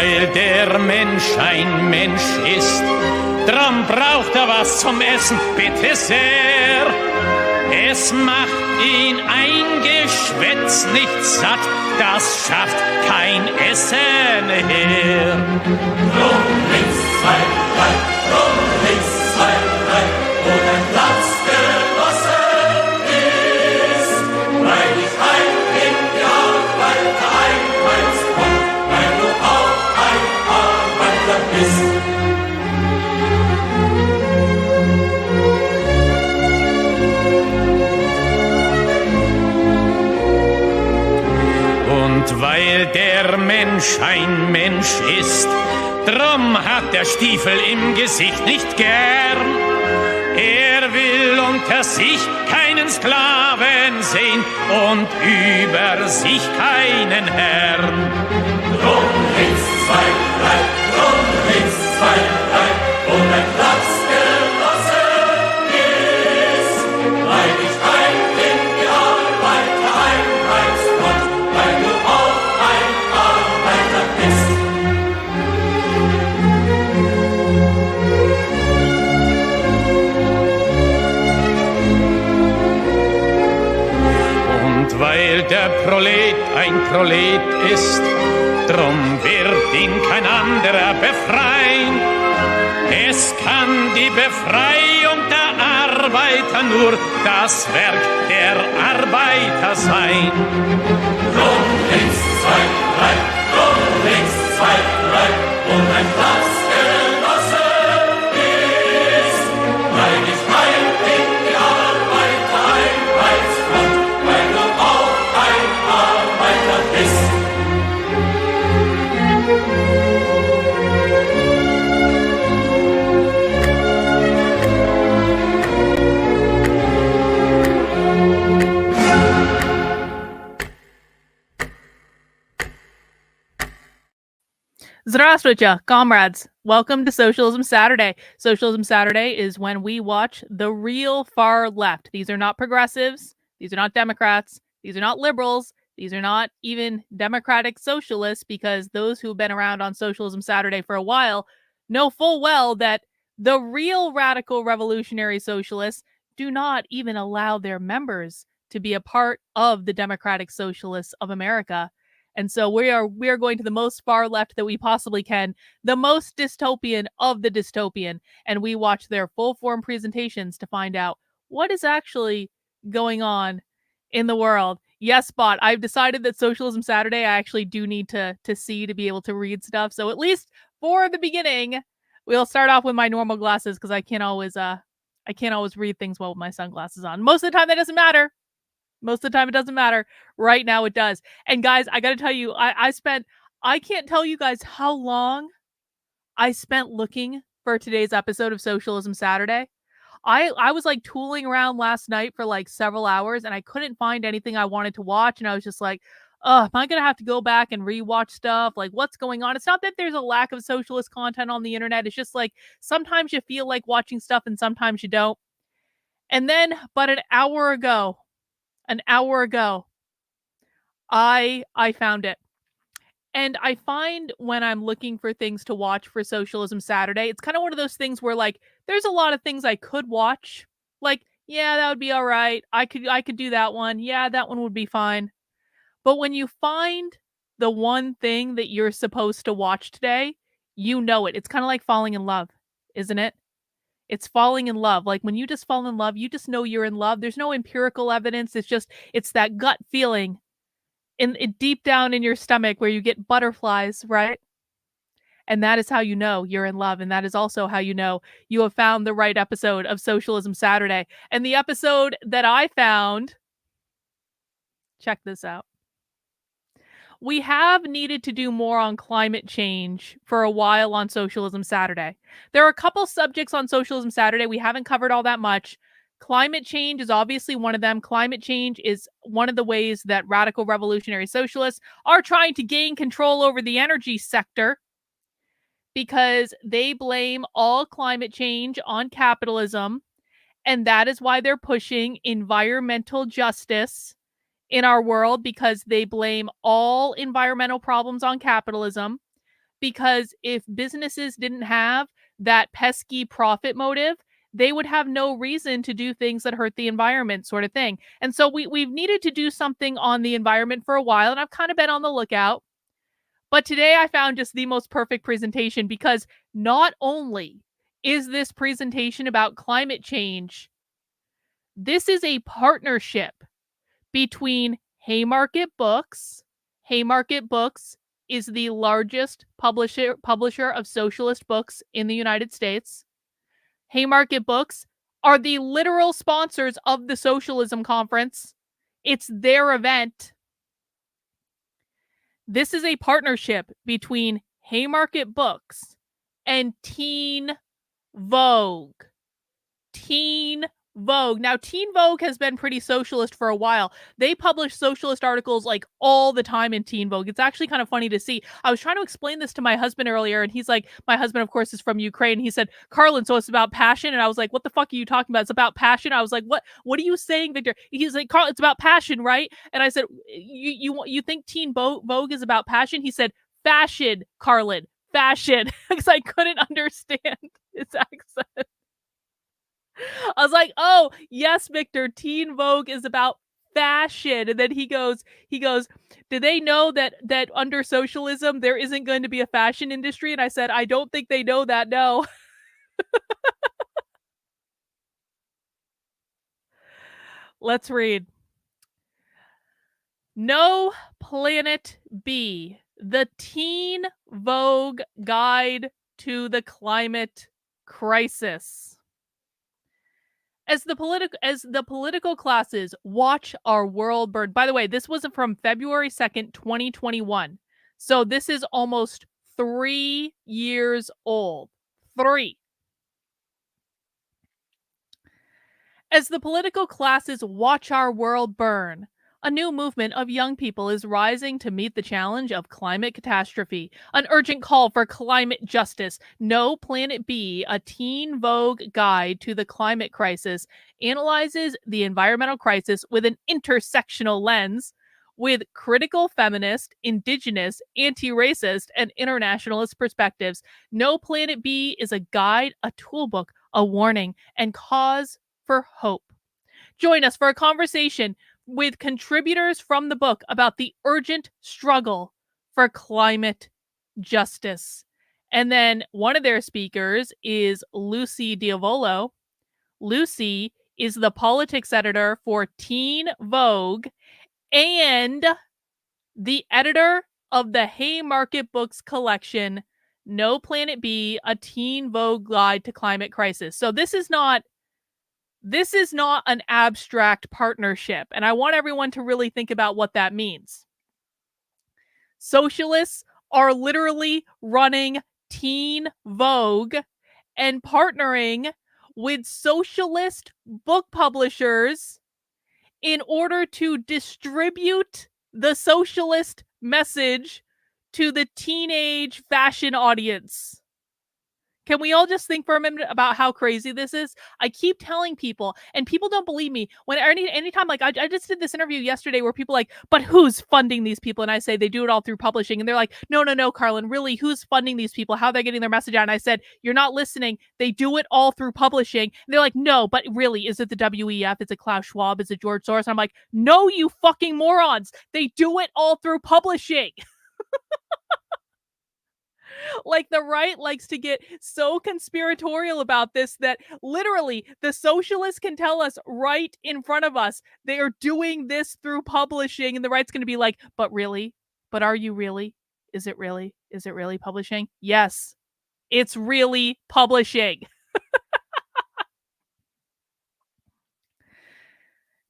weil der Mensch ein Mensch ist, drum braucht er was zum Essen, bitte sehr. Es macht ihn ein Geschwätz nicht satt, das schafft kein Essen her. Drum links, zwei, drei, drum links, zwei, drei, wo dein Platz genossen ist, weil ich heim in die Arbeit einheimst und weil du auch ein Arbeiter bist. Und weil der Mensch ein Mensch ist, drum hat der Stiefel im Gesicht nicht gern. Er will unter sich keinen Sklaven sehen und über sich keinen Herrn. Drum links, zwei, drei, drum links, zwei, drei, wo dein Platz genossen ist, weil ich heim in die Arbeit einheimst und weil du auch ein Arbeiter bist. Und weil der Prolet ein Prolet ist, drum wird ihn kein anderer befreien. Es kann die Befreiung der Arbeiter nur das Werk der Arbeiter sein. Drum links, zwei, drei, drum links, zwei, drei, wo dein Platz genossen ist, weil ich heim in die Arbeit einheimst und weil du auch ein Arbeiter bist. Здравствуйте, comrades. Welcome to Socialism Saturday. Socialism Saturday is when we watch the real far left. These are not progressives. These are not Democrats. These are not liberals. These are not even democratic socialists, because those who've been around on Socialism Saturday for a while know full well that the real radical revolutionary socialists do not even allow their members to be a part of the Democratic Socialists of America. And so we are going to the most far left that we possibly can, the most dystopian of the dystopian, and we watch their full form presentations to find out what is actually going on in the world. Yes, Bot, I've decided that Socialism Saturday I actually do need to see to be able to read stuff. So at least for the beginning, we'll start off with my normal glasses, because I can't always read things well with my sunglasses on. Most of the time that doesn't matter. Most of the time it doesn't matter. Right now it does. And guys, I got to tell you, I can't tell you guys how long I spent looking for today's episode of Socialism Saturday. I was like tooling around last night for like several hours, and I couldn't find anything I wanted to watch. And I was just like, am I going to have to go back and rewatch stuff? Like, what's going on? It's not that there's a lack of socialist content on the internet. It's just like, sometimes you feel like watching stuff and sometimes you don't. And then, but an hour ago, I found it. And I find when I'm looking for things to watch for Socialism Saturday, it's kind of one of those things where, like, there's a lot of things I could watch. Like, yeah, that would be all right. I could do that one. Yeah, that one would be fine. But when you find the one thing that you're supposed to watch today, you know it. It's kind of like falling in love, isn't it? It's falling in love. Like, when you just fall in love, you just know you're in love. There's no empirical evidence. It's that gut feeling in deep down in your stomach where you get butterflies, right? And that is how you know you're in love. And that is also how you know you have found the right episode of Socialism Saturday. And the episode that I found, check this out. We have needed to do more on climate change for a while on Socialism Saturday. There are a couple subjects on Socialism Saturday we haven't covered all that much. Climate change is obviously one of them. Climate change is one of the ways that radical revolutionary socialists are trying to gain control over the energy sector, because they blame all climate change on capitalism. And that is why they're pushing environmental justice in our world, because they blame all environmental problems on capitalism. because if businesses didn't have that pesky profit motive, they would have no reason to do things that hurt the environment, sort of thing. And so we've needed to do something on the environment for a while, and I've kind of been on the lookout. But today I found just the most perfect presentation, because not only is this presentation about climate change, this is a partnership between Haymarket Books. Haymarket Books is the largest publisher of socialist books in the United States. Haymarket Books are the literal sponsors of the Socialism Conference. It's their event. This is a partnership between Haymarket Books and TEEN VOGUE. TEEN VOGUE. Now, TEEN VOGUE has been pretty socialist for a while. They publish socialist articles like all the time in TEEN VOGUE. It's actually kind of funny to see. I was trying to explain this to my husband earlier, and he's like, my husband, of course, is from Ukraine. He said, Carlin, so it's about passion? And I was like, what the fuck are you talking about? It's about passion? I was like, what are you saying, Victor? He's like, Carl, it's about passion, right? And I said, you think TEEN VOGUE is about passion? He said, fashion, Carlin, fashion. Because I couldn't understand his accent. I was like, oh, yes, Victor, TEEN VOGUE is about fashion. And then he goes, do they know that under socialism, there isn't going to be a fashion industry? And I said, I don't think they know that, no. Let's read. No Planet B, the TEEN VOGUE Guide to the Climate Crisis. As the political classes watch our world burn. By the way, this was from February 2nd, 2021. So this is almost 3 years old. 3. As the political classes watch our world burn, a new movement of young people is rising to meet the challenge of climate catastrophe. An urgent call for climate justice. No Planet B, a TEEN VOGUE guide to the climate crisis, analyzes the environmental crisis with an intersectional lens, with critical feminist, indigenous, anti-racist, and internationalist perspectives. No Planet B is a guide, a toolbook, a warning, and cause for hope. Join us for a conversation with contributors from the book about the urgent struggle for climate justice. And then one of their speakers is Lucy Diavolo. Lucy is the politics editor for TEEN VOGUE and the editor of the Haymarket Books collection, No Planet B, a TEEN VOGUE Guide to Climate Crisis. So this is not an abstract partnership, and I want everyone to really think about what that means. Socialists are literally running TEEN VOGUE and partnering with socialist book publishers in order to distribute the socialist message to the teenage fashion audience. Can we all just think for a minute about how crazy this is? I keep telling people, and people don't believe me. When anytime, like I just did this interview yesterday where people are like, but who's funding these people? And I say they do it all through publishing. And they're like, no, Carlin, really, who's funding these people? How are they getting their message out? And I said, you're not listening. They do it all through publishing. And they're like, no, but really, is it the WEF? Is it Klaus Schwab? Is it George Soros? And I'm like, no, you fucking morons. They do it all through publishing. Like, the right likes to get so conspiratorial about this that literally the socialists can tell us right in front of us they are doing this through publishing, and the right's going to be like, but really? But are you really? Is it really? Is it really publishing? Yes, it's really publishing.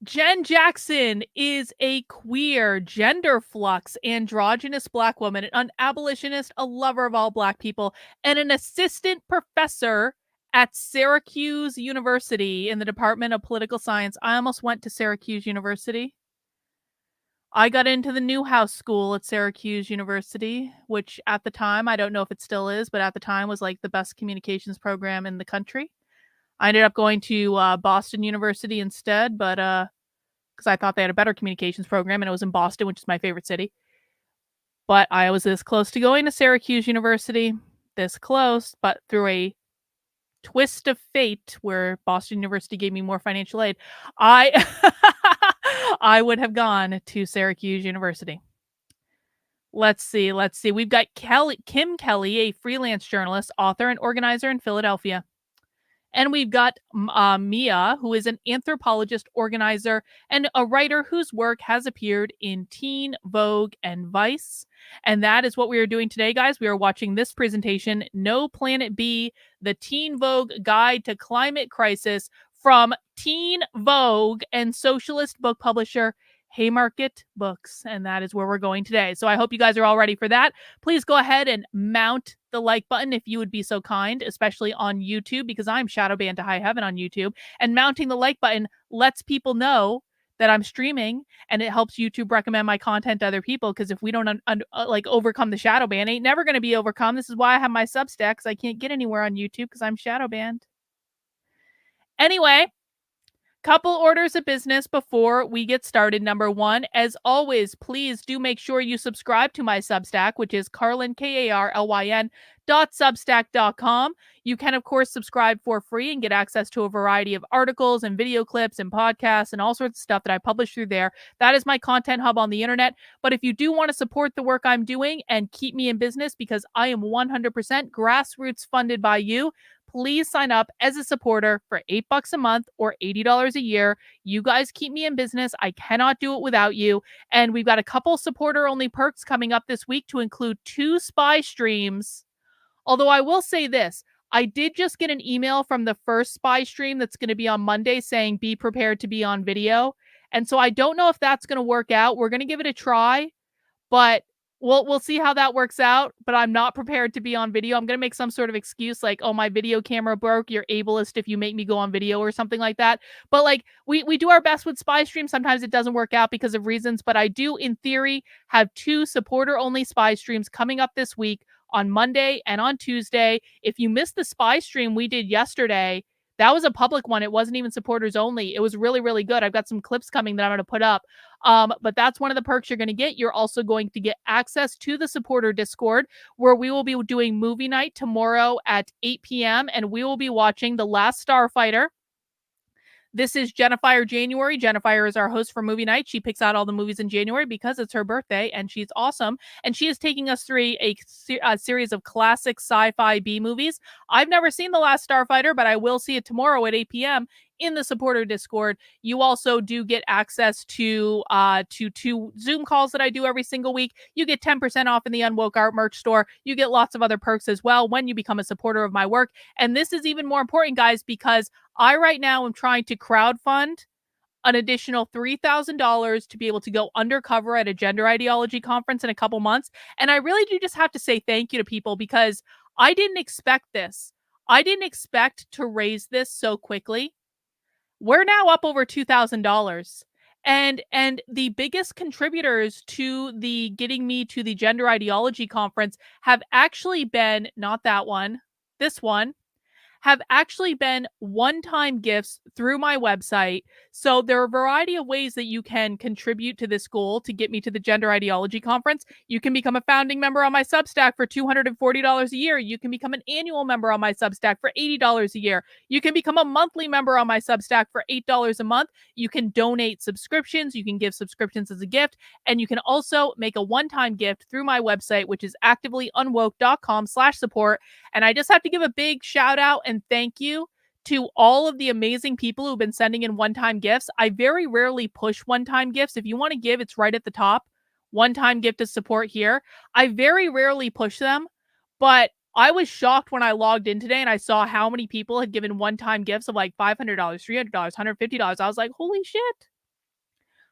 Jen Jackson is a queer, gender flux, androgynous Black woman, an abolitionist, a lover of all Black people, and an assistant professor at Syracuse University in the Department of Political Science. I almost went to Syracuse University. I got into the Newhouse School at Syracuse University, which at the time, I don't know if it still is, but at the time was like the best communications program in the country. I ended up going to Boston University instead, but because I thought they had a better communications program, and it was in Boston, which is my favorite city. But I was this close to going to Syracuse University, this close, but through a twist of fate where Boston University gave me more financial aid, I I would have gone to Syracuse University. Let's see. We've got Kim Kelly, a freelance journalist, author, and organizer in Philadelphia. And we've got Mia, who is an anthropologist, organizer, and a writer whose work has appeared in Teen, Vogue, and Vice. And that is what we are doing today, guys. We are watching this presentation, No Planet B, the Teen Vogue Guide to Climate Crisis from Teen Vogue and socialist book publisher Haymarket Books. And that is where we're going today. So I hope you guys are all ready for that. Please go ahead and mount the like button if you would be so kind, especially on YouTube, because I'm shadow banned to high heaven on YouTube. And mounting the like button lets people know that I'm streaming, and it helps YouTube recommend my content to other people. Because if we don't overcome the shadow ban, ain't never going to be overcome. This is why I have my Substack, because I can't get anywhere on YouTube because I'm shadow banned. Anyway, couple orders of business before we get started. Number one, as always, please do make sure you subscribe to my Substack, which is Carlyn, Karlyn, .substack.com. You can, of course, subscribe for free and get access to a variety of articles and video clips and podcasts and all sorts of stuff that I publish through there. That is my content hub on the internet. But if you do want to support the work I'm doing and keep me in business, because I am 100% grassroots funded by you, please sign up as a supporter for $8 a month or $80 a year. You guys keep me in business. I cannot do it without you. And we've got a couple supporter-only perks coming up this week to include 2 spy streams. Although I will say this, I did just get an email from the first spy stream that's going to be on Monday saying be prepared to be on video. And so I don't know if that's going to work out. We're going to give it a try, but we'll see how that works out. But I'm not prepared to be on video. I'm going to make some sort of excuse like, oh, my video camera broke. You're ableist if you make me go on video or something like that. But like we do our best with spy streams. Sometimes it doesn't work out because of reasons. But I do, in theory, have 2 supporter-only spy streams coming up this week on Monday and on Tuesday. If you missed the spy stream we did yesterday, that was a public one. It wasn't even supporters only. It was really, really good. I've got some clips coming that I'm going to put up. But that's one of the perks you're going to get. You're also going to get access to the supporter Discord, where we will be doing movie night tomorrow at 8 p.m. and we will be watching The Last Starfighter. This is Jennifer January. Jennifer is our host for movie night. She picks out all the movies in January because it's her birthday, and she's awesome. And she is taking us through a series of classic sci-fi B movies. I've never seen The Last Starfighter, but I will see it tomorrow at 8 p.m. in the supporter Discord. You also do get access to 2 Zoom calls that I do every single week. You get 10% off in the Unwoke art merch store. You get lots of other perks as well when you become a supporter of my work. And this is even more important, guys, because I right now am trying to crowdfund an additional $3,000 to be able to go undercover at a gender ideology conference in a couple months. And I really do just have to say thank you to people, because I didn't expect this. I didn't expect to raise this so quickly. We're now up over $2,000. And the biggest contributors to the getting me to the gender ideology conference have actually been, not that one, this one, have actually been one-time gifts through my website. So there are a variety of ways that you can contribute to this goal to get me to the Gender Ideology Conference. You can become a founding member on my Substack for $240 a year. You can become an annual member on my Substack for $80 a year. You can become a monthly member on my Substack for $8 a month. You can donate subscriptions. You can give subscriptions as a gift. And you can also make a one-time gift through my website, which is activelyunwoke.com/support. And I just have to give a big shout out and thank you to all of the amazing people who've been sending in one-time gifts. I very rarely push one-time gifts. If you want to give, it's right at the top. One-time gift of support here. I very rarely push them, but I was shocked when I logged in today and I saw how many people had given one-time gifts of like $500, $300, $150. I was like, holy shit.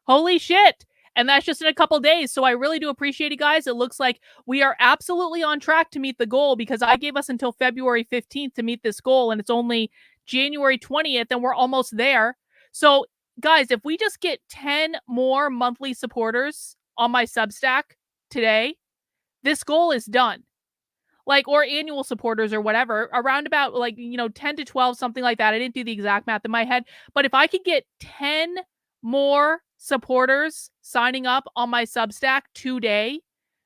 Holy shit. And that's just in a couple days. So I really do appreciate it, guys. It looks like we are absolutely on track to meet the goal, because I gave us until February 15th to meet this goal, and it's only January 20th, and we're almost there. So, guys, if we just get 10 more monthly supporters on my Substack today, this goal is done. Like, or annual supporters or whatever, around about 10 to 12, something like that. I didn't do the exact math in my head, but if I could get 10 more supporters signing up on my Substack today,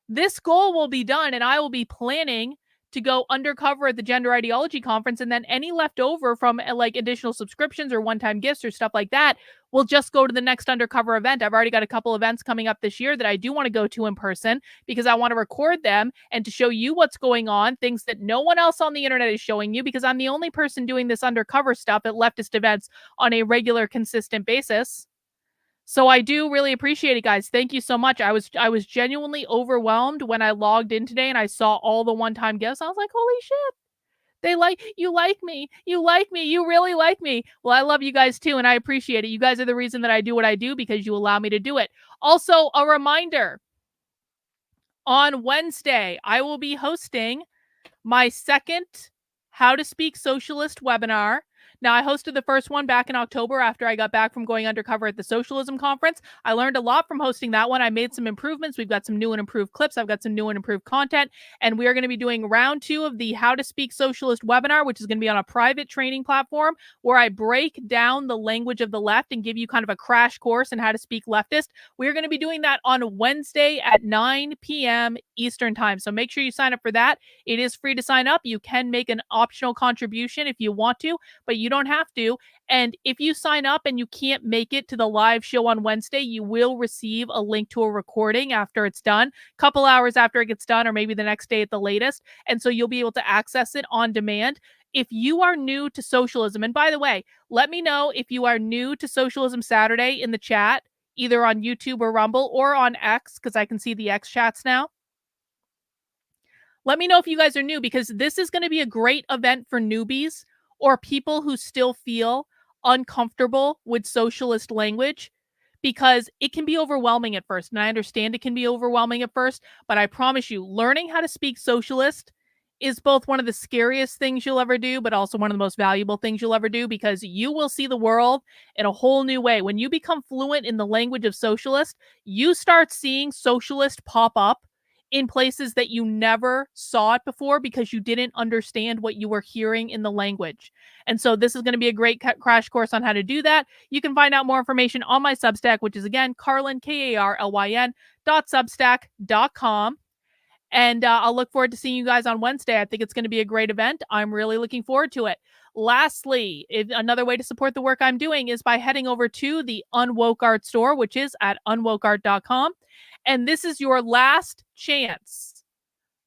this goal will be done, and I will be planning to go undercover at the Gender Ideology Conference, and then any leftover from like additional subscriptions or one-time gifts or stuff like that will just go to the next undercover event. I've already got a couple events coming up this year that I do want to go to in person because I want to record them and to show you what's going on, things that no one else on the internet is showing you, because I'm the only person doing this undercover stuff at leftist events on a regular, consistent basis. So I do really appreciate it, guys. Thank you so much. I was genuinely overwhelmed when I logged in today and I saw all the one-time gifts. I was like, holy shit. They like me. You like me. You really like me. Well, I love you guys too, and I appreciate it. You guys are the reason that I do what I do because you allow me to do it. Also, a reminder, on Wednesday, I will be hosting my second How to Speak Socialist webinar. Now, I hosted the first one back in October after I got back from going undercover at the Socialism Conference. I learned a lot from hosting that one. I made some improvements. We've got some new and improved clips. I've got some new and improved content. And we are going to be doing round 2 of the How to Speak Socialist webinar, which is going to be on a private training platform where I break down the language of the left and give you kind of a crash course in how to speak leftist. We're going to be doing that on Wednesday at 9 p.m. Eastern time. So make sure you sign up for that. It is free to sign up. You can make an optional contribution if you want to, but you don't have to. And if you sign up and you can't make it to the live show on Wednesday, you will receive a link to a recording after it's done, a couple hours after it gets done, or maybe the next day at the latest. And so you'll be able to access it on demand. If you are new to socialism, and by the way, let me know if you are new to Socialism Saturday in the chat, either on YouTube or Rumble or on X, because I can see the X chats now. Let me know if you guys are new, because this is going to be a great event for newbies or people who still feel uncomfortable with socialist language, because it can be overwhelming at first. And I understand it can be overwhelming at first, but I promise you, learning how to speak socialist is both one of the scariest things you'll ever do, but also one of the most valuable things you'll ever do, because you will see the world in a whole new way. When you become fluent in the language of socialist, you start seeing socialist pop up in places that you never saw it before because you didn't understand what you were hearing in the language. And so this is going to be a great crash course on how to do that. You can find out more information on my Substack, which is again, Karlyn, KARLYN.substack.com. And I'll look forward to seeing you guys on Wednesday. I think it's going to be a great event. I'm really looking forward to it. Lastly, another way to support the work I'm doing is by heading over to the Unwoke Art store, which is at unwokeart.com. And this is your last chance,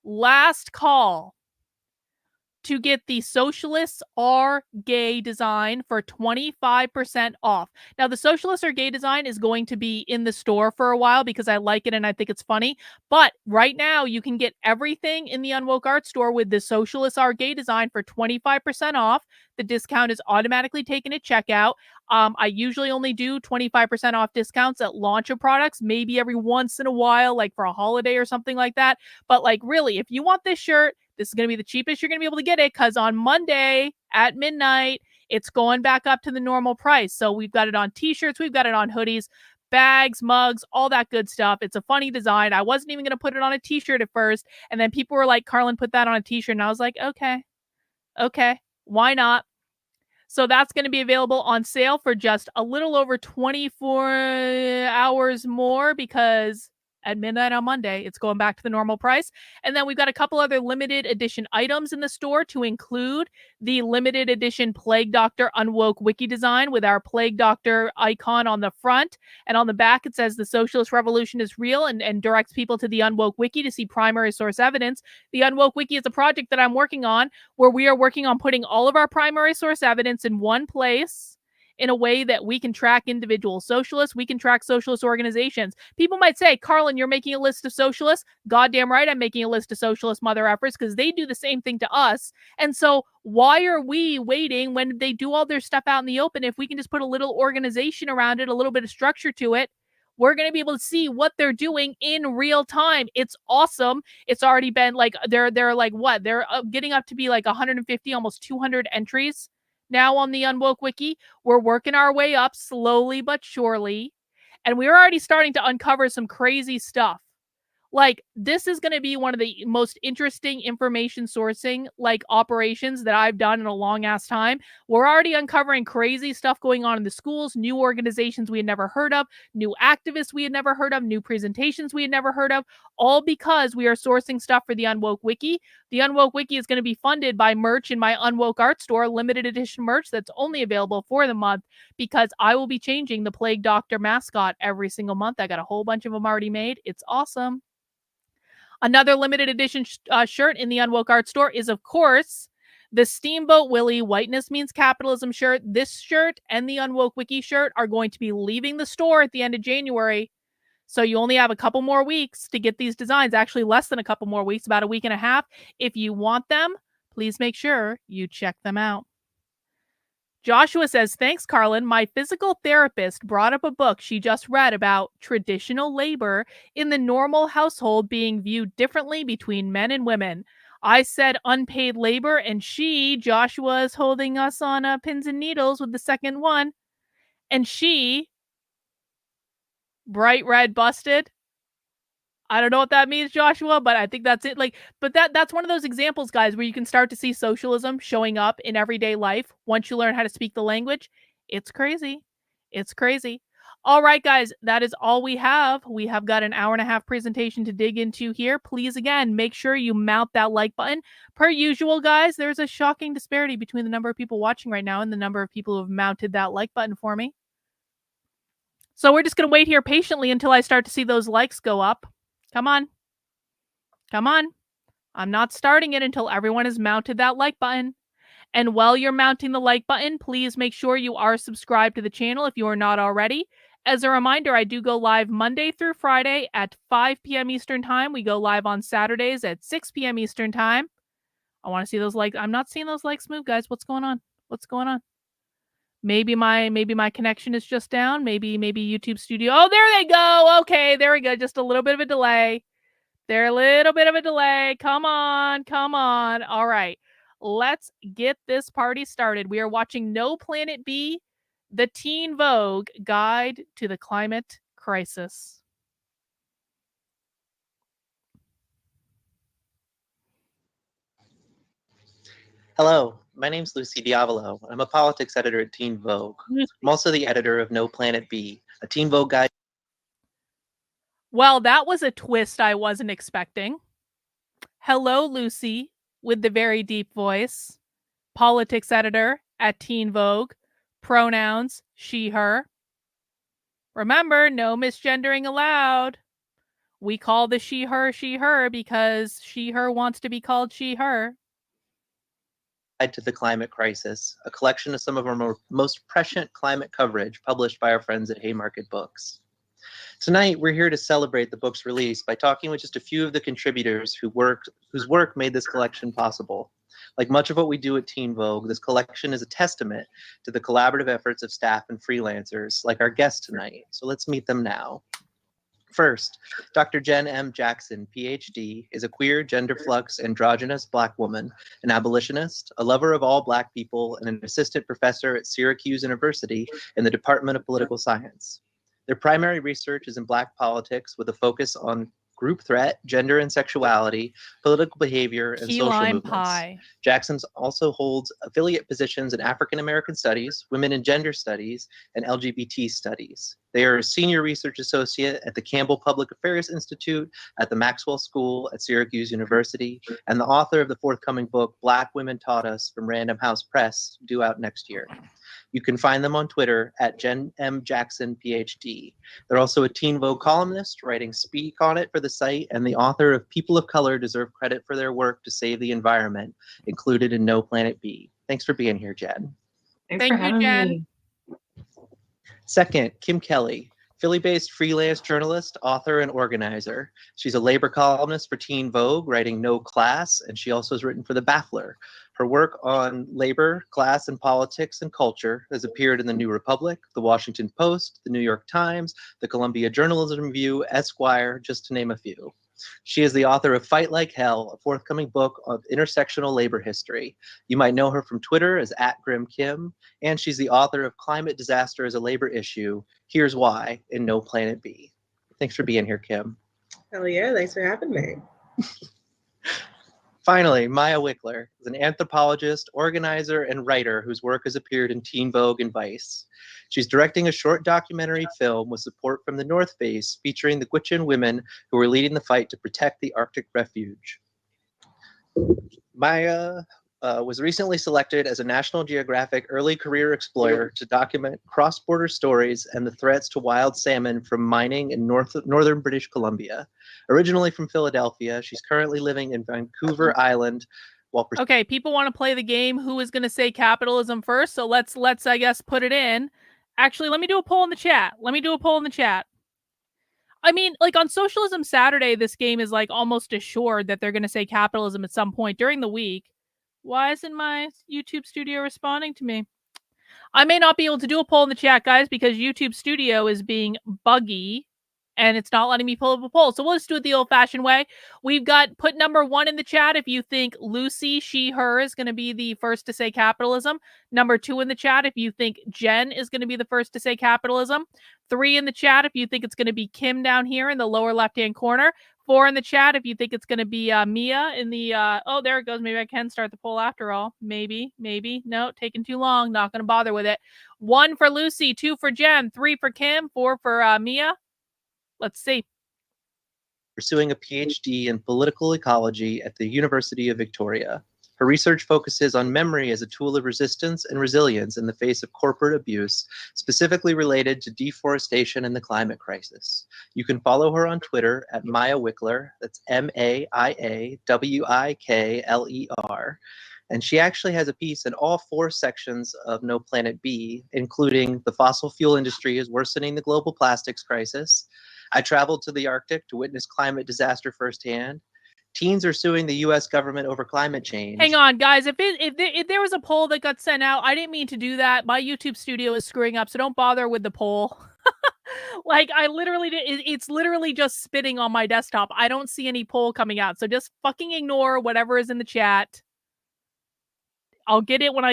last call to get the Socialists Are Gay design for 25% off. Now, the Socialists Are Gay design is going to be in the store for a while because I like it and I think it's funny. But right now, you can get everything in the Unwoke Art store with the Socialists Are Gay design for 25% off. The discount is automatically taken at checkout. I usually only do 25% off discounts at launch of products, maybe every once in a while, like for a holiday or something like that. But like, really, if you want this shirt, this is going to be the cheapest you're going to be able to get it, because on Monday at midnight, it's going back up to the normal price. So we've got it on t-shirts, we've got it on hoodies, bags, mugs, all that good stuff. It's a funny design. I wasn't even going to put it on a t-shirt at first. And then people were like, Karlyn, put that on a t-shirt. And I was like, okay, why not? So that's going to be available on sale for just a little over 24 hours more, because at midnight on Monday, it's going back to the normal price. And then we've got a couple other limited edition items in the store, to include the limited edition Plague Doctor Unwoke wiki design with our Plague Doctor icon on the front. And on the back, it says the socialist revolution is real, and directs people to the Unwoke wiki to see primary source evidence. The Unwoke wiki is a project that I'm working on where we are working on putting all of our primary source evidence in one place, in a way that we can track individual socialists, we can track socialist organizations. People might say, Karlyn, you're making a list of socialists. Goddamn right, I'm making a list of socialist mother effers, because they do the same thing to us. And so why are we waiting when they do all their stuff out in the open? If we can just put a little organization around it, a little bit of structure to it, we're going to be able to see what they're doing in real time. It's awesome. It's already been like, they're like, what? They're getting up to be like 150, almost 200 entries now on the Unwoke wiki. We're working our way up slowly but surely. And we're already starting to uncover some crazy stuff. Like, this is going to be one of the most interesting information sourcing like operations that I've done in a long ass time. We're already uncovering crazy stuff going on in the schools, new organizations we had never heard of, new activists we had never heard of, new presentations we had never heard of, all because we are sourcing stuff for the Unwoke Wiki. The Unwoke Wiki is going to be funded by merch in my Unwoke art store, limited edition merch that's only available for the month, because I will be changing the Plague Doctor mascot every single month. I got a whole bunch of them already made. It's awesome. Another limited edition shirt in the Unwoke Art Store is, of course, the Steamboat Willie Whiteness Means Capitalism shirt. This shirt and the Unwoke Wiki shirt are going to be leaving the store at the end of January. So you only have a couple more weeks to get these designs. Actually, less than a couple more weeks, about a week and a half. If you want them, please make sure you check them out. Joshua says, thanks, Carlin. My physical therapist brought up a book she just read about traditional labor in the normal household being viewed differently between men and women. I said unpaid labor, and Joshua, is holding us on pins and needles with the second one. And she, bright red busted. I don't know what that means, Joshua, but I think that's it. Like, but that's one of those examples, guys, where you can start to see socialism showing up in everyday life once you learn how to speak the language. It's crazy. It's crazy. All right, guys, that is all we have. We have got an hour and a half presentation to dig into here. Please, again, make sure you mount that like button. Per usual, guys, there's a shocking disparity between the number of people watching right now and the number of people who have mounted that like button for me. So we're just going to wait here patiently until I start to see those likes go up. Come on. Come on. I'm not starting it until everyone has mounted that like button. And while you're mounting the like button, please make sure you are subscribed to the channel if you are not already. As a reminder, I do go live Monday through Friday at 5 p.m. Eastern Time. We go live on Saturdays at 6 p.m. Eastern Time. I want to see those likes. I'm not seeing those likes move, guys. What's going on? What's going on? Maybe my connection is just down. Maybe YouTube Studio. Oh, there they go. Okay, there we go. Just a little bit of a delay. Come on. All right. Let's get this party started. We are watching No Planet B, the Teen Vogue Guide to the Climate Crisis. Hello, my name's Lucy Diavolo. I'm a politics editor at Teen Vogue. I'm also the editor of No Planet B, a Teen Vogue guide. Well, that was a twist I wasn't expecting. Hello, Lucy, with the very deep voice. Politics editor at Teen Vogue. Pronouns, she, her. Remember, no misgendering allowed. We call the she, her because she, her wants to be called she, her. To the Climate Crisis, a collection of some of our most prescient climate coverage published by our friends at Haymarket Books. Tonight, we're here to celebrate the book's release by talking with just a few of the contributors whose work made this collection possible. Like much of what we do at Teen Vogue, this collection is a testament to the collaborative efforts of staff and freelancers, like our guest tonight. So let's meet them now. First, Dr. Jen M. Jackson, PhD, is a queer, gender flux, androgynous Black woman, an abolitionist, a lover of all Black people, and an assistant professor at Syracuse University in the Department of Political Science. Their primary research is in Black politics with a focus on group threat, gender and sexuality, political behavior, and Key social lime movements. pie. Jackson also holds affiliate positions in African American studies, women and gender studies, and LGBT studies. They are a senior research associate at the Campbell Public Affairs Institute, at the Maxwell School at Syracuse University, and the author of the forthcoming book, Black Women Taught Us from Random House Press, due out next year. You can find them on Twitter at Jen M. Jackson, PhD. They're also a Teen Vogue columnist, writing Speak on it for the site, and the author of People of Color Deserve Credit for Their Work to Save the Environment, included in No Planet B. Thanks for being here, Jen. Thanks Thank for you, having Jen. me. Second, Kim Kelly, Philly-based freelance journalist, author, and organizer. She's a labor columnist for Teen Vogue, writing No Class, and she also has written for The Baffler. Her work on labor, class, and politics and culture has appeared in The New Republic, The Washington Post, The New York Times, The Columbia Journalism Review, Esquire, just to name a few. She is the author of Fight Like Hell, a forthcoming book of intersectional labor history. You might know her from Twitter as @GrimKim, and she's the author of Climate Disaster as a Labor Issue, Here's Why, in No Planet B. Thanks for being here, Kim. Hell yeah, thanks for having me. Finally, Maya Wickler is an anthropologist, organizer, and writer whose work has appeared in Teen Vogue and Vice. She's directing a short documentary film with support from the North Face featuring the Gwich'in women who were leading the fight to protect the Arctic refuge. Maya was recently selected as a National Geographic Early Career Explorer to document cross-border stories and the threats to wild salmon from mining in northern British Columbia. Originally from Philadelphia, she's currently living in Vancouver Island. Okay, people want to play the game. Who is going to say capitalism first? So let's I guess put it in. Actually, let me do a poll in the chat. I mean, like on Socialism Saturday, this game is like almost assured that they're going to say capitalism at some point during the week. Why isn't my YouTube Studio responding to me? I may not be able to do a poll in the chat, guys, because YouTube Studio is being buggy and it's not letting me pull up a poll. So we'll just do it the old-fashioned way. We've got put number 1 in the chat if you think Lucy, she, her is going to be the first to say capitalism. Number 2 in the chat if you think Jen is going to be the first to say capitalism. 3 in the chat if you think it's going to be Kim down here in the lower left-hand corner. 4 in the chat if you think it's going to be Mia in the, oh, there it goes. Maybe I can start the poll after all. Maybe. No, taking too long. Not going to bother with it. 1 for Lucy, 2 for Jen, 3 for Kim, 4 for Mia. Let's see. Pursuing a PhD in political ecology at the University of Victoria. Her research focuses on memory as a tool of resistance and resilience in the face of corporate abuse, specifically related to deforestation and the climate crisis. You can follow her on Twitter at Maya Wickler. That's MAIAWIKLER. And she actually has a piece in all 4 sections of No Planet B, including the fossil fuel industry is worsening the global plastics crisis. I traveled to the Arctic to witness climate disaster firsthand. Teens are suing the U.S. government over climate change. Hang on, guys. If there was a poll that got sent out, I didn't mean to do that. My YouTube Studio is screwing up, so don't bother with the poll. Like, I literally did. It's literally just spitting on my desktop. I don't see any poll coming out, so just fucking ignore whatever is in the chat. I'll get it when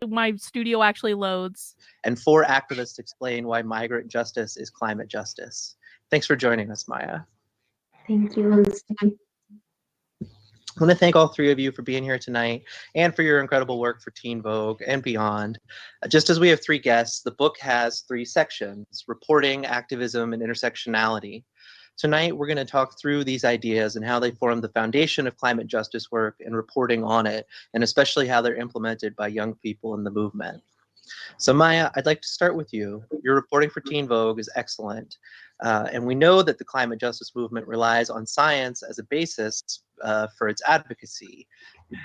my studio actually loads. And 4 activists explain why migrant justice is climate justice. Thanks for joining us, Maya. Thank you. I want to thank all 3 of you for being here tonight and for your incredible work for Teen Vogue and beyond. Just as we have 3 guests, the book has 3 sections: reporting, activism, and intersectionality. Tonight, we're going to talk through these ideas and how they form the foundation of climate justice work and reporting on it, and especially how they're implemented by young people in the movement. So Maya, I'd like to start with you. Your reporting for Teen Vogue is excellent. And we know that the climate justice movement relies on science as a basis for its advocacy,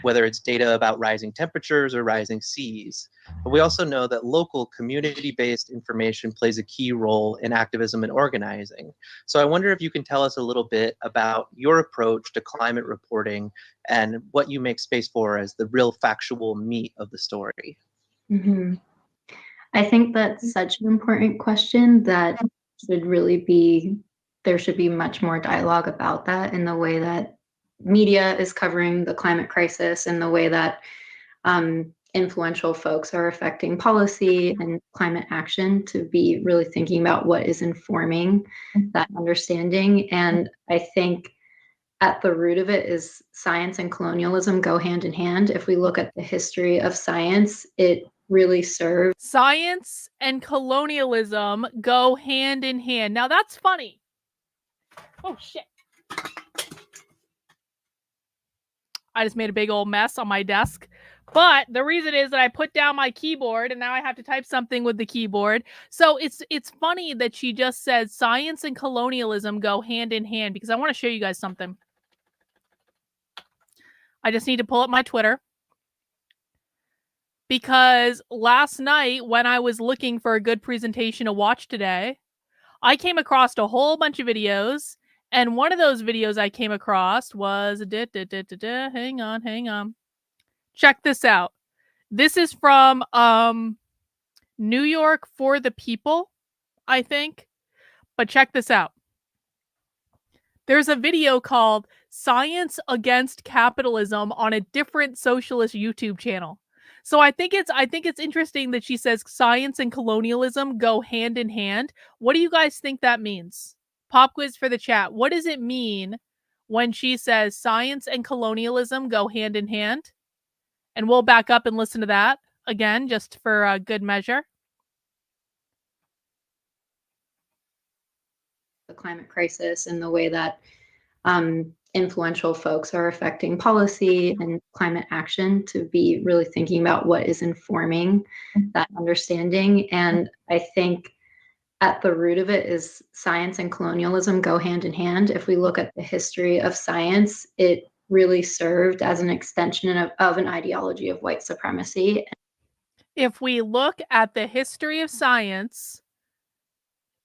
whether it's data about rising temperatures or rising seas. But we also know that local community-based information plays a key role in activism and organizing. So I wonder if you can tell us a little bit about your approach to climate reporting and what you make space for as the real factual meat of the story. Mm-hmm. I think that's such an important question that should really be, there should be much more dialogue about that in the way that media is covering the climate crisis and the way that influential folks are affecting policy and climate action, to be really thinking about what is informing that understanding. And I think at the root of it is science and colonialism go hand in hand. If we look at the history of science, it really serves. Science and colonialism go hand in hand. Now that's funny. Oh shit. I just made a big old mess on my desk. But the reason is that I put down my keyboard and now I have to type something with the keyboard. So it's funny that she just said science and colonialism go hand in hand, because I want to show you guys something. I just need to pull up my Twitter. Because last night, when I was looking for a good presentation to watch today, I came across a whole bunch of videos. And one of those videos I came across was... Hang on. Check this out. This is from New York for the People, I think. But check this out. There's a video called Science Against Capitalism on a different socialist YouTube channel. So I think it's interesting that she says science and colonialism go hand in hand. What do you guys think that means? Pop quiz for the chat. What does it mean when she says science and colonialism go hand in hand? And we'll back up and listen to that again, just for a good measure. The climate crisis and the way that influential folks are affecting policy and climate action, to be really thinking about what is informing that understanding. And I think at the root of it is science and colonialism go hand in hand. If we look at the history of science, it really served as an extension of an ideology of white supremacy. If we look at the history of science,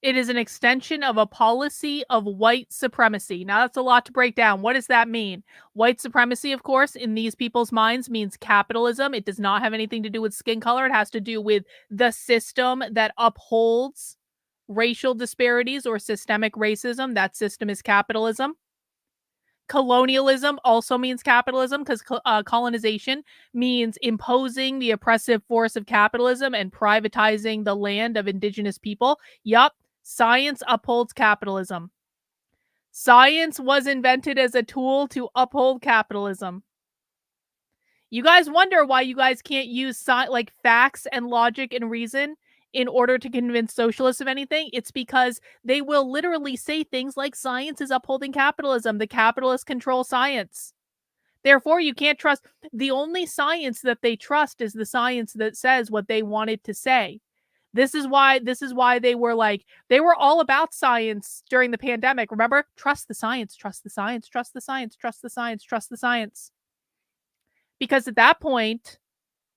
it is an extension of a policy of white supremacy. Now, that's a lot to break down. What does that mean? White supremacy, of course, in these people's minds means capitalism. It does not have anything to do with skin color. It has to do with the system that upholds racial disparities or systemic racism. That system is capitalism. Colonialism also means capitalism, because colonization means imposing the oppressive force of capitalism and privatizing the land of indigenous people. Yup. Science upholds capitalism. Science was invented as a tool to uphold capitalism. You guys wonder why you guys can't use like facts and logic and reason in order to convince socialists of anything. It's because they will literally say things like science is upholding capitalism. The capitalists control science. Therefore, you can't trust. The only science that they trust is the science that says what they want it to say. This is why they were all about science during the pandemic. Remember? Trust the science, trust the science, trust the science, trust the science, trust the science. Because at that point,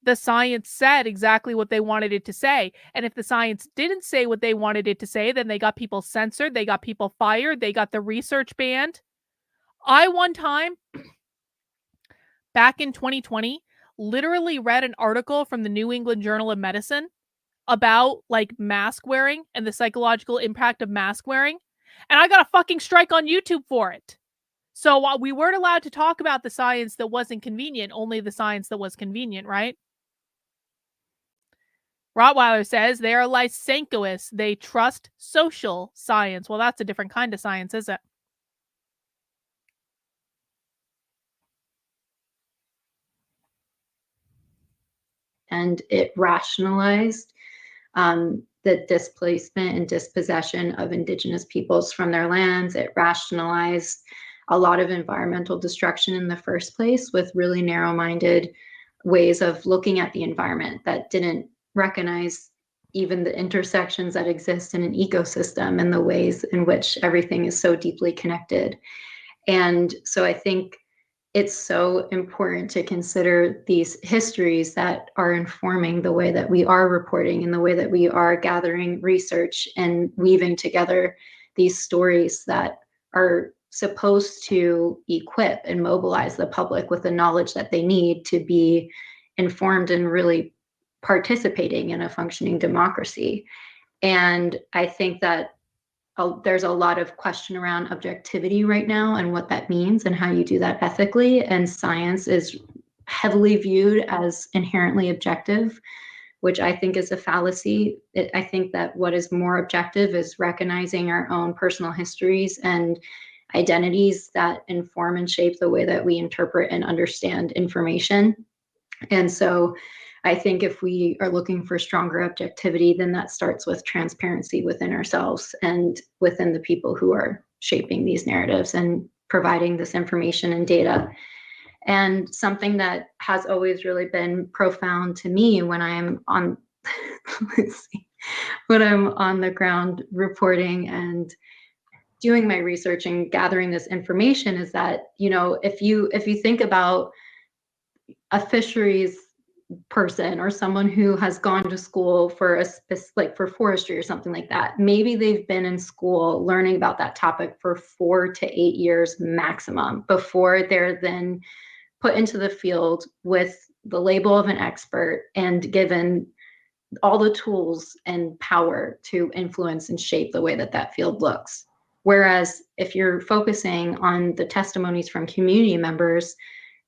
the science said exactly what they wanted it to say. And if the science didn't say what they wanted it to say, then they got people censored, they got people fired, they got the research banned. I, one time, back in 2020, literally read an article from the New England Journal of Medicine about like mask wearing and the psychological impact of mask wearing. And I got a fucking strike on YouTube for it. So we weren't allowed to talk about the science that wasn't convenient, only the science that was convenient, right? Rottweiler says they are Lysenkoists. They trust social science. Well, that's a different kind of science, is it? And it rationalized the displacement and dispossession of indigenous peoples from their lands. It rationalized a lot of environmental destruction in the first place with really narrow-minded ways of looking at the environment that didn't recognize even the intersections that exist in an ecosystem and the ways in which everything is so deeply connected. And so I think it's so important to consider these histories that are informing the way that we are reporting and the way that we are gathering research and weaving together these stories that are supposed to equip and mobilize the public with the knowledge that they need to be informed and really participating in a functioning democracy. And I think that there's a lot of question around objectivity right now and what that means and how you do that ethically. And science is heavily viewed as inherently objective, which I think is a fallacy. I think that what is more objective is recognizing our own personal histories and identities that inform and shape the way that we interpret and understand information. And so I think if we are looking for stronger objectivity, then that starts with transparency within ourselves and within the people who are shaping these narratives and providing this information and data. And something that has always really been profound to me when I'm on, when I'm on the ground reporting and doing my research and gathering this information is that, you know, if you think about a fisheries person or someone who has gone to school for like for forestry or something like that, maybe they've been in school learning about that topic for 4 to 8 years maximum before they're then put into the field with the label of an expert and given all the tools and power to influence and shape the way that that field looks. Whereas if you're focusing on the testimonies from community members,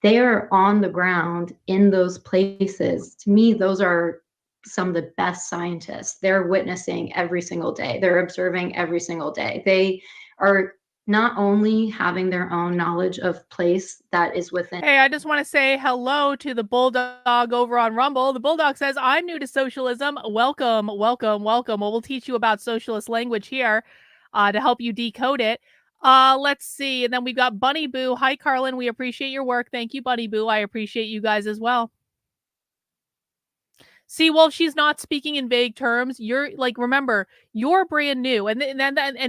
they are on the ground in those places. To me, those are some of the best scientists. They're witnessing every single day. They're observing every single day. They are not only having their own knowledge of place that is within. Hey, I just want to say hello to the Bulldog over on Rumble. The Bulldog says, I'm new to socialism. Welcome, welcome, welcome. Well, we'll teach you about socialist language here to help you decode it. Let's see. And then we've got Bunny Boo. Hi, Carlin. We appreciate your work. Thank you, Bunny Boo. I appreciate you guys as well. See, well, she's not speaking in vague terms. You're like, remember, you're brand new, and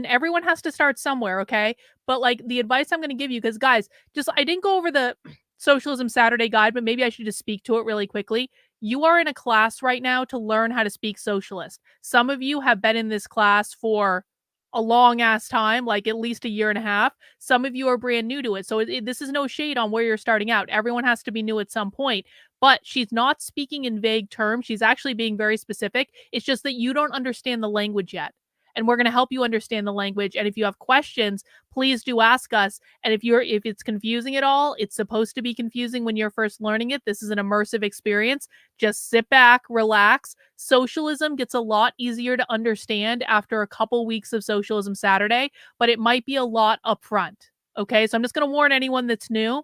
everyone has to start somewhere, okay? But like the advice I'm going to give you, because guys, I didn't go over the Socialism Saturday guide, but maybe I should just speak to it really quickly. You are in a class right now to learn how to speak socialist. Some of you have been in this class for a long ass time, like at least a year and a half. Some of you are brand new to it. So this is no shade on where you're starting out. Everyone has to be new at some point. But she's not speaking in vague terms. She's actually being very specific. It's just that you don't understand the language yet. And we're going to help you understand the language. And if you have questions, please do ask us. And if it's confusing at all, it's supposed to be confusing when you're first learning it. This is an immersive experience. Just sit back, relax. Socialism gets a lot easier to understand after a couple weeks of Socialism Saturday, but it might be a lot upfront. Okay, so I'm just going to warn anyone that's new.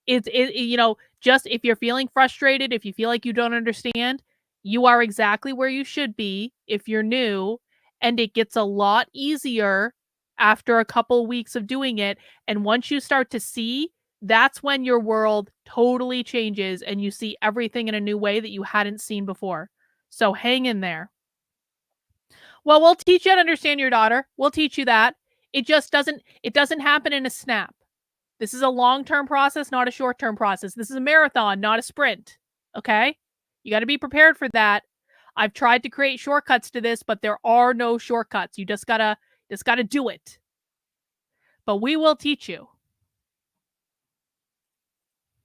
Just if you're feeling frustrated, if you feel like you don't understand, you are exactly where you should be if you're new, and it gets a lot easier after a couple weeks of doing it. And once you start to see, that's when your world totally changes and you see everything in a new way that you hadn't seen before. So hang in there. Well, we'll teach you how to understand your daughter. We'll teach you that. It doesn't happen in a snap. This is a long-term process, not a short-term process. This is a marathon, not a sprint. Okay? You got to be prepared for that. I've tried to create shortcuts to this, but there are no shortcuts. You just gotta do it. But we will teach you.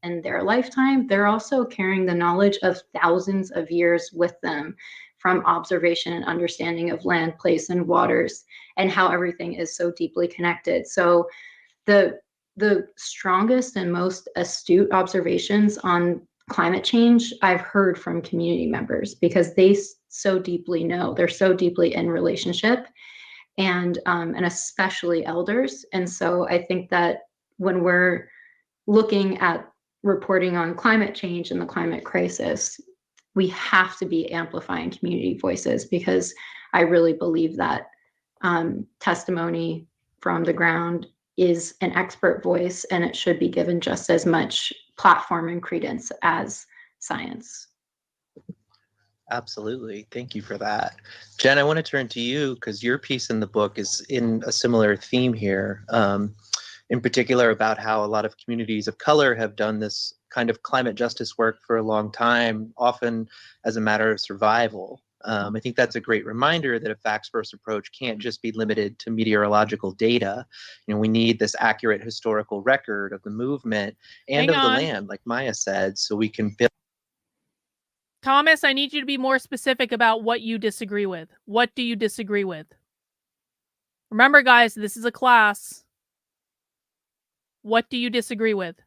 In their lifetime, they're also carrying the knowledge of thousands of years with them, from observation and understanding of land, place, and waters, and how everything is so deeply connected. So the strongest and most astute observations on climate change I've heard from community members, because they so deeply know, they're so deeply in relationship, and especially elders. And so I think that when we're looking at reporting on climate change and the climate crisis, we have to be amplifying community voices, because I really believe that testimony from the ground is an expert voice, and it should be given just as much platform and credence as science. Absolutely. Thank you for that. Jen, I want to turn to you because your piece in the book is in a similar theme here, in particular about how a lot of communities of color have done this kind of climate justice work for a long time, often as a matter of survival. I think that's a great reminder that a facts-first approach can't just be limited to meteorological data. We need this accurate historical record of the movement and of the land, like Maya said, so we can build. Thomas, I need you to be more specific about what you disagree with. What do you disagree with? Remember, guys, this is a class. What do you disagree with?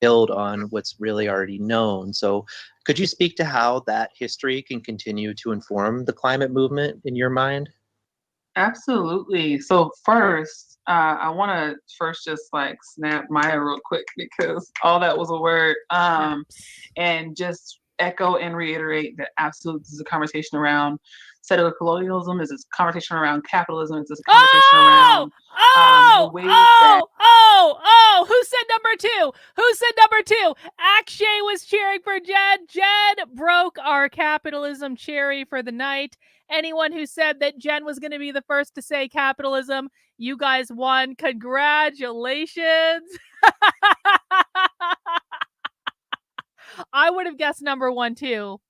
Build on what's really already known. So could you speak to how that history can continue to inform the climate movement in your mind? Absolutely. So first, I want to first just like snap Maya real quick, because all that was a word. And just echo and reiterate that absolutely this is a conversation around settler colonialism. This is a conversation around capitalism. This is a conversation around the ways that... Who said number two? Who said number two? Akshay was cheering for Jen. Jen broke our capitalism cherry for the night. Anyone who said that Jen was going to be the first to say capitalism, you guys won. Congratulations. I would have guessed number one too.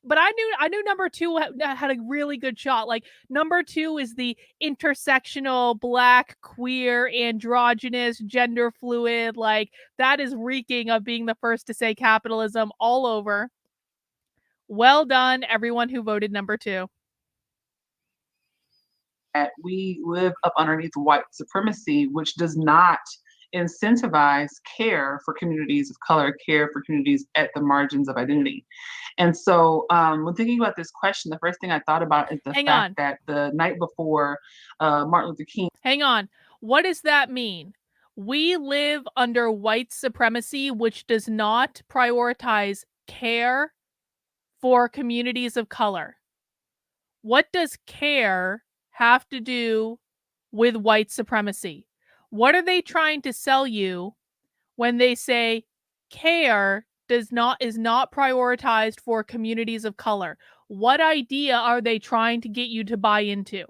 But I knew number two had a really good shot. Like, number two is the intersectional, black, queer, androgynous, gender fluid. Like, that is reeking of being the first to say capitalism all over. Well done, everyone who voted number two. We live up underneath white supremacy, which does not incentivize care for communities of color, care for communities at the margins of identity. And so when thinking about this question, the first thing I thought about is the fact that the night before Martin Luther King. Hang on. What does that mean? We live under white supremacy, which does not prioritize care for communities of color. What does care have to do with white supremacy? What are they trying to sell you when they say care is not prioritized for communities of color? What idea are they trying to get you to buy into?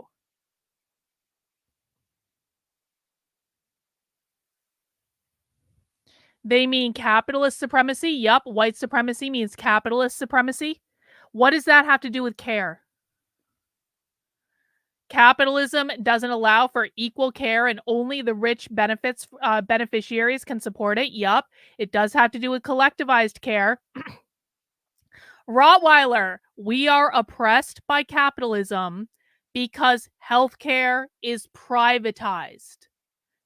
They mean capitalist supremacy. Yup, white supremacy means capitalist supremacy. What does that have to do with care? Capitalism doesn't allow for equal care and only the rich beneficiaries can support it. Yup, it does have to do with collectivized care. Rottweiler, we are oppressed by capitalism because healthcare is privatized.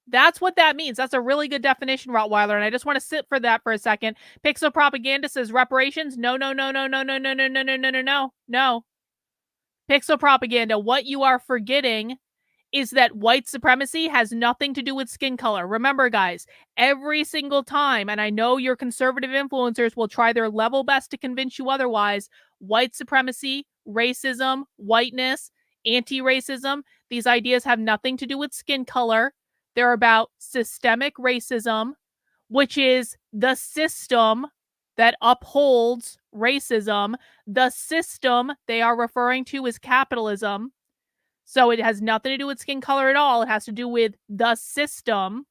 That's what that means. That's a really good definition, Rottweiler, and I just want to sit for that for a second. Pixel Propaganda says reparations. No. Pixel Propaganda, what you are forgetting is that white supremacy has nothing to do with skin color. Remember, guys, every single time, and I know your conservative influencers will try their level best to convince you otherwise, white supremacy, racism, whiteness, anti-racism, these ideas have nothing to do with skin color. They're about systemic racism, which is the system that upholds racism. The system they are referring to is capitalism. So it has nothing to do with skin color at all. It has to do with the system.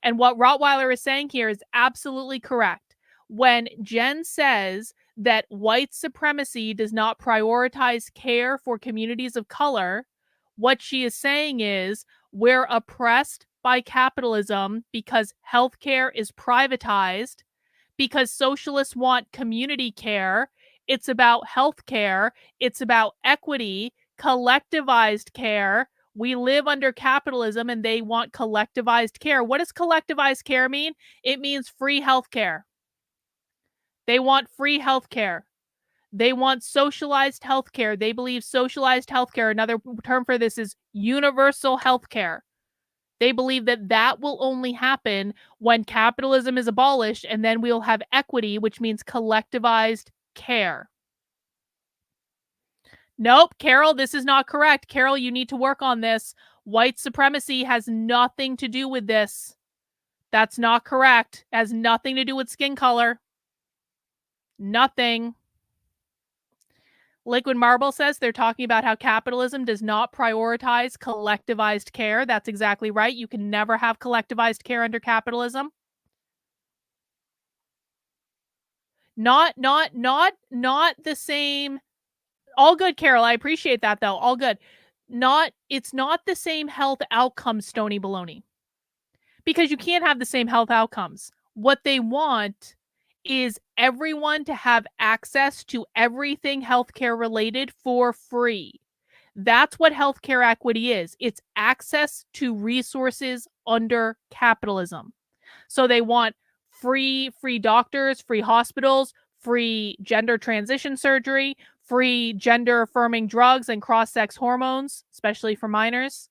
And what Rottweiler is saying here is absolutely correct. When Jen says that white supremacy does not prioritize care for communities of color, what she is saying is we're oppressed by capitalism because healthcare is privatized, because socialists want community care. It's about healthcare. It's about equity, collectivized care. We live under capitalism and they want collectivized care. What does collectivized care mean? It means free healthcare. They want free healthcare. They want socialized healthcare. They believe socialized healthcare, another term for this is universal healthcare. They believe that that will only happen when capitalism is abolished, and then we'll have equity, which means collectivized care. Nope, Carol, this is not correct. Carol, you need to work on this. White supremacy has nothing to do with this. That's not correct. It has nothing to do with skin color. Nothing. Liquid Marble says they're talking about how capitalism does not prioritize collectivized care. That's exactly right. You can never have collectivized care under capitalism. Not the same. All good, Carol. I appreciate that, though. All good. It's not the same health outcomes, Stony Baloney. Because you can't have the same health outcomes. What they want is everyone to have access to everything healthcare related for free. That's what healthcare equity is. It's access to resources under capitalism. So they want free doctors, free hospitals, free gender transition surgery, free gender affirming drugs and cross-sex hormones, especially for minors,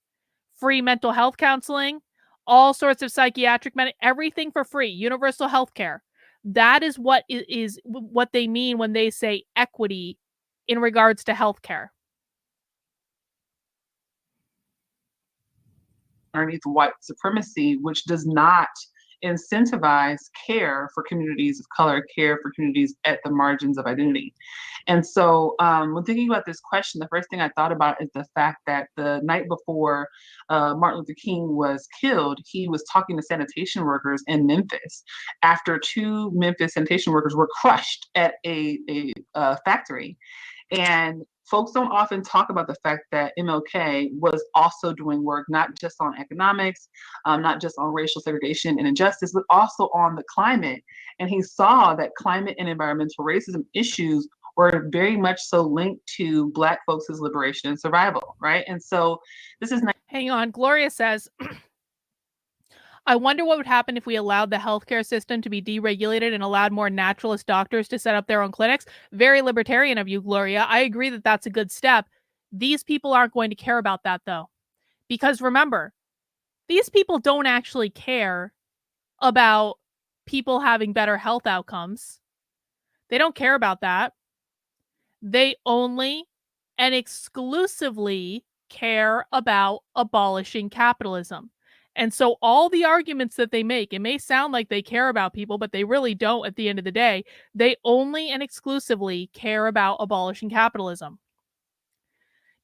free mental health counseling, all sorts of psychiatric everything for free, universal healthcare. That is what they mean when they say equity in regards to healthcare. Underneath white supremacy, which does not incentivize care for communities of color, care for communities at the margins of identity. And so when thinking about this question, the first thing I thought about is the fact that the night before Martin Luther King was killed, he was talking to sanitation workers in Memphis after 2 Memphis sanitation workers were crushed at a factory. And folks don't often talk about the fact that MLK was also doing work, not just on economics, not just on racial segregation and injustice, but also on the climate. And he saw that climate and environmental racism issues were very much so linked to Black folks' liberation and survival, right? And so this is... Hang on. Gloria says, I wonder what would happen if we allowed the healthcare system to be deregulated and allowed more naturalist doctors to set up their own clinics. Very libertarian of you, Gloria. I agree that that's a good step. These people aren't going to care about that, though. Because remember, these people don't actually care about people having better health outcomes. They don't care about that. They only and exclusively care about abolishing capitalism. And so all the arguments that they make, it may sound like they care about people, but they really don't at the end of the day. They only and exclusively care about abolishing capitalism.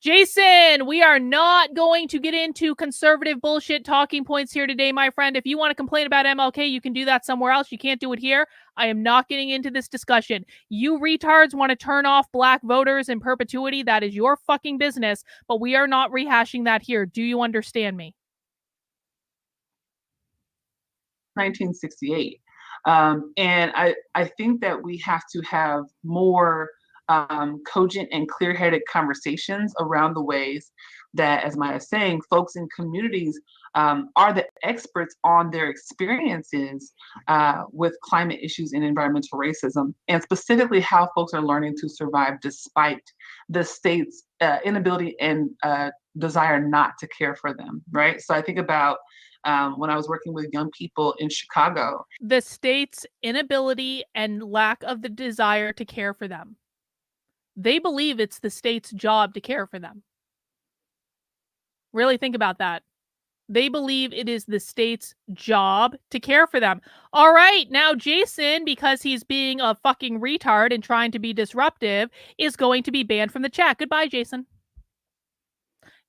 Jason, we are not going to get into conservative bullshit talking points here today, my friend. If you want to complain about MLK, you can do that somewhere else. You can't do it here. I am not getting into this discussion. You retards want to turn off black voters in perpetuity. That is your fucking business, but we are not rehashing that here. Do you understand me? 1968. And I think that we have to have more cogent and clear-headed conversations around the ways that, as Maya is saying, folks in communities are the experts on their experiences with climate issues and environmental racism, and specifically how folks are learning to survive despite the state's inability and desire not to care for them, right? So I think about when I was working with young people in Chicago. The state's inability and lack of the desire to care for them. They believe it's the state's job to care for them. Really think about that. They believe it is the state's job to care for them. All right, now Jason, because he's being a fucking retard and trying to be disruptive, is going to be banned from the chat. Goodbye, Jason.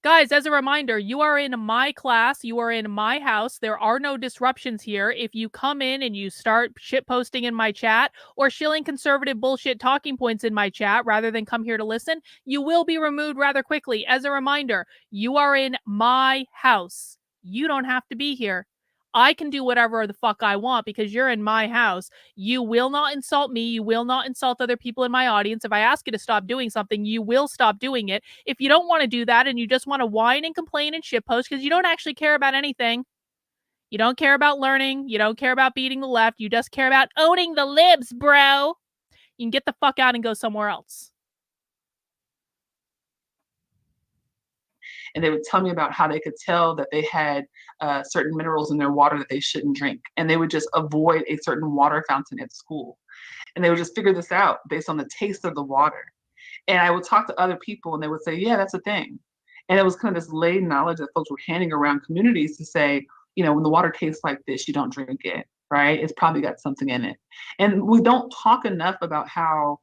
Guys, as a reminder, you are in my class. You are in my house. There are no disruptions here. If you come in and you start shitposting in my chat or shilling conservative bullshit talking points in my chat rather than come here to listen, you will be removed rather quickly. As a reminder, you are in my house. You don't have to be here. I can do whatever the fuck I want because you're in my house. You will not insult me. You will not insult other people in my audience. If I ask you to stop doing something, you will stop doing it. If you don't want to do that and you just want to whine and complain and shitpost because you don't actually care about anything, you don't care about learning, you don't care about beating the left, you just care about owning the libs, bro, you can get the fuck out and go somewhere else. And they would tell me about how they could tell that they had certain minerals in their water that they shouldn't drink. And they would just avoid a certain water fountain at school. And they would just figure this out based on the taste of the water. And I would talk to other people and they would say, yeah, that's a thing. And it was kind of this laid knowledge that folks were handing around communities to say, you know, when the water tastes like this, you don't drink it, right? It's probably got something in it. And we don't talk enough about how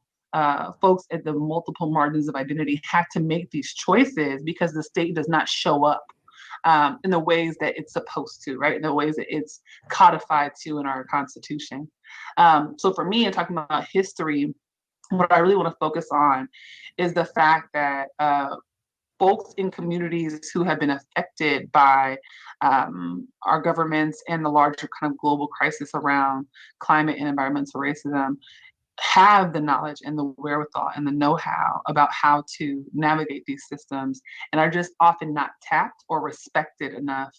folks at the multiple margins of identity have to make these choices because the state does not show up in the ways that it's supposed to, right? In the ways that it's codified to in our Constitution. So for me, in talking about history, what I really want to focus on is the fact that folks in communities who have been affected by our governments and the larger kind of global crisis around climate and environmental racism have the knowledge and the wherewithal and the know-how about how to navigate these systems and are just often not tapped or respected enough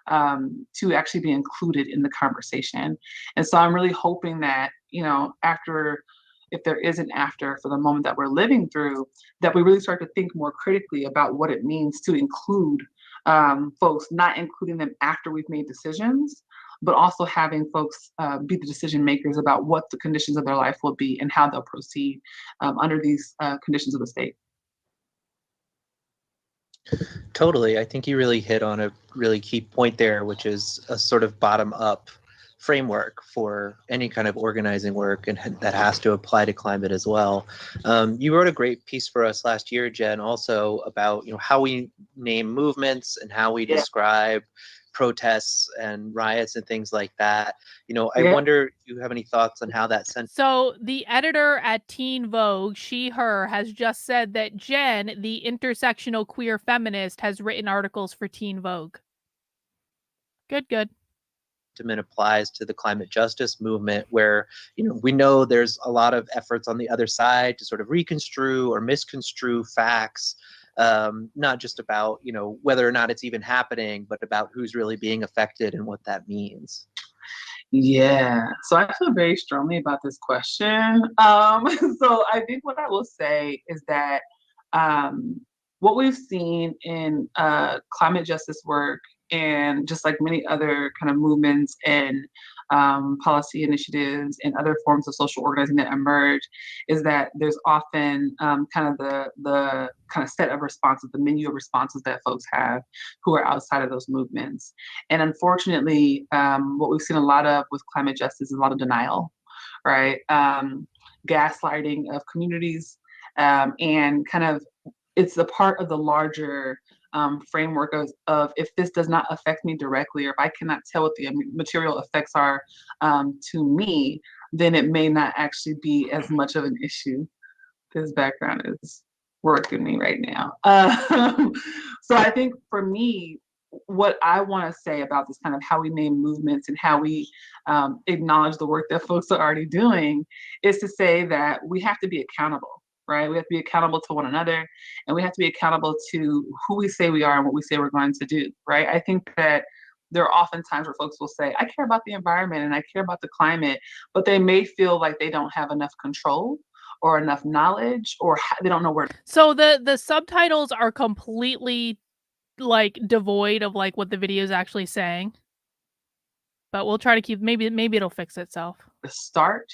to actually be included in the conversation. And so I'm really hoping that, you know, after, if there is an after for the moment that we're living through, that we really start to think more critically about what it means to include folks, not including them after we've made decisions, but also having folks be the decision makers about what the conditions of their life will be and how they'll proceed under these conditions of the state. Totally. I think you really hit on a really key point there, which is a sort of bottom-up framework for any kind of organizing work, and that has to apply to climate as well. You wrote a great piece for us last year, Jen, also about, you know, how we name movements and how we describe protests and riots and things like that. You know, I wonder if you have any thoughts on how that sent. So the editor at Teen Vogue, she, her, has just said that Jen, the intersectional queer feminist, has written articles for Teen Vogue. Good. Applies to the climate justice movement, where, you know, we know there's a lot of efforts on the other side to sort of reconstrue or misconstrue facts. not just about, whether or not it's even happening, but about who's really being affected and what that means. Yeah, so I feel very strongly about this question. So I think what I will say is that what we've seen in climate justice work and just like many other kind of movements and policy initiatives and other forms of social organizing that emerge is that there's often kind of the kind of set of responses, the menu of responses that folks have who are outside of those movements. And unfortunately, what we've seen a lot of with climate justice is a lot of denial, right? Gaslighting of communities, and kind of it's a part of the larger framework of if this does not affect me directly, or if I cannot tell what the material effects are to me, then it may not actually be as much of an issue. This background is working me right now. So I think for me, what I want to say about this kind of how we name movements and how we acknowledge the work that folks are already doing is to say that we have to be accountable, right? We have to be accountable to one another, and we have to be accountable to who we say we are and what we say we're going to do, right? I think that there are often times where folks will say, I care about the environment and I care about the climate, but they may feel like they don't have enough control or enough knowledge, or they don't know where. So the subtitles are completely like devoid of like what the video is actually saying. But we'll try to keep, maybe it'll fix itself. To start,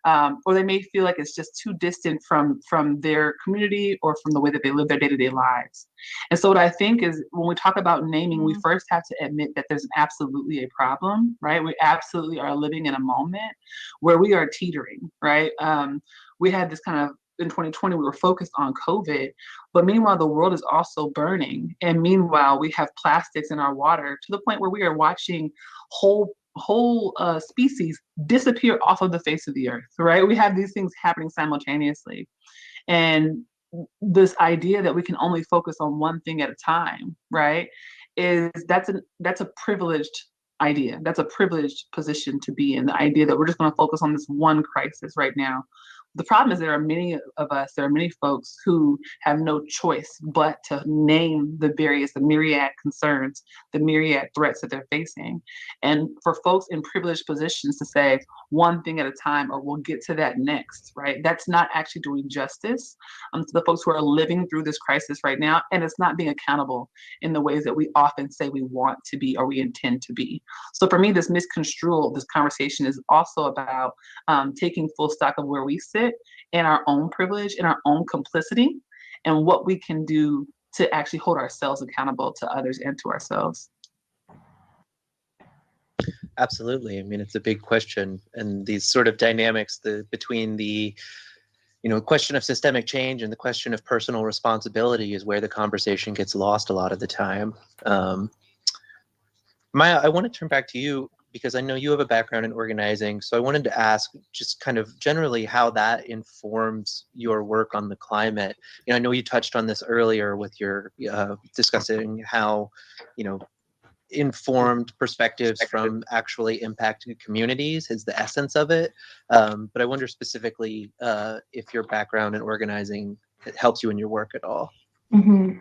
or they may feel like it's just too distant from their community or from the way that they live their day-to-day lives. And so what I think is when we talk about naming, we first have to admit that there's absolutely a problem, right? We absolutely are living in a moment where we are teetering, right? We had this kind of, in 2020, we were focused on COVID, but meanwhile, the world is also burning. And meanwhile, we have plastics in our water to the point where we are watching whole species disappear off of the face of the earth, right? We have these things happening simultaneously. And this idea that we can only focus on one thing at a time, right, that's a privileged idea. That's a privileged position to be in, the idea that we're just going to focus on this one crisis right now. The problem is there are many folks who have no choice but to name the myriad concerns, the myriad threats that they're facing. And for folks in privileged positions to say one thing at a time, or we'll get to that next, right? That's not actually doing justice to the folks who are living through this crisis right now. And it's not being accountable in the ways that we often say we want to be or we intend to be. So for me, this misconstrual, this conversation is also about taking full stock of where we sit in our own privilege, in our own complicity, and what we can do to actually hold ourselves accountable to others and to ourselves. Absolutely. I mean, it's a big question, and these sort of dynamics between the question of systemic change and the question of personal responsibility is where the conversation gets lost a lot of the time. Maya, I want to turn back to you because I know you have a background in organizing. So I wanted to ask just kind of generally how that informs your work on the climate. I know you touched on this earlier with your discussing how, informed perspectives from actually impacted communities is the essence of it. But I wonder specifically if your background in organizing helps you in your work at all. Mm-hmm.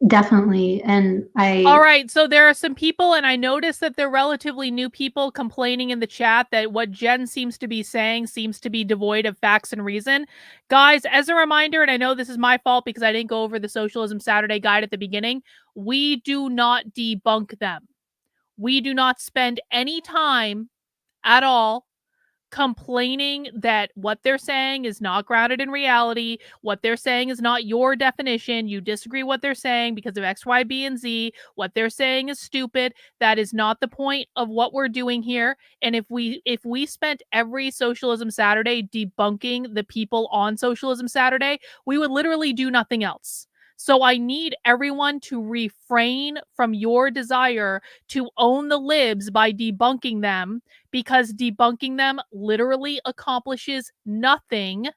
Definitely. And all right, so there are some people, and I noticed that they're relatively new people complaining in the chat that what Jen seems to be saying seems to be devoid of facts and reason. Guys, as a reminder, and I know this is my fault because I didn't go over the Socialism Saturday guide at the beginning, we do not debunk them. We do not spend any time at all complaining that what they're saying is not grounded in reality, what they're saying is not your definition, you disagree what they're saying because of X, Y, B, and Z, what they're saying is stupid. That is not the point of what we're doing here. And if we spent every Socialism Saturday debunking the people on Socialism Saturday, we would literally do nothing else. So I need everyone to refrain from your desire to own the libs by debunking them, because debunking them literally accomplishes nothing.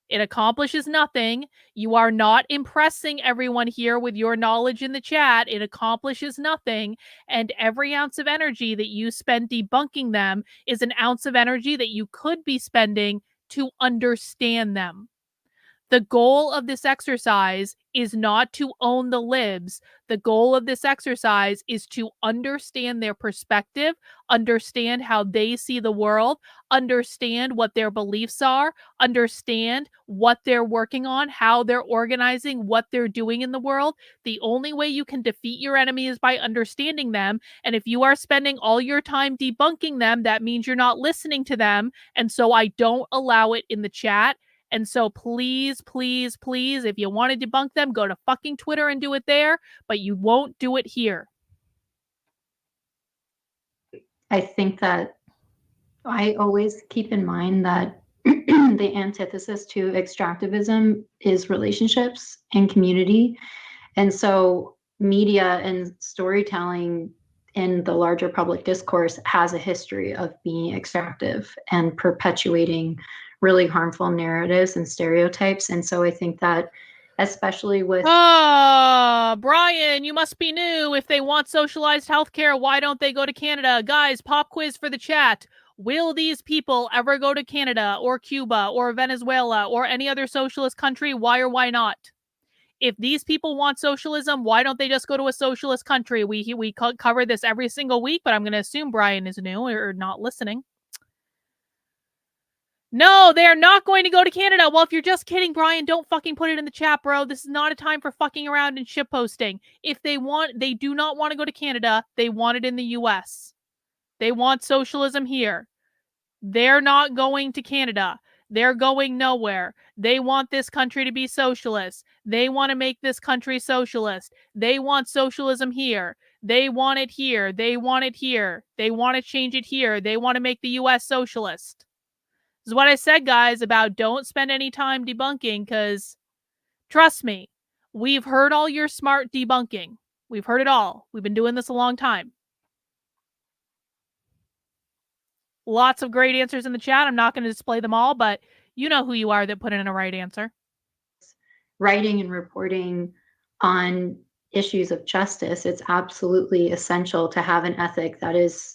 It accomplishes nothing. You are not impressing everyone here with your knowledge in the chat. It accomplishes nothing. And every ounce of energy that you spend debunking them is an ounce of energy that you could be spending to understand them. The goal of this exercise is not to own the libs. The goal of this exercise is to understand their perspective, understand how they see the world, understand what their beliefs are, understand what they're working on, how they're organizing, what they're doing in the world. The only way you can defeat your enemy is by understanding them. And if you are spending all your time debunking them, that means you're not listening to them. And so I don't allow it in the chat. And so please, please, please, if you want to debunk them, go to fucking Twitter and do it there, but you won't do it here. I think that I always keep in mind that the antithesis to extractivism is relationships and community. And so media and storytelling in the larger public discourse has a history of being extractive and perpetuating really harmful narratives and stereotypes. And so I think that especially with Brian, you must be new. If they want socialized healthcare, why don't they go to Canada? Guys, pop quiz for the chat. Will these people ever go to Canada or Cuba or Venezuela or any other socialist country? Why or why not? If these people want socialism, why don't they just go to a socialist country? We cover this every single week, but I'm going to assume Brian is new or not listening. No, they are not going to go to Canada. Well, if you're just kidding, Brian, don't fucking put it in the chat, bro. This is not a time for fucking around and shitposting. If they do not want to go to Canada. They want it in the US. They want socialism here. They're not going to Canada. They're going nowhere. They want this country to be socialist. They want to make this country socialist. They want socialism here. They want it here. They want it here. They want to change it here. They want to make the US socialist. This is what I said, guys, about don't spend any time debunking, because trust me, we've heard all your smart debunking. We've heard it all. We've been doing this a long time. Lots of great answers in the chat. I'm not going to display them all, but you know who you are that put in a right answer. Writing and reporting on issues of justice, it's absolutely essential to have an ethic that is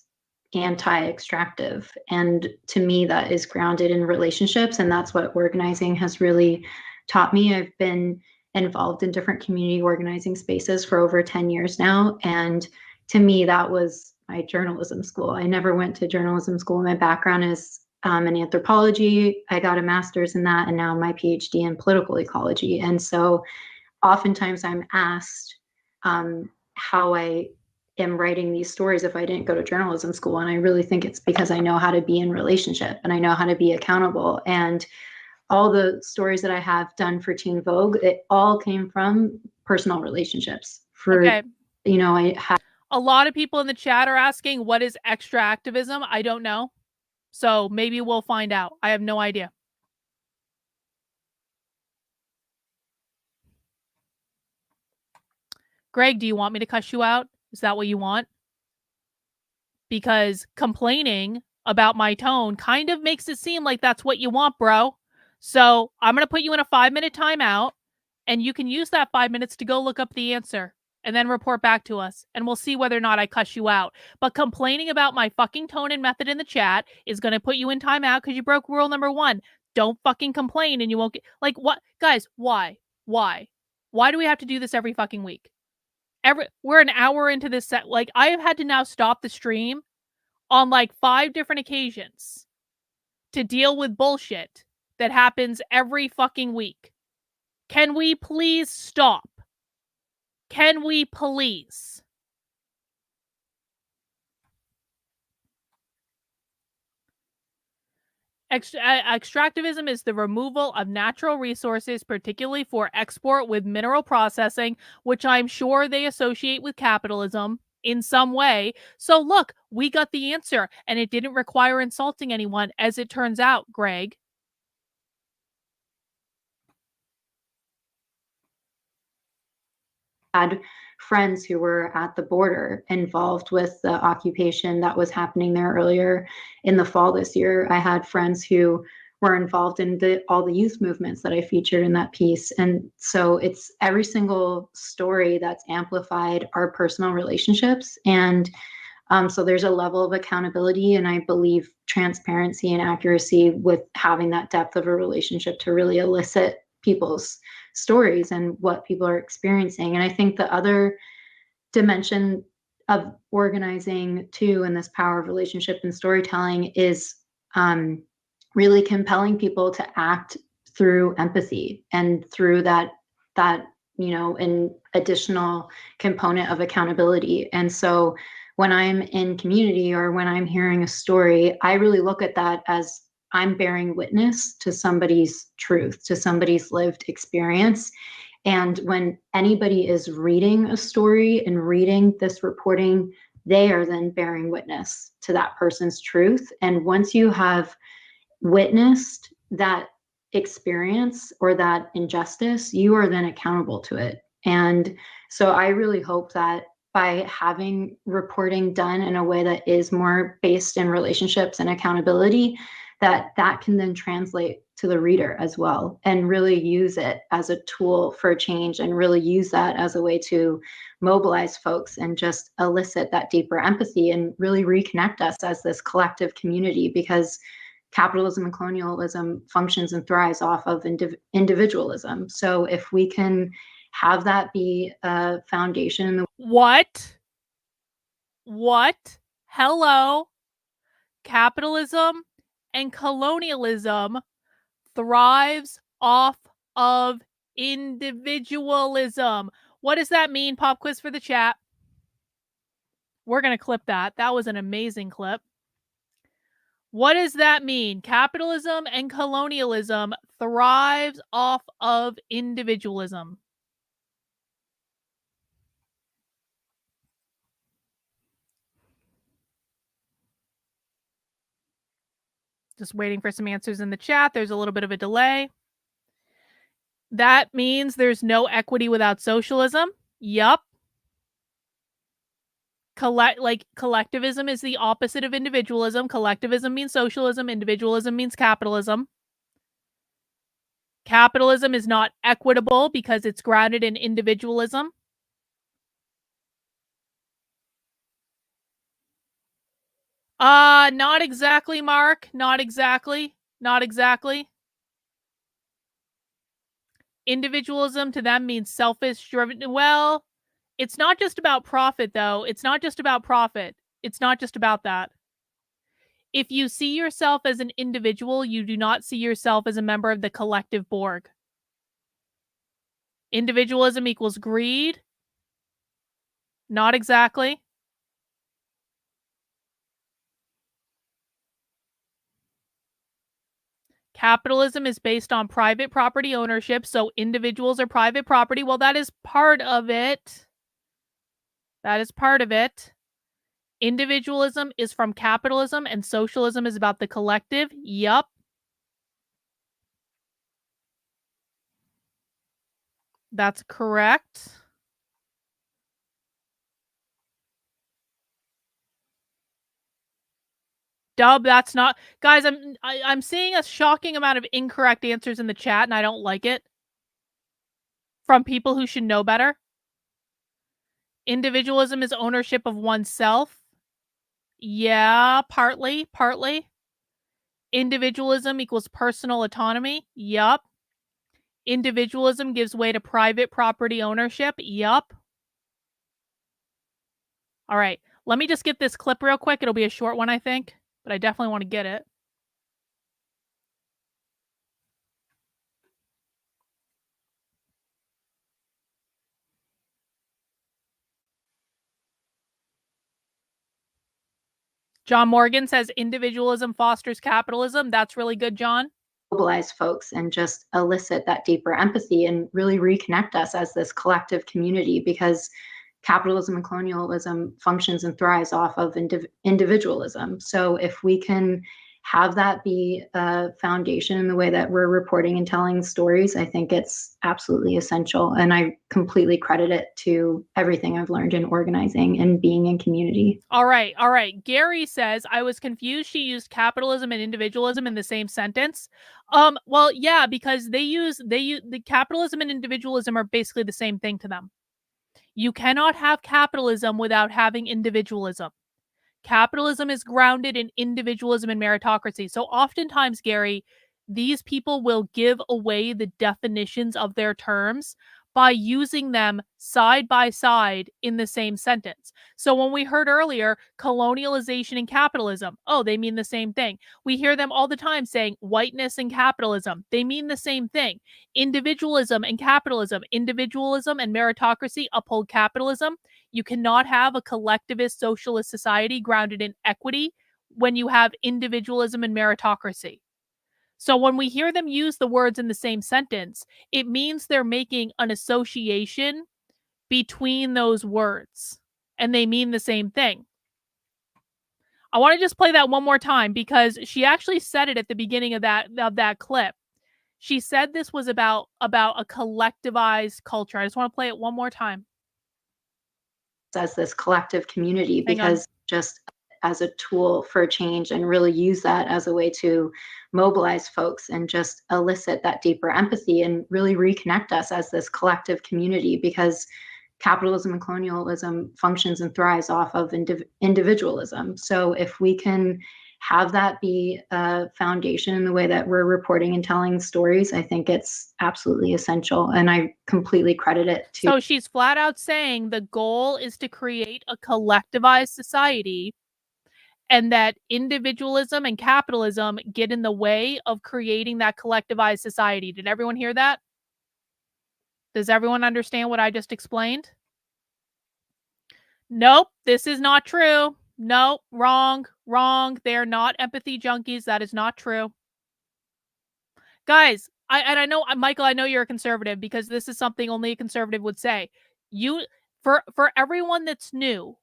anti-extractive. And to me, that is grounded in relationships. And that's what organizing has really taught me. I've been involved in different community organizing spaces for over 10 years now. And to me, that was my journalism school. I never went to journalism school. My background is in anthropology. I got a master's in that, and now my PhD in political ecology. And so oftentimes I'm asked how I am writing these stories if I didn't go to journalism school. And I really think it's because I know how to be in relationship and I know how to be accountable. And all the stories that I have done for Teen Vogue, it all came from personal relationships. I have a lot of people in the chat are asking, what is extra activism? I don't know. So maybe we'll find out. I have no idea. Greg, do you want me to cuss you out? Is that what you want? Because complaining about my tone kind of makes it seem like that's what you want, bro. So I'm going to put you in a 5-minute timeout, and you can use that 5 minutes to go look up the answer and then report back to us, and we'll see whether or not I cuss you out. But complaining about my fucking tone and method in the chat is going to put you in timeout because you broke rule number 1. Don't fucking complain and you won't get... Like, what? Guys, why? Why? Why do we have to do this every fucking week? We're an hour into this set. Like, I have had to now stop the stream on like 5 different occasions to deal with bullshit that happens every fucking week. Can we please stop? Can we please? Extractivism is the removal of natural resources, particularly for export with mineral processing, which I'm sure they associate with capitalism in some way. So look, we got the answer, and it didn't require insulting anyone, as it turns out, Greg. Had friends who were at the border involved with the occupation that was happening there earlier in the fall this year. I had friends who were involved in all the youth movements that I featured in that piece. And so it's every single story that's amplified our personal relationships. And so there's a level of accountability, and I believe transparency and accuracy with having that depth of a relationship to really elicit people's stories and what people are experiencing. And I think the other dimension of organizing too, and this power of relationship and storytelling, is really compelling people to act through empathy and through that an additional component of accountability. And so when I'm in community or when I'm hearing a story, I really look at that as I'm bearing witness to somebody's truth, to somebody's lived experience. And when anybody is reading a story and reading this reporting, they are then bearing witness to that person's truth. And once you have witnessed that experience or that injustice, you are then accountable to it. And so I really hope that by having reporting done in a way that is more based in relationships and accountability, that can then translate to the reader as well, and really use it as a tool for change, and really use that as a way to mobilize folks and just elicit that deeper empathy and really reconnect us as this collective community, because capitalism and colonialism functions and thrives off of individualism. So if we can have that be a foundation in the What? Hello? Capitalism and colonialism thrives off of individualism. What does that mean? Pop quiz for the chat. We're going to clip that. That was an amazing clip. What does that mean? Capitalism and colonialism thrives off of individualism. Just waiting for some answers in the chat. There's a little bit of a delay. That means there's no equity without socialism. Yup. Collectivism is the opposite of individualism. Collectivism means socialism. Individualism means capitalism. Capitalism is not equitable because it's grounded in individualism. Not exactly, Mark. Not exactly. Not exactly. Individualism to them means selfish, driven. Well, it's not just about profit, though. It's not just about profit. It's not just about that. If you see yourself as an individual, you do not see yourself as a member of the collective Borg. Individualism equals greed. Not exactly. Capitalism is based on private property ownership, so individuals are private property. Well, that is part of it. That is part of it. Individualism is from capitalism, and socialism is about the collective. Yup. That's correct. Dub, that's not. Guys, I'm seeing a shocking amount of incorrect answers in the chat, and I don't like it. From people who should know better. Individualism is ownership of oneself. Yeah, partly. Individualism equals personal autonomy. Yup. Individualism gives way to private property ownership. Yup. All right. Let me just get this clip real quick. It'll be a short one, I think, but I definitely want to get it. John Morgan says individualism fosters capitalism. That's really good, John. Mobilize folks and just elicit that deeper empathy and really reconnect us as this collective community, because capitalism and colonialism functions and thrives off of individualism. So if we can have that be a foundation in the way that we're reporting and telling stories, I think it's absolutely essential. And I completely credit it to everything I've learned in organizing and being in community. All right. Gary says, I was confused she used capitalism and individualism in the same sentence. Well, yeah, because they use the capitalism and individualism are basically the same thing to them. You cannot have capitalism without having individualism. Capitalism is grounded in individualism and meritocracy. So oftentimes, Gary, these people will give away the definitions of their terms by using them side by side in the same sentence. So when we heard earlier, colonialization and capitalism, oh, they mean the same thing. We hear them all the time saying whiteness and capitalism, they mean the same thing. Individualism and capitalism, individualism and meritocracy uphold capitalism. You cannot have a collectivist socialist society grounded in equity when you have individualism and meritocracy. So when we hear them use the words in the same sentence, it means they're making an association between those words, and they mean the same thing. I want to just play that one more time because she actually said it at the beginning of that clip. She said this was about a collectivized culture. I just want to play it one more time. As this collective community, Hang on. because just as a tool for change, and really use that as a way to mobilize folks and just elicit that deeper empathy and really reconnect us as this collective community, because capitalism and colonialism functions and thrives off of individualism. So if we can have that be a foundation in the way that we're reporting and telling stories, I think it's absolutely essential. And I completely credit it to. So she's flat out saying the goal is to create a collectivized society, and that individualism and capitalism get in the way of creating that collectivized society. Did everyone hear that? Does everyone understand what I just explained? Nope, this is not true. Nope, wrong. They're not empathy junkies. That is not true. Guys, I know, Michael, I know you're a conservative, because this is something only a conservative would say. For everyone that's new,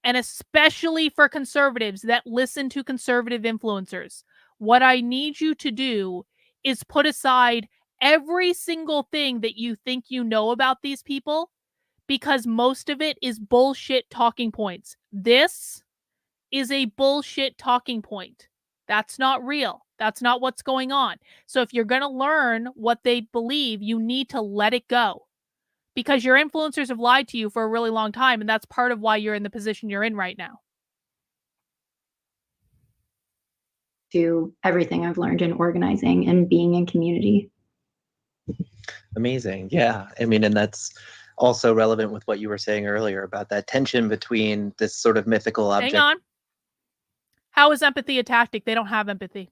and especially for conservatives that listen to conservative influencers, what I need you to do is put aside every single thing that you think you know about these people, because most of it is bullshit talking points. This is a bullshit talking point. That's not real. That's not what's going on. So if you're going to learn what they believe, you need to let it go, because your influencers have lied to you for a really long time, and that's part of why you're in the position you're in right now. To everything I've learned in organizing and being in community. Amazing. Yeah. I mean, and that's also relevant with what you were saying earlier about that tension between this sort of mythical object. Hang on. How is empathy a tactic? They don't have empathy.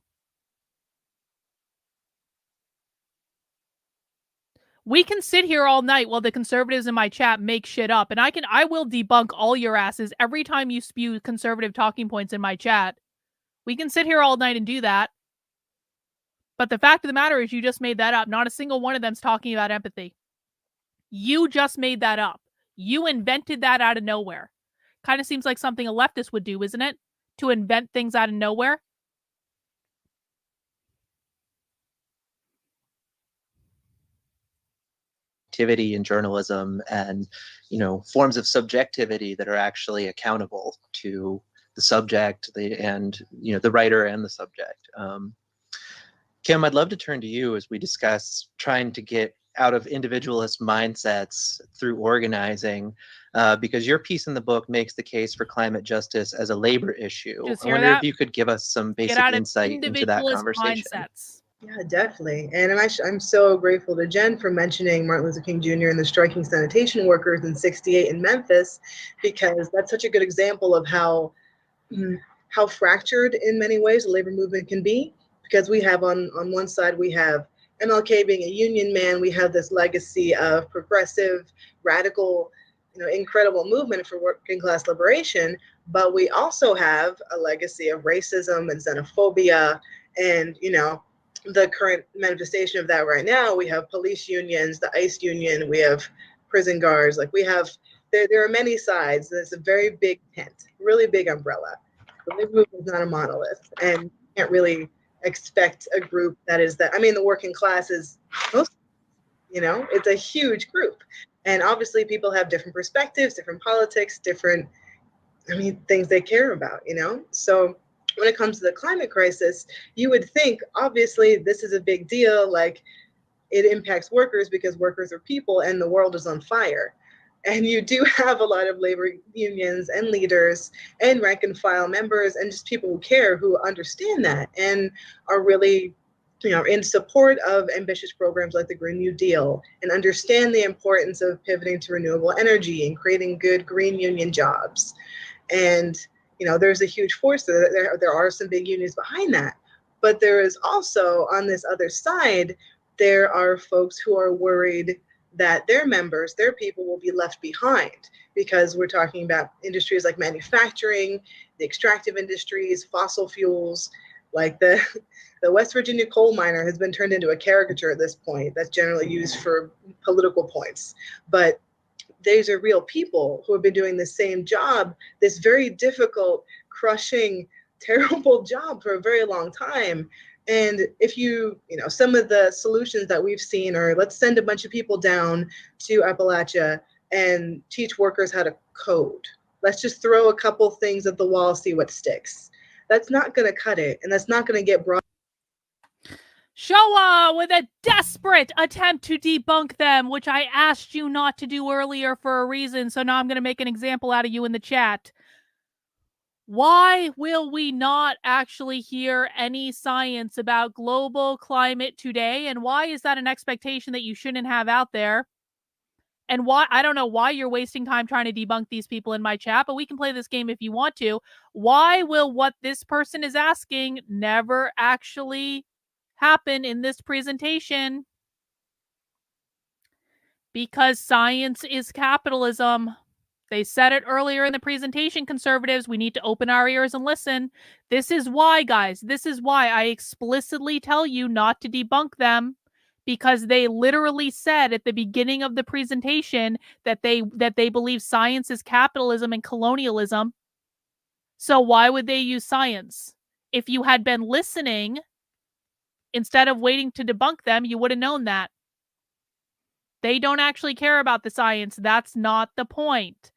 We can sit here all night while the conservatives in my chat make shit up, and I will debunk all your asses every time you spew conservative talking points in my chat. We can sit here all night and do that. But the fact of the matter is, you just made that up. Not a single one of them's talking about empathy. You just made that up. You invented that out of nowhere. Kind of seems like something a leftist would do, isn't it? To invent things out of nowhere. Activity in journalism, and forms of subjectivity that are actually accountable to the subject, the writer and the subject. Kim, I'd love to turn to you as we discuss trying to get out of individualist mindsets through organizing, because your piece in the book makes the case for climate justice as a labor issue. I wonder if you could give us some basic insight into that conversation. Mindsets. Yeah, definitely. And I'm so grateful to Jen for mentioning Martin Luther King Jr. and the striking sanitation workers in '68 in Memphis, because that's such a good example of how fractured in many ways the labor movement can be. Because we have on one side, we have MLK being a union man. We have this legacy of progressive, radical, incredible movement for working class liberation. But we also have a legacy of racism and xenophobia, and the current manifestation of that right now. We have police unions, the ICE union, we have prison guards. Like, we have, there are many sides. There's a very big tent, really big umbrella. The labor movement is not a monolith, and you can't really expect a group that is that. I mean, the working class is most, it's a huge group. And obviously people have different perspectives, different politics, different, things they care about, So when it comes to the climate crisis, you would think, obviously, this is a big deal. Like, it impacts workers because workers are people and the world is on fire. And you do have a lot of labor unions and leaders and rank and file members and just people who care, who understand that and are really in support of ambitious programs like the Green New Deal and understand the importance of pivoting to renewable energy and creating good green union jobs. And, there's a huge force there are some big unions behind that. But there is also, on this other side, there are folks who are worried that their members, their people, will be left behind, because we're talking about industries like manufacturing, the extractive industries, fossil fuels, like the West Virginia coal miner has been turned into a caricature at this point that's generally used for political points. But these are real people who have been doing the same job, this very difficult, crushing, terrible job for a very long time. And if some of the solutions that we've seen are, let's send a bunch of people down to Appalachia and teach workers how to code. Let's just throw a couple things at the wall, see what sticks. That's not going to cut it, and that's not going to get brought. Showa with a desperate attempt to debunk them, which I asked you not to do earlier for a reason, so now I'm going to make an example out of you in the chat. Why will we not actually hear any science about global climate today, and why is that an expectation that you shouldn't have out there? And why, I don't know why you're wasting time trying to debunk these people in my chat, but we can play this game if you want to. Why will what this person is asking never actually happen in this presentation? Because science is capitalism. They said it earlier in the presentation, conservatives. We need to open our ears and listen. This is why, guys. This is why I explicitly tell you not to debunk them, because they literally said at the beginning of the presentation that they believe science is capitalism and colonialism. So why would they use science? If you had been listening, instead of waiting to debunk them, you would have known that. They don't actually care about the science. That's not the point.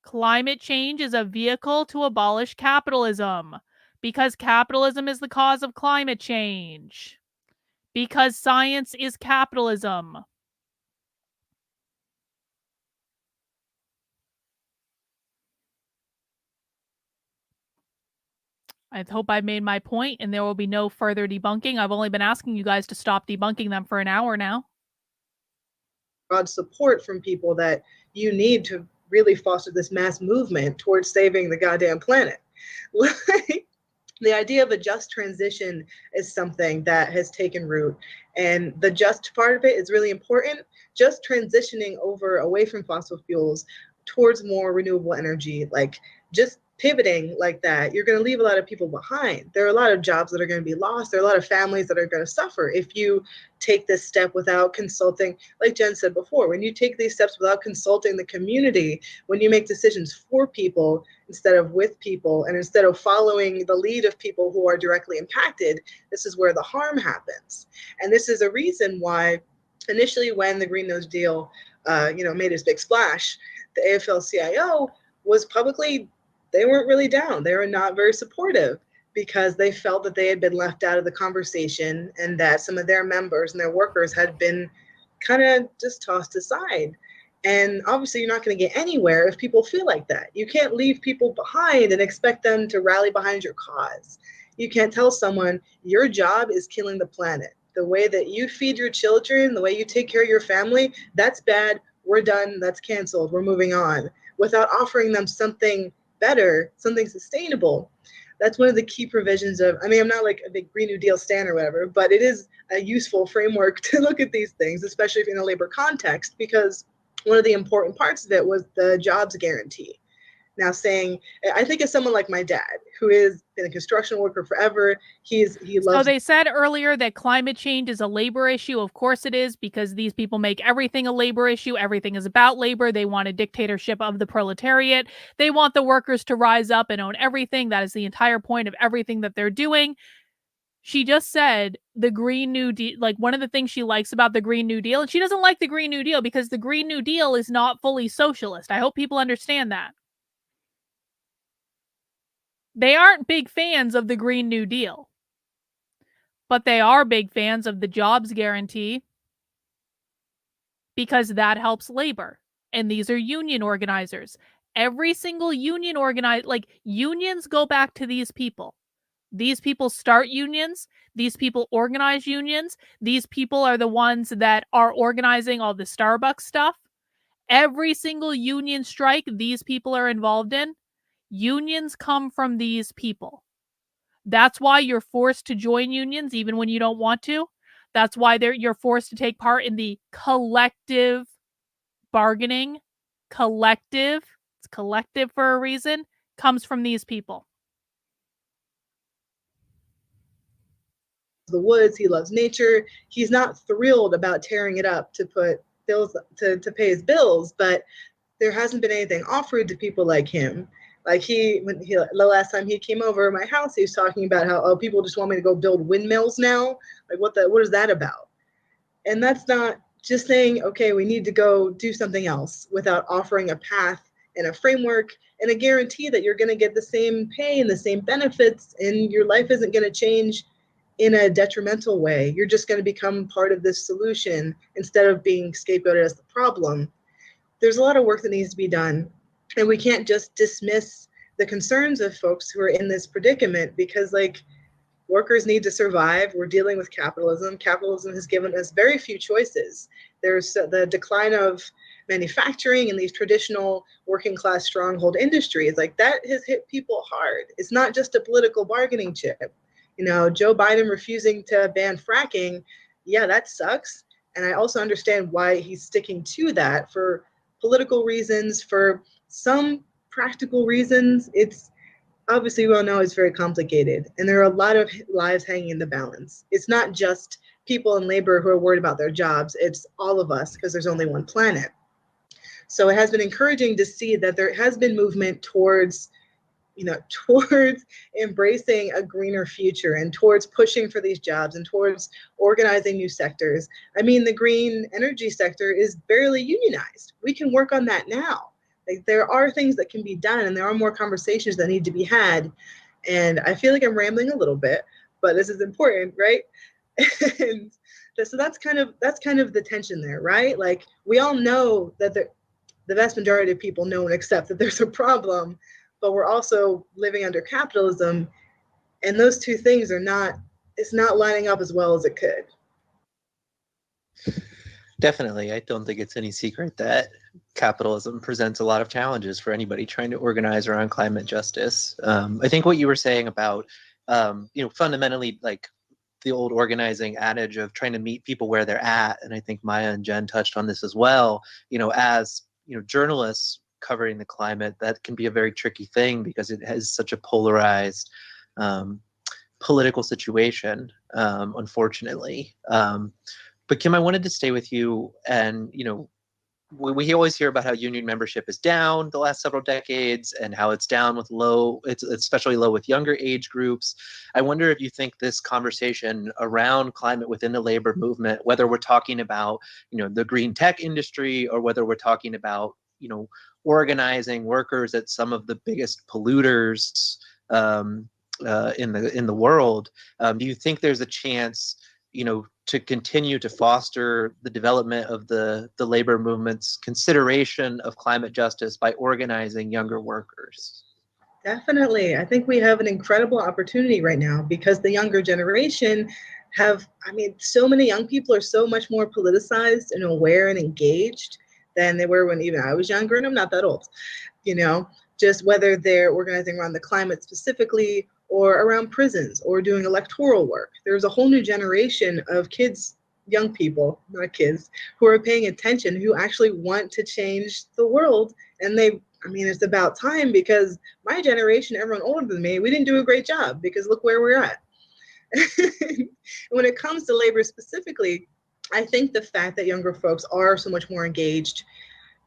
Climate change is a vehicle to abolish capitalism, because capitalism is the cause of climate change. Because science is capitalism. I hope I've made my point and there will be no further debunking. I've only been asking you guys to stop debunking them for an hour now. Broad support from people that you need to really foster this mass movement towards saving the goddamn planet. The idea of a just transition is something that has taken root, and the just part of it is really important. Just transitioning away from fossil fuels towards more renewable energy, like just pivoting like that, you're going to leave a lot of people behind. There are a lot of jobs that are going to be lost. There are a lot of families that are going to suffer if you take this step without consulting. Like Jen said before, when you take these steps without consulting the community, when you make decisions for people instead of with people, and instead of following the lead of people who are directly impacted, this is where the harm happens. And this is a reason why initially, when the Green New Deal made its big splash, the AFL-CIO was publicly, they weren't really down. They were not very supportive, because they felt that they had been left out of the conversation and that some of their members and their workers had been kind of just tossed aside. And obviously you're not going to get anywhere if people feel like that. You can't leave people behind and expect them to rally behind your cause. You can't tell someone your job is killing the planet. The way that you feed your children, the way you take care of your family, that's bad. We're done. That's canceled. We're moving on, without offering them something better, something sustainable. That's one of the key provisions of, I mean, I'm not like a big Green New Deal stan or whatever, but it is a useful framework to look at these things, especially if in a labor context, because one of the important parts of it was the jobs guarantee. Now saying, I think of someone like my dad, who has been a construction worker forever. He loves. So they said earlier that climate change is a labor issue. Of course it is, because these people make everything a labor issue. Everything is about labor. They want a dictatorship of the proletariat. They want the workers to rise up and own everything. That is the entire point of everything that they're doing. She just said the Green New Deal, like one of the things she likes about the Green New Deal, and she doesn't like the Green New Deal because the Green New Deal is not fully socialist. I hope people understand that. They aren't big fans of the Green New Deal, but they are big fans of the jobs guarantee, because that helps labor. And these are union organizers. Every single union unions go back to these people. These people start unions. These people organize unions. These people are the ones that are organizing all the Starbucks stuff. Every single union strike these people are involved in, unions come from these people. That's why you're forced to join unions even when you don't want to. That's why you're forced to take part in the collective bargaining. Collective, it's collective for a reason, comes from these people. The woods, he loves nature. He's not thrilled about tearing it up to put bills to pay his bills, but there hasn't been anything offered to people like him. Like the last time he came over my house, he was talking about how people just want me to go build windmills now. Like what is that about? And that's not just saying, okay, we need to go do something else without offering a path and a framework and a guarantee that you're going to get the same pay and the same benefits, and your life isn't going to change in a detrimental way. You're just going to become part of this solution instead of being scapegoated as the problem. There's a lot of work that needs to be done, and we can't just dismiss the concerns of folks who are in this predicament, because like workers need to survive. We're dealing with capitalism. Capitalism has given us very few choices. There's the decline of manufacturing and these traditional working class stronghold industries. Like that has hit people hard. It's not just a political bargaining chip. You know, Joe Biden refusing to ban fracking, yeah, that sucks. And I also understand why he's sticking to that for political reasons, for some practical reasons. It's obviously, we all know it's very complicated, and there are a lot of lives hanging in the balance. It's not just people in labor who are worried about their jobs, it's all of us, because there's only one planet. So it has been encouraging to see that there has been movement towards embracing a greener future and towards pushing for these jobs and towards organizing new sectors. I mean, the green energy sector is barely unionized. We can work on that now. Like, there are things that can be done, and there are more conversations that need to be had. And I feel like I'm rambling a little bit, but this is important, right? And so that's kind of the tension there, right? Like, we all know that the vast majority of people know and accept that there's a problem, but we're also living under capitalism, and those two things it's not lining up as well as it could. Definitely. I don't think it's any secret that capitalism presents a lot of challenges for anybody trying to organize around climate justice. I think what you were saying about, fundamentally, like the old organizing adage of trying to meet people where they're at, and I think Maya and Jen touched on this as well, as journalists covering the climate, that can be a very tricky thing because it has such a polarized political situation, unfortunately. But Kim, I wanted to stay with you, and we always hear about how union membership is down the last several decades, and how it's down with it's especially low with younger age groups. I wonder if you think this conversation around climate within the labor movement, whether we're talking about the green tech industry, or whether we're talking about organizing workers at some of the biggest polluters in the world, do you think there's a chance to continue to foster the development of the labor movement's consideration of climate justice by organizing younger workers? Definitely. I think we have an incredible opportunity right now, because the younger generation so many young people are so much more politicized and aware and engaged than they were when even I was younger, and I'm not that old. Just whether they're organizing around the climate specifically, or around prisons, or doing electoral work. There's a whole new generation of kids, young people, not kids, who are paying attention, who actually want to change the world. And it's about time, because my generation, everyone older than me, we didn't do a great job, because look where we're at. When it comes to labor specifically, I think the fact that younger folks are so much more engaged,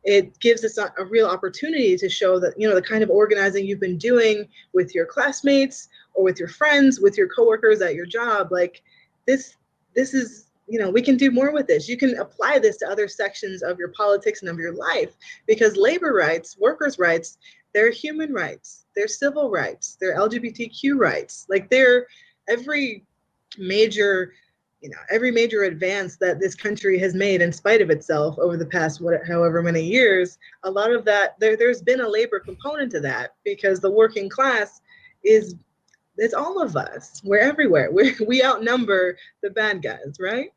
it gives us a real opportunity to show that, the kind of organizing you've been doing with your classmates, or with your friends, with your coworkers at your job, like this is, we can do more with this. You can apply this to other sections of your politics and of your life, because labor rights, workers' rights, they're human rights, they're civil rights, they're LGBTQ rights. Like, they're every major advance that this country has made in spite of itself over the past however many years. A lot of that, there's been a labor component to that, because the working class is It's all of us. We're everywhere. We outnumber the bad guys, right?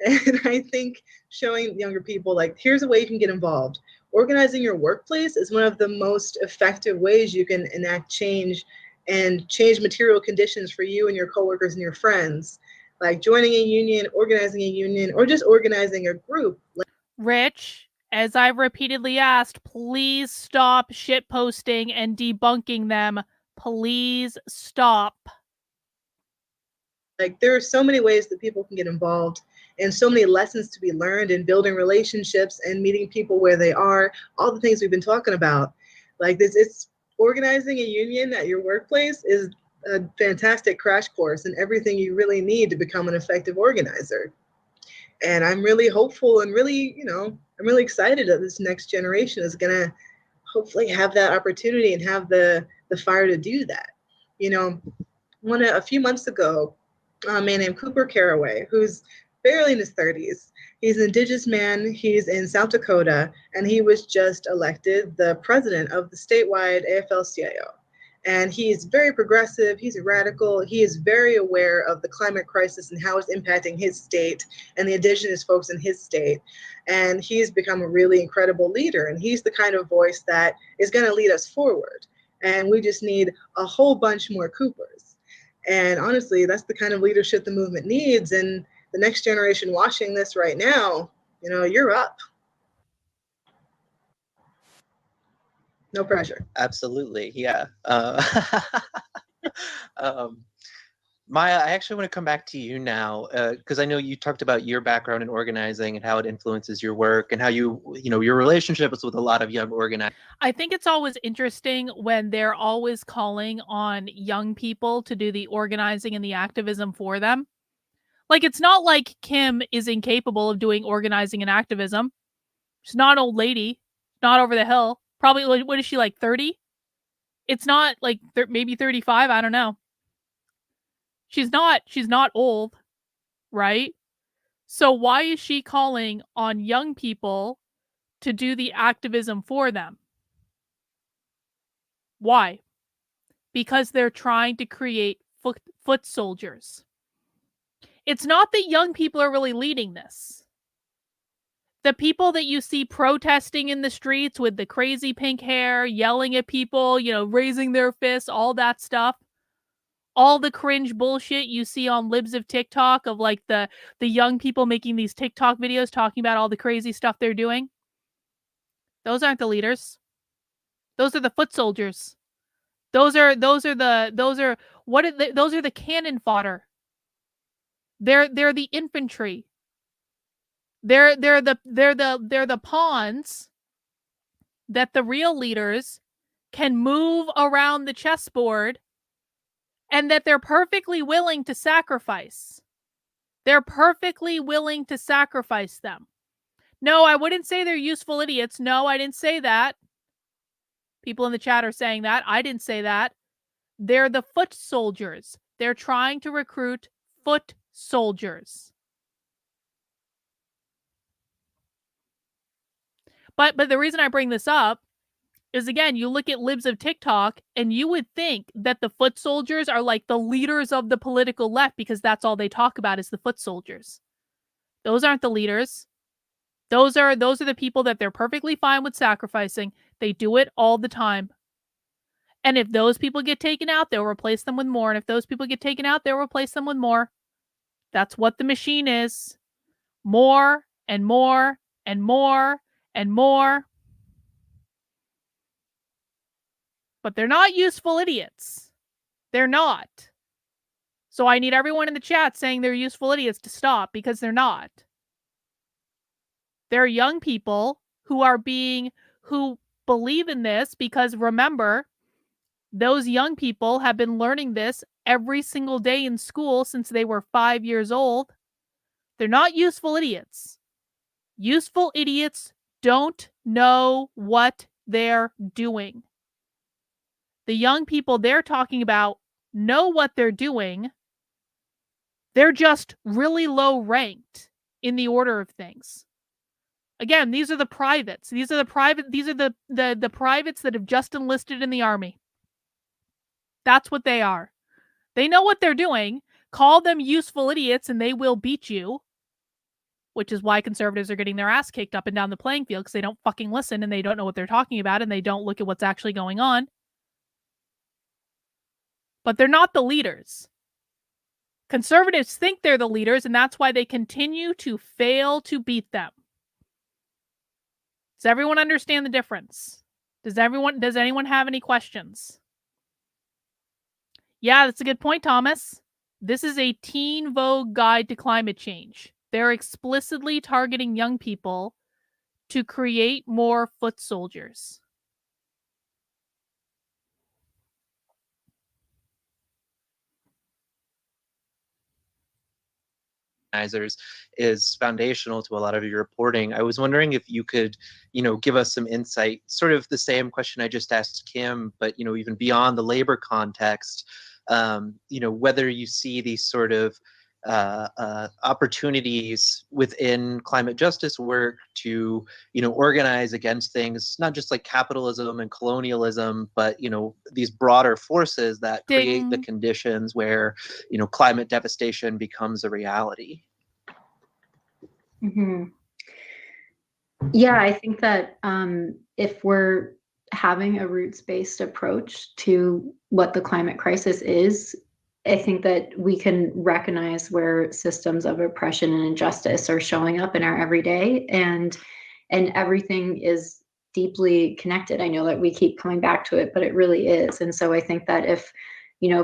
And I think showing younger people, like, here's a way you can get involved. Organizing your workplace is one of the most effective ways you can enact change and change material conditions for you and your coworkers and your friends. Like joining a union, organizing a union, or just organizing a group. Rich, as I've repeatedly asked, please stop shitposting and debunking them. Please stop. Like, there are so many ways that people can get involved and so many lessons to be learned in building relationships and meeting people where they are, all the things we've been talking about. Like this, it's organizing a union at your workplace is a fantastic crash course in everything you really need to become an effective organizer. And I'm really hopeful and really, I'm really excited that this next generation is gonna hopefully have that opportunity and have the fire to do that. A few months ago, a man named Cooper Caraway, who's barely in his 30s. He's an Indigenous man. He's in South Dakota, and he was just elected the president of the statewide AFL-CIO. And he's very progressive. He's a radical. He is very aware of the climate crisis and how it's impacting his state and the Indigenous folks in his state. And he's become a really incredible leader. And he's the kind of voice that is going to lead us forward. And we just need a whole bunch more Coopers. And honestly, that's the kind of leadership the movement needs. And the next generation watching this right now, you're up. No pressure. Absolutely. Yeah. Maya, I actually want to come back to you now because I know you talked about your background in organizing and how it influences your work and how your relationship is with a lot of young organizers. I think it's always interesting when they're always calling on young people to do the organizing and the activism for them. Like, it's not like Kim is incapable of doing organizing and activism. She's not an old lady, not over the hill. Probably, what is she, like 30? It's not like maybe 35. I don't know. She's not old, right? So why is she calling on young people to do the activism for them? Why? Because they're trying to create foot soldiers. It's not that young people are really leading this. The people that you see protesting in the streets with the crazy pink hair, yelling at people, raising their fists, all that stuff, all the cringe bullshit you see on libs of TikTok of like the young people making these TikTok videos talking about all the crazy stuff they're doing. Those aren't the leaders. Those are the foot soldiers. Those are the cannon fodder. They're the infantry. They're the pawns that the real leaders can move around the chessboard and that they're perfectly willing to sacrifice. They're perfectly willing to sacrifice them. No, I wouldn't say they're useful idiots. No, I didn't say that. People in the chat are saying that. I didn't say that. They're the foot soldiers. They're trying to recruit foot soldiers. But the reason I bring this up is, again, you look at libs of TikTok and you would think that the foot soldiers are like the leaders of the political left because that's all they talk about is the foot soldiers. Those aren't the leaders. Those are the people that they're perfectly fine with sacrificing. They do it all the time. And if those people get taken out, they'll replace them with more. And if those people get taken out, they'll replace them with more. That's what the machine is. More and more and more and more. But they're not useful idiots. They're not. So I need everyone in the chat saying they're useful idiots to stop, because they're not. There are young people who believe in this because, remember, those young people have been learning this every single day in school since they were 5 years old. They're not useful idiots. Useful idiots don't know what they're doing. The young people they're talking about know what they're doing. They're just really low ranked in the order of things. Again, these are the privates. These are the privates that have just enlisted in the army. That's what they are. They know what they're doing. Call them useful idiots and they will beat you, which is why conservatives are getting their ass kicked up and down the playing field, because they don't fucking listen and they don't know what they're talking about and they don't look at what's actually going on. But they're not the leaders. Conservatives think they're the leaders, and that's why they continue to fail to beat them. Does everyone understand the difference? Does anyone have any questions? Yeah, that's a good point, Thomas. This is a Teen Vogue guide to climate change. They're explicitly targeting young people to create more foot soldiers. Is foundational to a lot of your reporting. I was wondering if you could, give us some insight, sort of the same question I just asked Kim, but, even beyond the labor context, whether you see these sort of opportunities within climate justice work to, organize against things, not just like capitalism and colonialism, but, these broader forces that create the conditions where, climate devastation becomes a reality. Mm-hmm. Yeah, I think that if we're having a roots-based approach to what the climate crisis is, I think that we can recognize where systems of oppression and injustice are showing up in our everyday, and everything is deeply connected. I know that we keep coming back to it, but it really is. And so I think that if,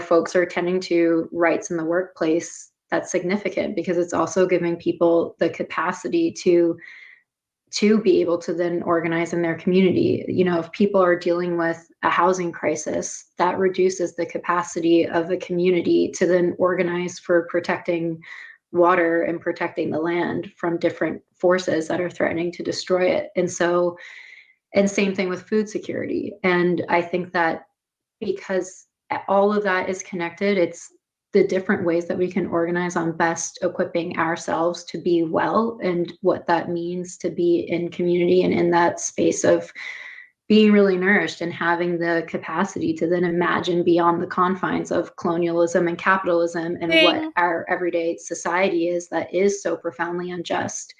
folks are tending to rights in the workplace, that's significant because it's also giving people the capacity to be able to then organize in their community. If people are dealing with a housing crisis, that reduces the capacity of a community to then organize for protecting water and protecting the land from different forces that are threatening to destroy it. And same thing with food security. And I think that because all of that is connected, it's the different ways that we can organize on best equipping ourselves to be well, and what that means to be in community and in that space of being really nourished and having the capacity to then imagine beyond the confines of colonialism and capitalism and what our everyday society is that is so profoundly unjust.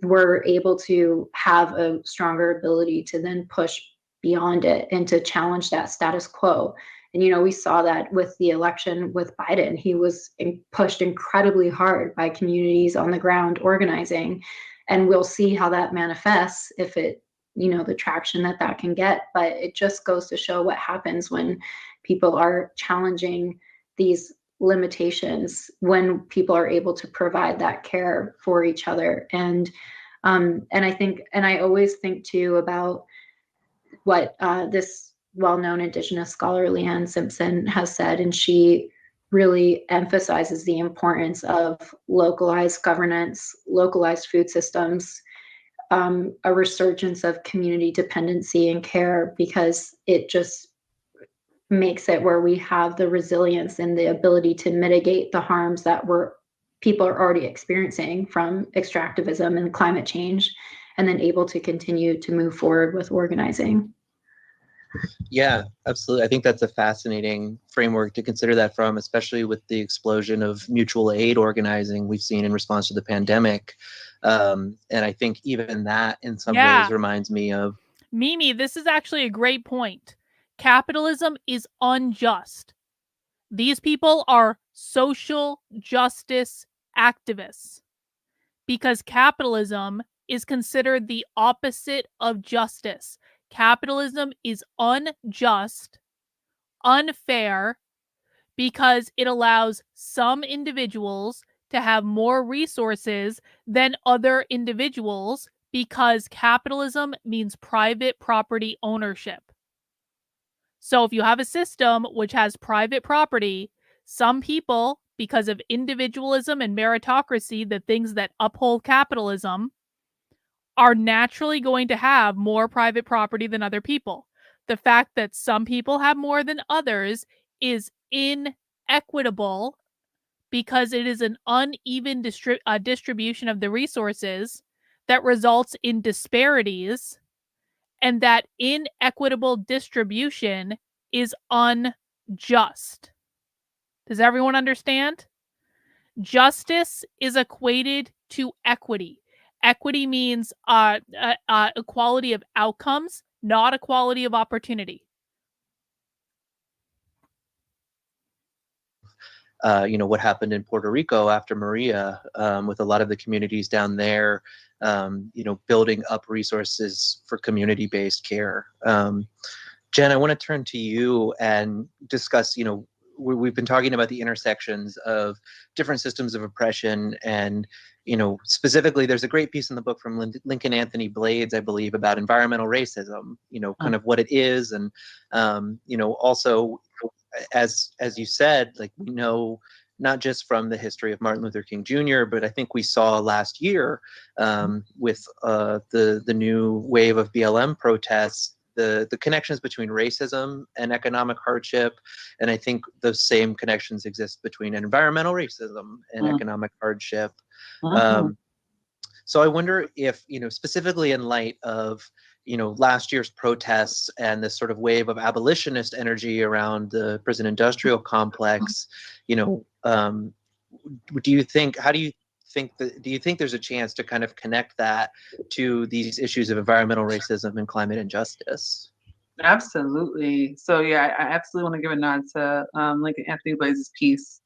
We're able to have a stronger ability to then push beyond it and to challenge that status quo. And, we saw that with the election with Biden. He was pushed incredibly hard by communities on the ground organizing. And we'll see how that manifests if it, the traction that can get. But it just goes to show what happens when people are challenging these limitations, when people are able to provide that care for each other. And I always think too about what this well-known Indigenous scholar Leanne Simpson has said, and she really emphasizes the importance of localized governance, localized food systems, a resurgence of community dependency and care, because it just makes it where we have the resilience and the ability to mitigate the harms that people are already experiencing from extractivism and climate change, and then able to continue to move forward with organizing. Yeah, absolutely. I think that's a fascinating framework to consider that from, especially with the explosion of mutual aid organizing we've seen in response to the pandemic. And I think even that in some ways reminds me of... Mimi, this is actually a great point. Capitalism is unjust. These people are social justice activists because capitalism is considered the opposite of justice. Capitalism is unjust, unfair, because it allows some individuals to have more resources than other individuals, because capitalism means private property ownership. So if you have a system which has private property, some people, because of individualism and meritocracy, the things that uphold capitalism, are naturally going to have more private property than other people. The fact that some people have more than others is inequitable because it is an uneven distribution of the resources that results in disparities, and that inequitable distribution is unjust. Does everyone understand? Justice is equated to equity. Equity means equality of outcomes, not equality of opportunity. What happened in Puerto Rico after Maria, with a lot of the communities down there, building up resources for community-based care. Jen, I want to turn to you and discuss, we've been talking about the intersections of different systems of oppression, and specifically there's a great piece in the book from Lincoln Anthony Blades, I believe, about environmental racism, kind of what it is, and also, as you said, like, we know not just from the history of Martin Luther King Jr., but I think we saw last year with the new wave of BLM protests, the connections between racism and economic hardship. And I think those same connections exist between environmental racism and economic hardship. So I wonder if, specifically in light of, last year's protests and this sort of wave of abolitionist energy around the prison industrial complex, do you think there's a chance to kind of connect that to these issues of environmental racism and climate injustice? Absolutely. So yeah, I absolutely want to give a nod to Lincoln Anthony Blades' piece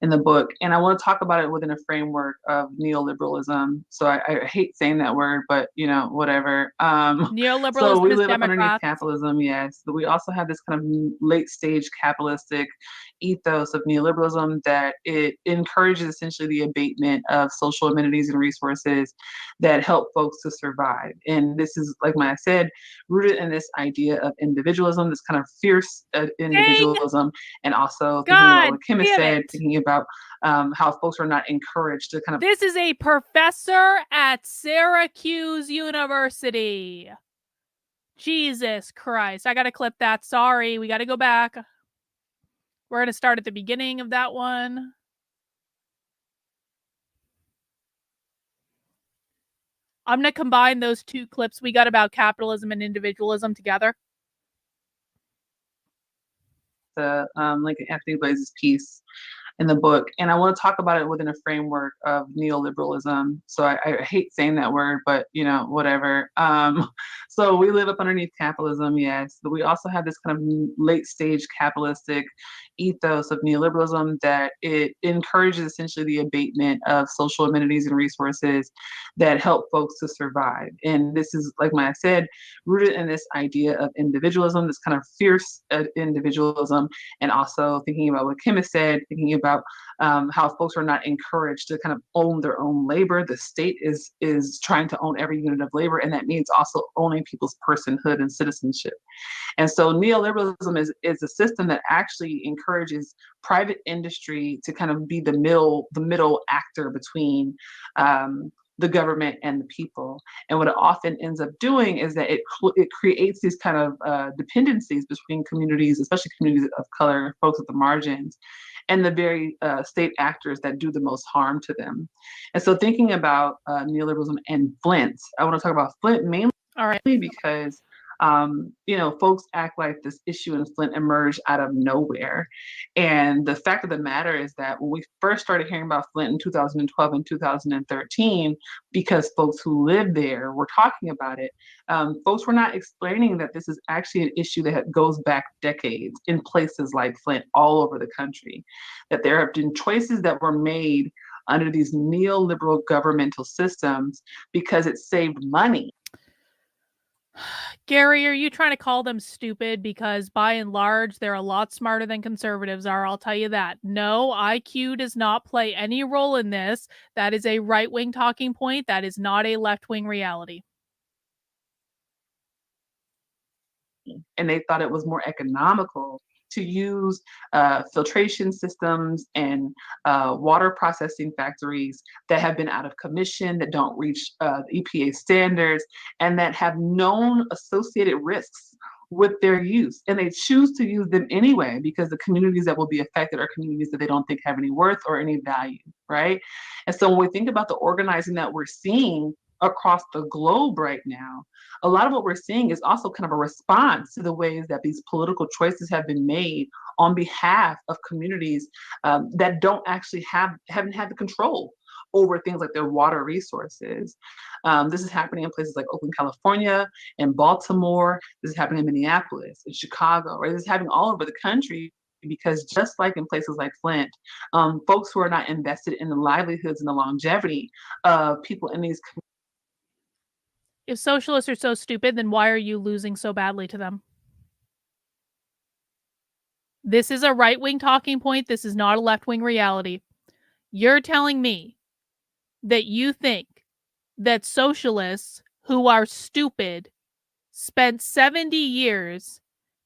in the book, and I want to talk about it within a framework of neoliberalism. So I hate saying that word, but whatever. Neoliberalism so we is live up underneath Democrats. capitalism, yes, but we also have this kind of late stage capitalistic ethos of neoliberalism that it encourages essentially the abatement of social amenities and resources that help folks to survive. And this is, like I said, rooted in this idea of individualism, this kind of fierce individualism, and also thinking about what Kim has said, thinking about how folks are not encouraged to kind of. This is a professor at Syracuse University. Jesus Christ. I got to clip that. Sorry. We got to go back. We're going to start at the beginning of that one. I'm going to combine those two clips we got about capitalism and individualism together. The Lincoln Anthony Blades' piece in the book, and I want to talk about it within a framework of neoliberalism. So I hate saying that word, but whatever. So we live up underneath capitalism, yes, but we also have this kind of late stage capitalistic ethos of neoliberalism that it encourages essentially the abatement of social amenities and resources that help folks to survive. And this is, like I said, rooted in this idea of individualism, this kind of fierce individualism, and also thinking about what Kim has said, thinking about how folks are not encouraged to kind of own their own labor. The state is trying to own every unit of labor, and that means also owning people's personhood and citizenship. And so neoliberalism is a system that actually encourages private industry to kind of be the middle actor between the government and the people. And what it often ends up doing is that it creates these kind of dependencies between communities, especially communities of color, folks at the margins, and the very state actors that do the most harm to them. And so thinking about neoliberalism and Flint, I want to talk about Flint mainly because folks act like this issue in Flint emerged out of nowhere. And the fact of the matter is that when we first started hearing about Flint in 2012 and 2013, because folks who lived there were talking about it, folks were not explaining that this is actually an issue that goes back decades in places like Flint all over the country, that there have been choices that were made under these neoliberal governmental systems because it saved money. Gary, are you trying to call them stupid? Because by and large, they're a lot smarter than conservatives are. I'll tell you that. No, IQ does not play any role in this. That is a right-wing talking point. That is not a left-wing reality. And they thought it was more economical to use filtration systems and water processing factories that have been out of commission, that don't reach EPA standards, and that have known associated risks with their use. And they choose to use them anyway because the communities that will be affected are communities that they don't think have any worth or any value, right? And so when we think about the organizing that we're seeing across the globe right now, a lot of what we're seeing is also kind of a response to the ways that these political choices have been made on behalf of communities that don't actually haven't had the control over things like their water resources. This is happening in places like Oakland, California, in Baltimore. This is happening in Minneapolis, in Chicago, right? This is happening all over the country because just like in places like Flint, folks who are not invested in the livelihoods and the longevity of people in these communities. If socialists are so stupid, then why are you losing so badly to them? This is a right-wing talking point. This is not a left-wing reality. You're telling me that you think that socialists who are stupid spent 70 years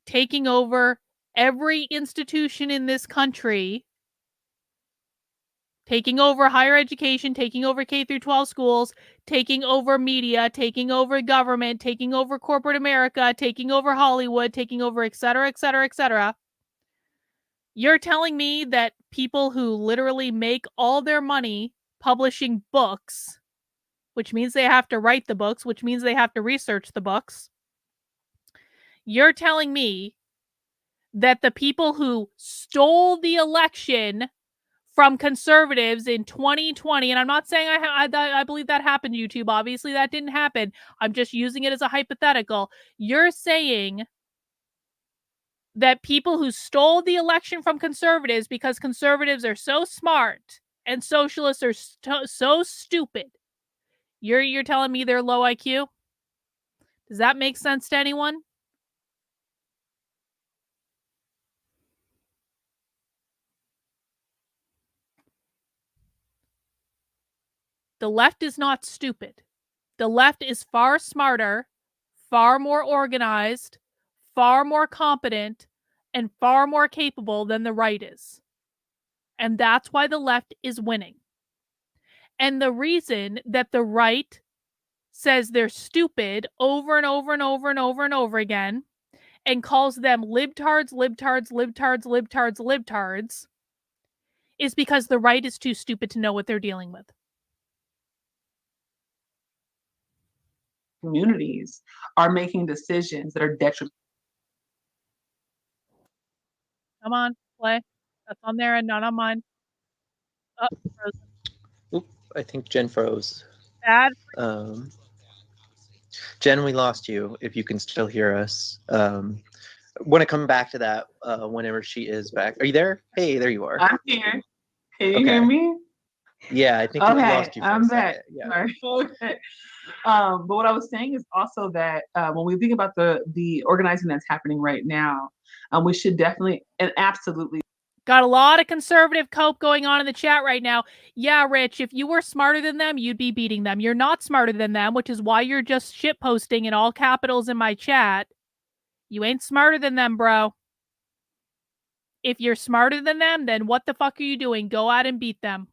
taking over every institution in this country, taking over higher education, taking over K through 12 schools, taking over media, taking over government, taking over corporate America, taking over Hollywood, taking over et cetera, et cetera, et cetera. You're telling me that people who literally make all their money publishing books, which means they have to write the books, which means they have to research the books. You're telling me that the people who stole the election from conservatives in 2020, and I'm not saying I believe that happened, YouTube. Obviously, that didn't happen. I'm just using it as a hypothetical. You're saying that people who stole the election from conservatives because conservatives are so smart and socialists are so stupid, you're telling me they're low IQ? Does that make sense to anyone? The left is not stupid. The left is far smarter, far more organized, far more competent, and far more capable than the right is. And that's why the left is winning. And the reason that the right says they're stupid over and over and over and over and over again and calls them libtards, libtards, libtards, libtards, libtards is because the right is too stupid to know what they're dealing with. Communities are making decisions that are detrimental. Come on, play. That's on there and not on mine. Oh, frozen. Oop, I think Jen froze. Bad. Jen, we lost you. If you can still hear us, want to come back to that whenever she is back. Are you there? Hey, there you are. I'm here. Can you hear me? Yeah, I think we lost you for I'm a back. second. Yeah. Okay. But what I was saying is also that when we think about the organizing that's happening right now, we should definitely and absolutely. Got a lot of conservative cope going on in the chat right now. Yeah, Rich, if you were smarter than them, you'd be beating them. You're not smarter than them, which is why you're just shitposting in all capitals in my chat. You ain't smarter than them, bro. If you're smarter than them, then what the fuck are you doing? Go out and beat them.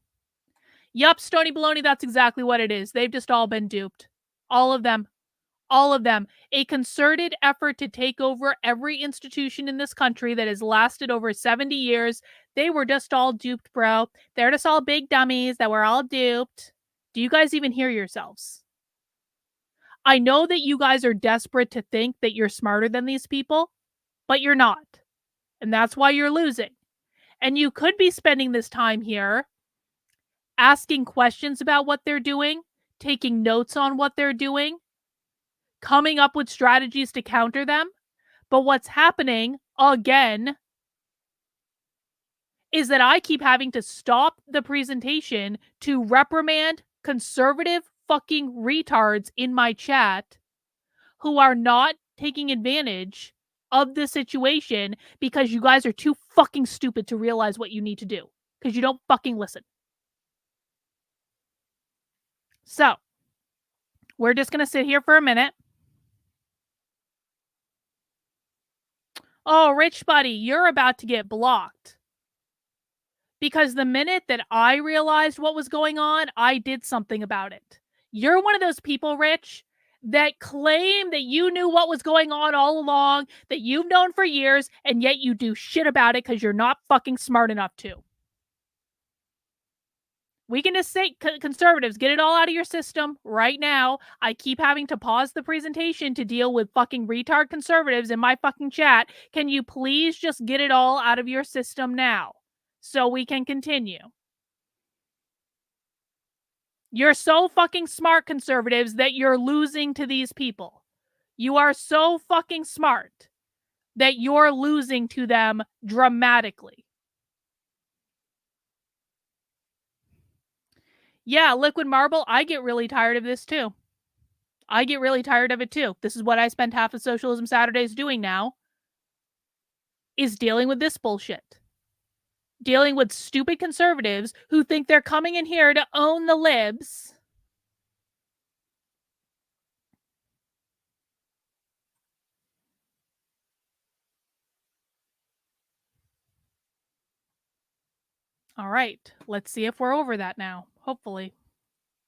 Yup, Stony Baloney, that's exactly what it is. They've just all been duped. All of them. All of them. A concerted effort to take over every institution in this country that has lasted over 70 years. They were just all duped, bro. They're just all big dummies that were all duped. Do you guys even hear yourselves? I know that you guys are desperate to think that you're smarter than these people, but you're not. And that's why you're losing. And you could be spending this time here asking questions about what they're doing, taking notes on what they're doing, coming up with strategies to counter them. But what's happening, again, is that I keep having to stop the presentation to reprimand conservative fucking retards in my chat who are not taking advantage of the situation because you guys are too fucking stupid to realize what you need to do because you don't fucking listen. So, we're just going to sit here for a minute. Oh, Rich Buddy, you're about to get blocked. Because the minute that I realized what was going on, I did something about it. You're one of those people, Rich, that claim that you knew what was going on all along, that you've known for years, and yet you do shit about it because you're not fucking smart enough to. We can just say, conservatives, get it all out of your system right now. I keep having to pause the presentation to deal with fucking retard conservatives in my fucking chat. Can you please just get it all out of your system now so we can continue? You're so fucking smart, conservatives, that you're losing to these people. You are so fucking smart that you're losing to them dramatically. Yeah, liquid marble, I get really tired of this too. I get really tired of it too. This is what I spend half of Socialism Saturdays doing now, is dealing with this bullshit. Dealing with stupid conservatives who think they're coming in here to own the libs. All right, let's see if we're over that now, hopefully.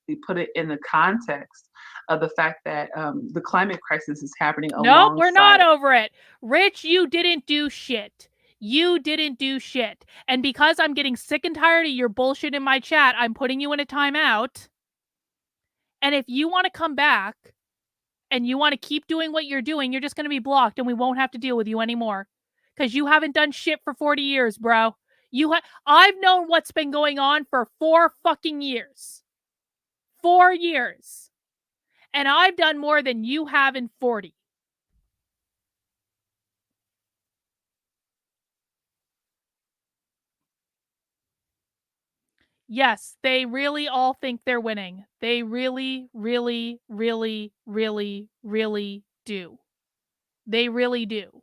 We put it in the context of the fact that the climate crisis is happening alongside. No, we're not over it. Rich, you didn't do shit. You didn't do shit. And because I'm getting sick and tired of your bullshit in my chat, I'm putting you in a timeout. And if you want to come back and you want to keep doing what you're doing, you're just going to be blocked and we won't have to deal with you anymore. Because you haven't done shit for 40 years, bro. I've known what's been going on for 4 fucking years. 4 years. And I've done more than you have in 40. Yes, they really all think they're winning. They really, really, really, really, really do. They really do.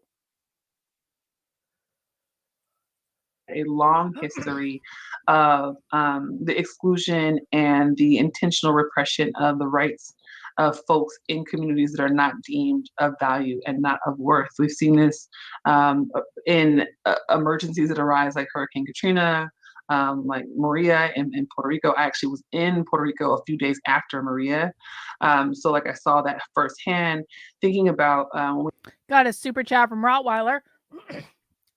A long history of the exclusion and the intentional repression of the rights of folks in communities that are not deemed of value and not of worth. We've seen this in emergencies that arise like Hurricane Katrina, like Maria in Puerto Rico. I actually was in Puerto Rico a few days after Maria. So like I saw that firsthand, thinking about... Got a super chat from Rottweiler.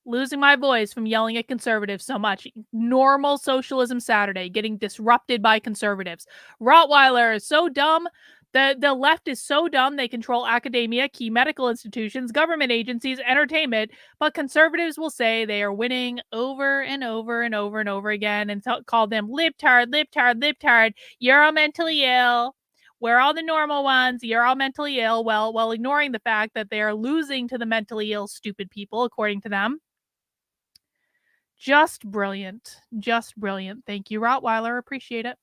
Losing my voice from yelling at conservatives so much. Normal Socialism Saturday, getting disrupted by conservatives. Rottweiler is so dumb. The left is so dumb. They control academia, key medical institutions, government agencies, entertainment. But conservatives will say they are winning over and over and over and over again and call them libtard, libtard, libtard. You're all mentally ill. We're all the normal ones. You're all mentally ill. Well, while ignoring the fact that they are losing to the mentally ill, stupid people, according to them. Just brilliant. Just brilliant. Thank you, Rottweiler. Appreciate it.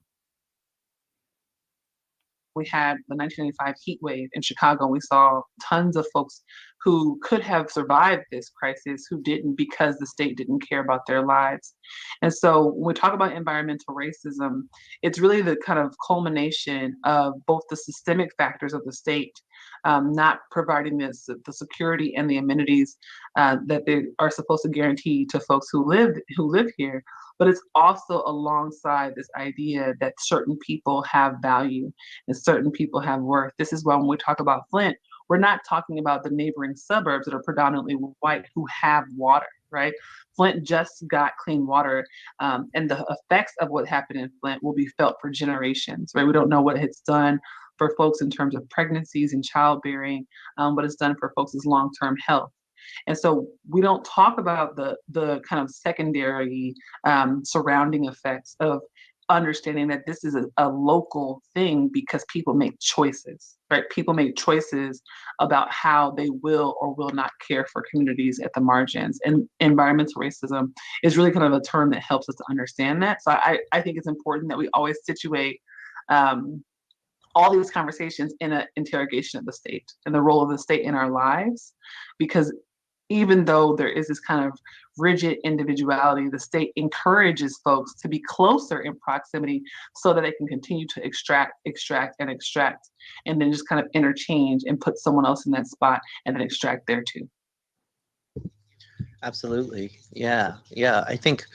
We had the 1995 heat wave in Chicago. We saw tons of folks who could have survived this crisis who didn't because the state didn't care about their lives. And so when we talk about environmental racism, it's really the kind of culmination of both the systemic factors of the state not providing the security and the amenities that they are supposed to guarantee to folks who live here. But it's also alongside this idea that certain people have value and certain people have worth. This is why when we talk about Flint, we're not talking about the neighboring suburbs that are predominantly white who have water, right? Flint just got clean water, and the effects of what happened in Flint will be felt for generations, right? We don't know what it's done for folks in terms of pregnancies and childbearing, what it's done for folks' long-term health. And so we don't talk about the kind of secondary surrounding effects of understanding that this is a local thing because people make choices, right? People make choices about how they will or will not care for communities at the margins. And environmental racism is really kind of a term that helps us to understand that. So I think it's important that we always situate all these conversations in an interrogation of the state and the role of the state in our lives, because even though there is this kind of rigid individuality, the state encourages folks to be closer in proximity so that they can continue to extract, and then just kind of interchange and put someone else in that spot and then extract there too. Absolutely. Yeah. I think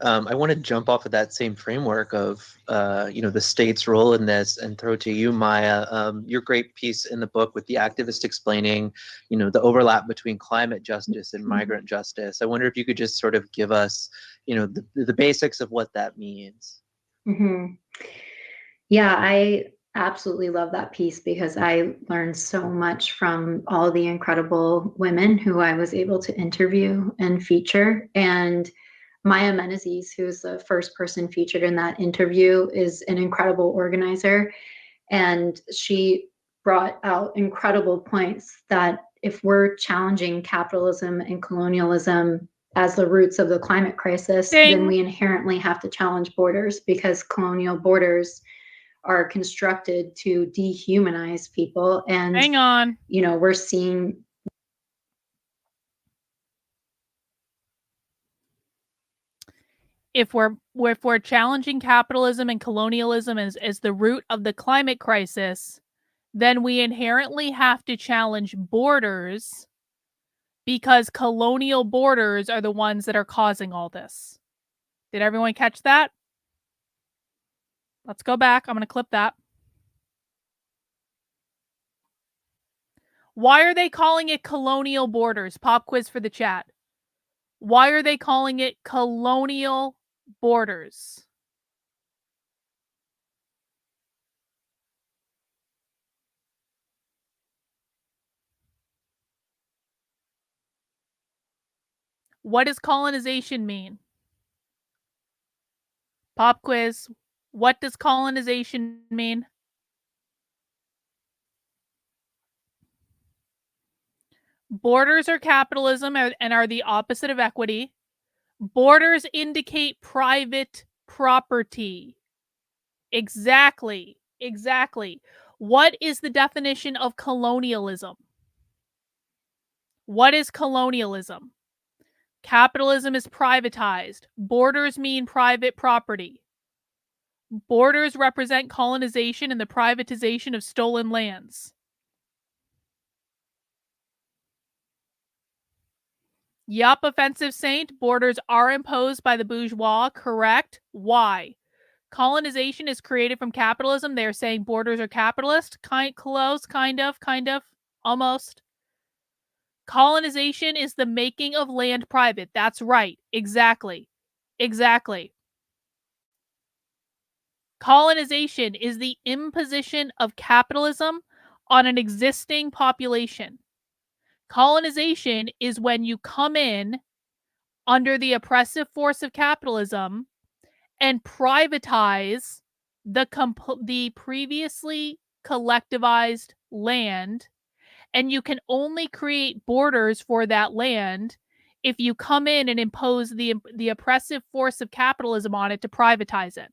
I want to jump off of that same framework of, the state's role in this and throw to you, Maya, your great piece in the book with the activist explaining, the overlap between climate justice and migrant justice. I wonder if you could just sort of give us, the basics of what that means. Mhm. Yeah, I absolutely love that piece because I learned so much from all the incredible women who I was able to interview and feature. And Maya Menezes, who's the first person featured in that interview, is an incredible organizer. And she brought out incredible points that if we're challenging capitalism and colonialism as the roots of the climate crisis, then Ding. we inherently have to challenge borders because colonial borders are constructed to dehumanize people. And, Hang on. we're seeing If we're challenging capitalism and colonialism as the root of the climate crisis, then we inherently have to challenge borders because colonial borders are the ones that are causing all this. Did everyone catch that? Let's go back. I'm going to clip that. Why are they calling it colonial borders? Pop quiz for the chat. Why are they calling it colonial borders? What does colonization mean? Pop quiz. What does colonization mean? Borders are capitalism and are the opposite of equity. Borders indicate private property. Exactly. What is the definition of colonialism? What is colonialism? Capitalism is privatized. Borders mean private property. Borders represent colonization and the privatization of stolen lands. Yup, offensive saint. Borders are imposed by the bourgeois. Correct. Why? Colonization is created from capitalism. They're saying borders are capitalist. Close, kind of, almost. Colonization is the making of land private. That's right. Exactly. Colonization is the imposition of capitalism on an existing population. Colonization is when you come in under the oppressive force of capitalism and privatize the previously collectivized land, and you can only create borders for that land if you come in and impose the oppressive force of capitalism on it to privatize it.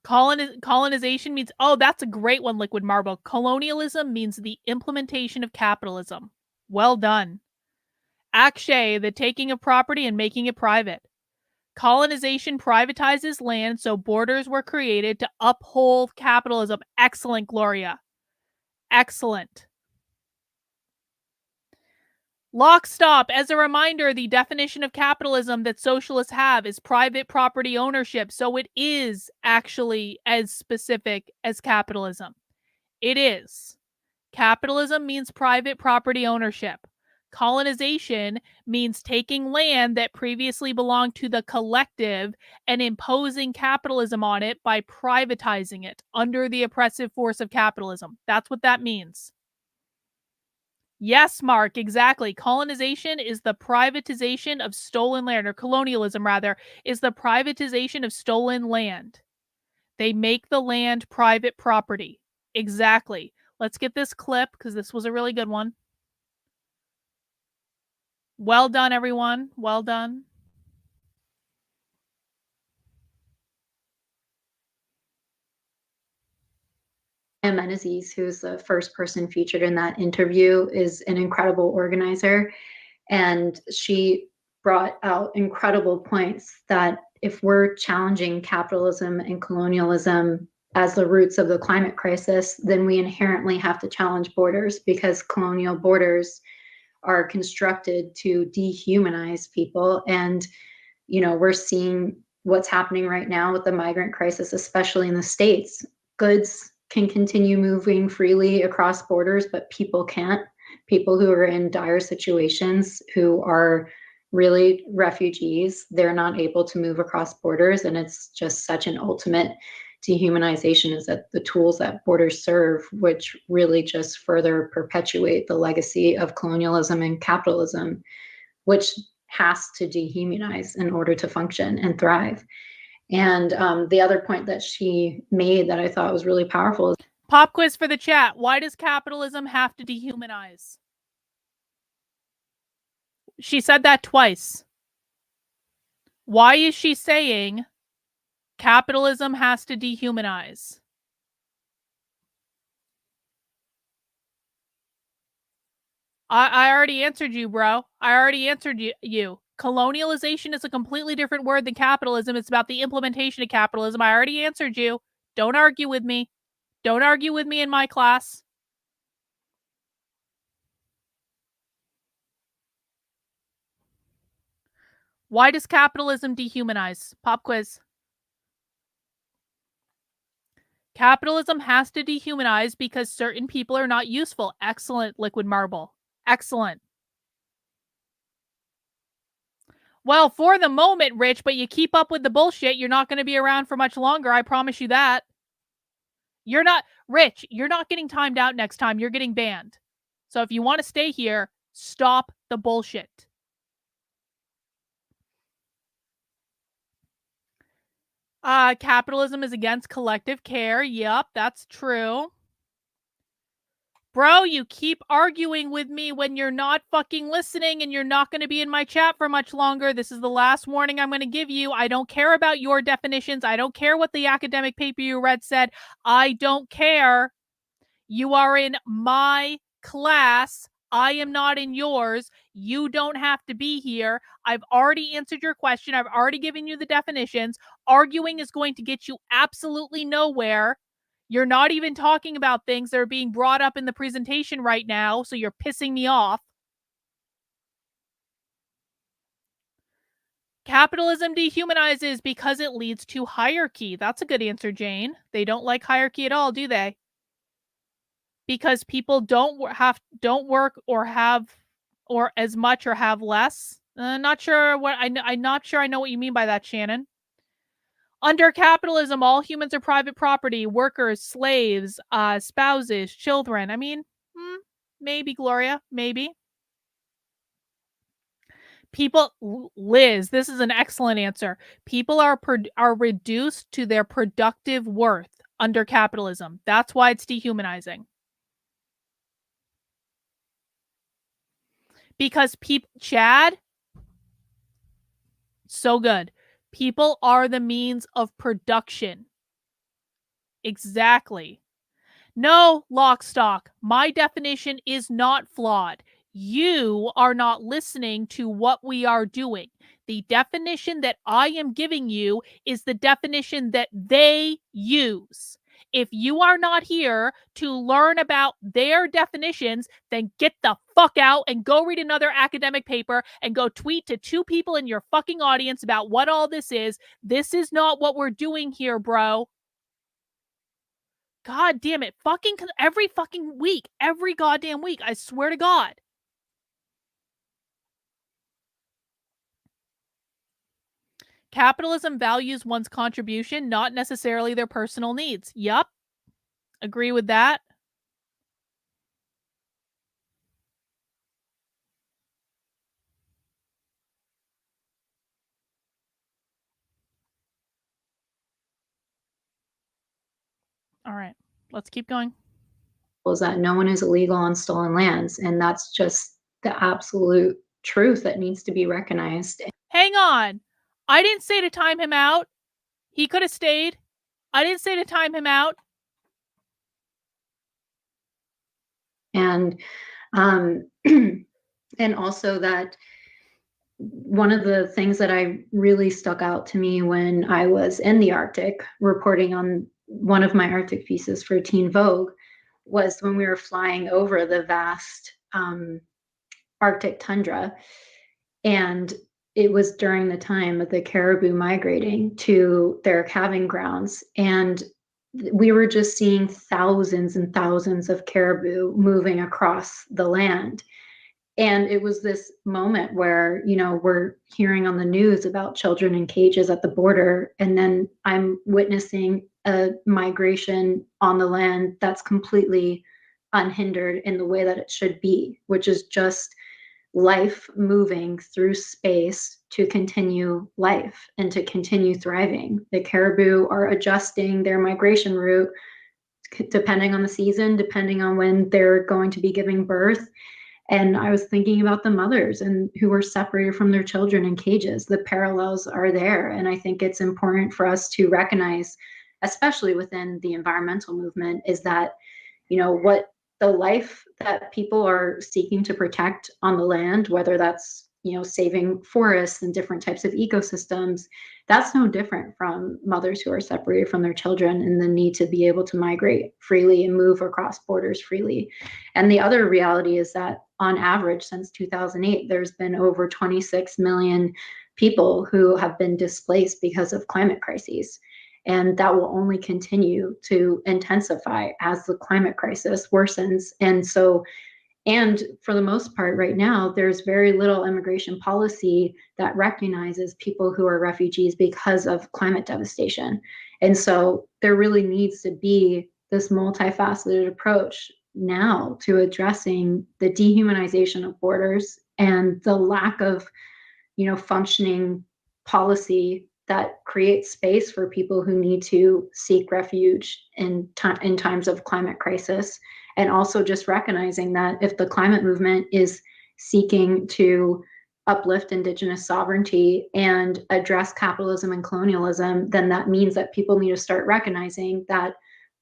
Colonization means, oh, that's a great one, Liquid Marble. Colonialism means the implementation of capitalism. Well done. Akshay, the taking of property and making it private. Colonization privatizes land, so borders were created to uphold capitalism. Excellent, Gloria. Excellent. Lock stop. As a reminder, the definition of capitalism that socialists have is private property ownership. So it is actually as specific as capitalism. It is. Capitalism means private property ownership. Colonization means taking land that previously belonged to the collective and imposing capitalism on it by privatizing it under the oppressive force of capitalism. That's what that means. Yes, Mark, exactly. Colonization is the privatization of stolen land, or colonialism, rather, is the privatization of stolen land. They make the land private property. Exactly. Let's get this clip because this was a really good one. Well done, everyone. Well done. Menezes, who's the first person featured in that interview, is an incredible organizer. And she brought out incredible points that if we're challenging capitalism and colonialism as the roots of the climate crisis, then we inherently have to challenge borders because colonial borders are constructed to dehumanize people. And, we're seeing what's happening right now with the migrant crisis, especially in the States. Goods can continue moving freely across borders, but people can't people who are in dire situations, who are really refugees. They're not able to move across borders, and it's just such an ultimate dehumanization, is that the tools that borders serve, which really just further perpetuate the legacy of colonialism and capitalism, which has to dehumanize in order to function and thrive. And the other point that she made that I thought was really powerful is pop quiz for the chat. Why does capitalism have to dehumanize? She said that twice. Why is she saying capitalism has to dehumanize? I already answered you, bro. I already answered you. Colonialization is a completely different word than capitalism. It's about the implementation of capitalism. I already answered you. Don't argue with me. Don't argue with me in my class. Why does capitalism dehumanize? Pop quiz. Capitalism has to dehumanize because certain people are not useful. Excellent, Liquid Marble. Excellent. Well, for the moment, Rich, but you keep up with the bullshit, you're not going to be around for much longer. I promise you that. You're not, Rich, you're not getting timed out next time. You're getting banned. So if you want to stay here, stop the bullshit. Capitalism is against collective care. Yep, that's true. Bro, you keep arguing with me when you're not fucking listening, and you're not going to be in my chat for much longer. This is the last warning I'm going to give you. I don't care about your definitions. I don't care what the academic paper you read said. I don't care. You are in my class. I am not in yours. You don't have to be here. I've already answered your question. I've already given you the definitions. Arguing is going to get you absolutely nowhere. You're not even talking about things that are being brought up in the presentation right now, so you're pissing me off. Capitalism dehumanizes because it leads to hierarchy. That's a good answer, Jane. They don't like hierarchy at all, do they? Because people don't work or have or as much or have less. Not sure what I'm not sure I know what you mean by that, Shannon. Under capitalism, all humans are private property, workers, slaves, spouses, children. I mean, maybe, Gloria, maybe. People, Liz, this is an excellent answer. People are reduced to their productive worth under capitalism. That's why it's dehumanizing. Because Chad, so good. People are the means of production. Exactly. No, Lockstock, my definition is not flawed. You are not listening to what we are doing. The definition that I am giving you is the definition that they use. If you are not here to learn about their definitions, then get the fuck out and go read another academic paper and go tweet to 2 people in your fucking audience about what all this is. This is not what we're doing here, bro. God damn it. Every fucking week. Every goddamn week. I swear to God. Capitalism values one's contribution, not necessarily their personal needs. Yup. Agree with that. All right. Let's keep going. is that no one is illegal on stolen lands, and that's just the absolute truth that needs to be recognized. Hang on. I didn't say to time him out. He could have stayed. I didn't say to time him out. And and also that one of the things that I really stuck out to me when I was in the Arctic reporting on one of my Arctic pieces for TEEN VOGUE was when we were flying over the vast Arctic tundra, and it was during the time of the caribou migrating to their calving grounds. And we were just seeing thousands and thousands of caribou moving across the land. And it was this moment where, you know, we're hearing on the news about children in cages at the border, and then I'm witnessing a migration on the land that's completely unhindered in the way that it should be, which is just life moving through space to continue life and to continue thriving. The caribou are adjusting their migration route depending on the season, depending on when they're going to be giving birth. And I was thinking about the mothers and who were separated from their children in cages. The parallels are there. And I think it's important for us to recognize, especially within the environmental movement, is that, you know, what the life that people are seeking to protect on the land, whether that's, you know, saving forests and different types of ecosystems, that's no different from mothers who are separated from their children and the need to be able to migrate freely and move across borders freely. And the other reality is that on average, since 2008, there's been over 26 million people who have been displaced because of climate crises. And that will only continue to intensify as the climate crisis worsens. And for the most part right now, there's very little immigration policy that recognizes people who are refugees because of climate devastation. And so there really needs to be this multifaceted approach now to addressing the dehumanization of borders and the lack of, you know, functioning policy that creates space for people who need to seek refuge in times of climate crisis. And also just recognizing that if the climate movement is seeking to uplift Indigenous sovereignty and address capitalism and colonialism, then that means that people need to start recognizing that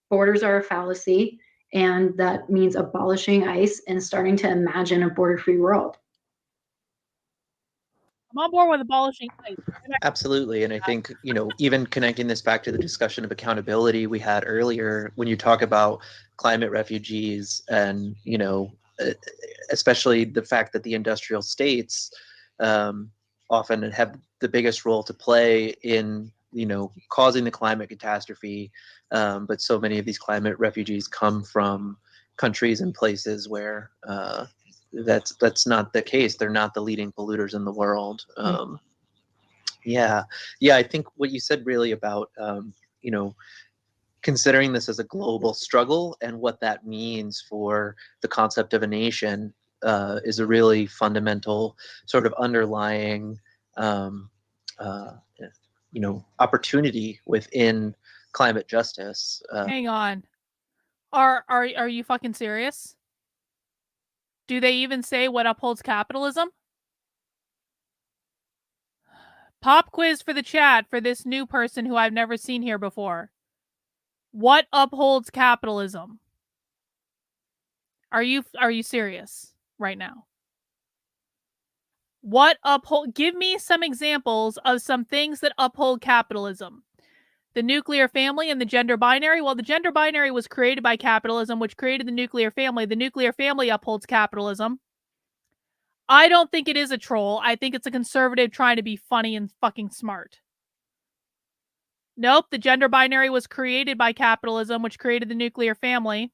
borders are a fallacy, and that means abolishing ICE and starting to imagine a border-free world. I'm on board with abolishing ICE. Absolutely. And I think, you know, even connecting this back to the discussion of accountability we had earlier, when you talk about climate refugees and, you know, especially the fact that the industrial states often have the biggest role to play in, you know, causing the climate catastrophe. But so many of these climate refugees come from countries and places where that's not the case. They're not the leading polluters in the world. Yeah, I think what you said really about you know, considering this as a global struggle and what that means for the concept of a nation is a really fundamental sort of underlying you know, opportunity within climate justice. Hang on. Are you fucking serious? Do they even say what upholds capitalism? Pop quiz for the chat for this new person who I've never seen here before. What upholds capitalism? Are you serious right now? Give me some examples of some things that uphold capitalism. The nuclear family and the gender binary. Well, the gender binary was created by capitalism, which created the nuclear family. The nuclear family upholds capitalism. I don't think it is a troll. I think it's a conservative trying to be funny and fucking smart. Nope, the gender binary was created by capitalism, which created the nuclear family.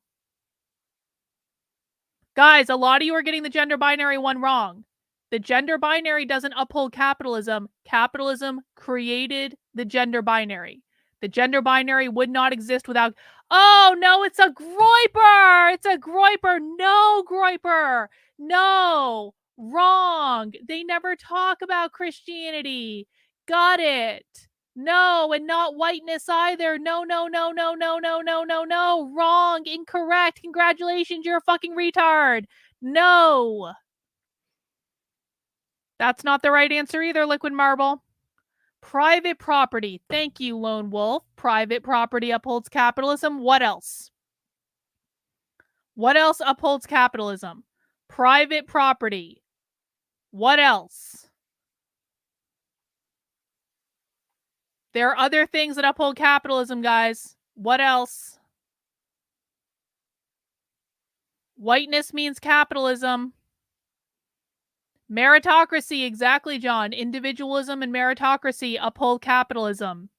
Guys, a lot of you are getting the gender binary one wrong. The gender binary doesn't uphold capitalism. Capitalism created the gender binary. The gender binary would not exist without... Oh, no, it's a groiper! It's a groiper! No, groiper! No! Wrong! They never talk about Christianity. Got it. No, and not whiteness either. No, no, no, no, no, no, no, no, no. Wrong. Incorrect. Congratulations, you're a fucking retard. No. That's not the right answer either, Liquid Marble. Private property. Thank you, Lone Wolf. Private property upholds capitalism. What else? What else upholds capitalism? Private property. What else? There are other things that uphold capitalism, guys. What else? Whiteness means capitalism. Meritocracy, exactly, John. Individualism and meritocracy uphold capitalism.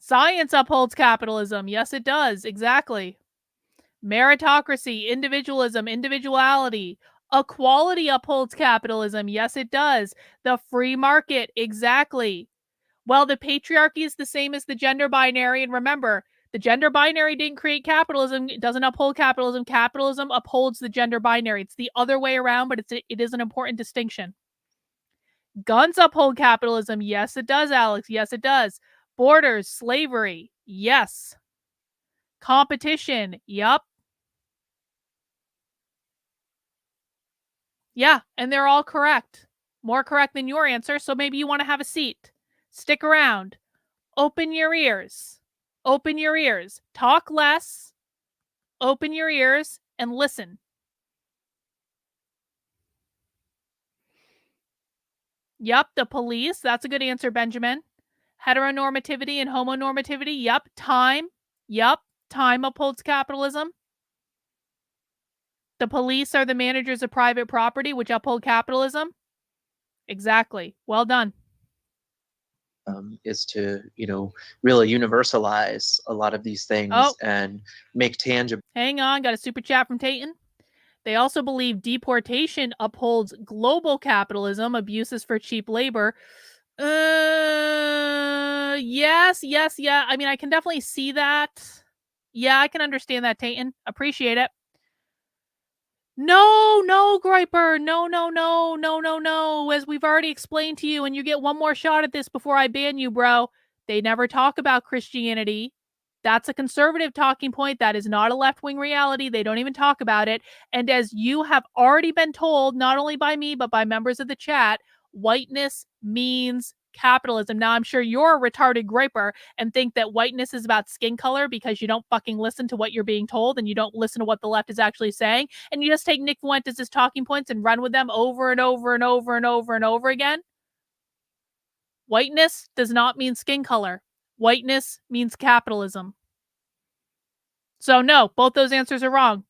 Science upholds capitalism. Yes, it does. Exactly. Meritocracy, individualism, individuality. Equality upholds capitalism. Yes, it does. The free market. Exactly. Well, the patriarchy is the same as the gender binary. And remember, the gender binary didn't create capitalism. It doesn't uphold capitalism. Capitalism upholds the gender binary. It's the other way around, but it is an important distinction. Guns uphold capitalism. Yes, it does, Alex. Yes, it does. Borders, slavery. Yes. Competition. Yup. Yeah, and they're all correct. More correct than your answer, so maybe you want to have a seat. Stick around. Open your ears. Open your ears. Talk less. Open your ears and listen. Yup, the police. That's a good answer, Benjamin. Heteronormativity and homonormativity. Yup. Time. Yup. Time upholds capitalism. The police are the managers of private property, which uphold capitalism. Exactly. Well done. Is to, really universalize a lot of these things and make tangible. Hang on, got a super chat from Tayton. They also believe deportation upholds global capitalism, abuses for cheap labor. Yes. Yeah. I mean, I can definitely see that. Yeah, I can understand that, Tayton. Appreciate it. No, Griper. No. As we've already explained to you, and you get one more shot at this before I ban you, bro. They never talk about Christianity. That's a conservative talking point. That is not a left-wing reality. They don't even talk about it. And as you have already been told, not only by me, but by members of the chat, whiteness means capitalism. Now, I'm sure you're a retarded griper and think that whiteness is about skin color because you don't fucking listen to what you're being told and you don't listen to what the left is actually saying. And you just take Nick Fuentes' talking points and run with them over and over and over and over and over again. Whiteness does not mean skin color. Whiteness means capitalism. So no, both those answers are wrong.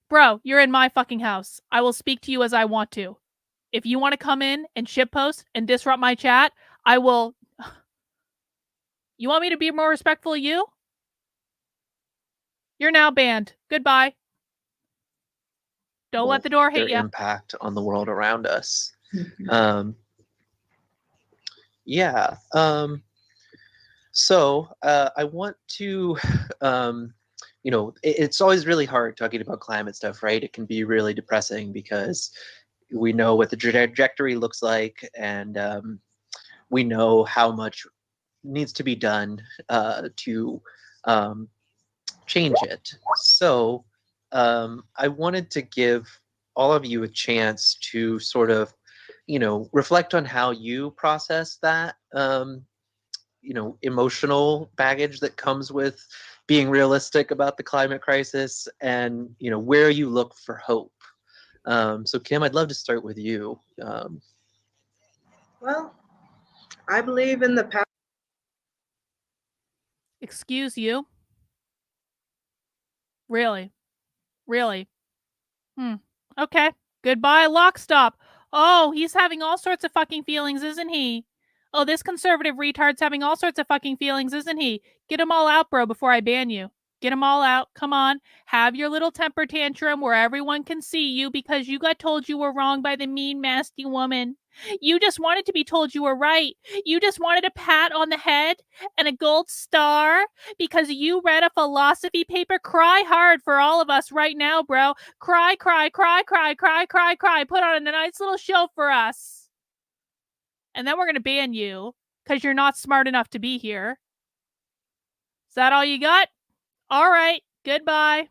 Bro, you're in my fucking house. I will speak to you as I want to. If you want to come in and shitpost and disrupt my chat, I will. You want me to be more respectful of you? You're now banned. Goodbye. Don't let the door hit you. Impact on the world around us. Yeah. So I want to, it's always really hard talking about climate stuff, right? It can be really depressing because we know what the trajectory looks like, and we know how much needs to be done to change it. So I wanted to give all of you a chance to sort of, reflect on how you process that, emotional baggage that comes with being realistic about the climate crisis, and, where you look for hope. So Kim, I'd love to start with you. Well, I believe in the power. Excuse you? Really? Okay. Goodbye, Lockstop. Oh, he's having all sorts of fucking feelings, isn't he? Oh, this conservative retard's having all sorts of fucking feelings, isn't he? Get them all out, bro, before I ban you. Get them all out. Come on. Have your little temper tantrum where everyone can see you because you got told you were wrong by the mean, nasty woman. You just wanted to be told you were right. You just wanted a pat on the head and a gold star because you read a philosophy paper. Cry hard for all of us right now, bro. Cry. Put on a nice little show for us. And then we're going to ban you because you're not smart enough to be here. Is that all you got? All right. Goodbye.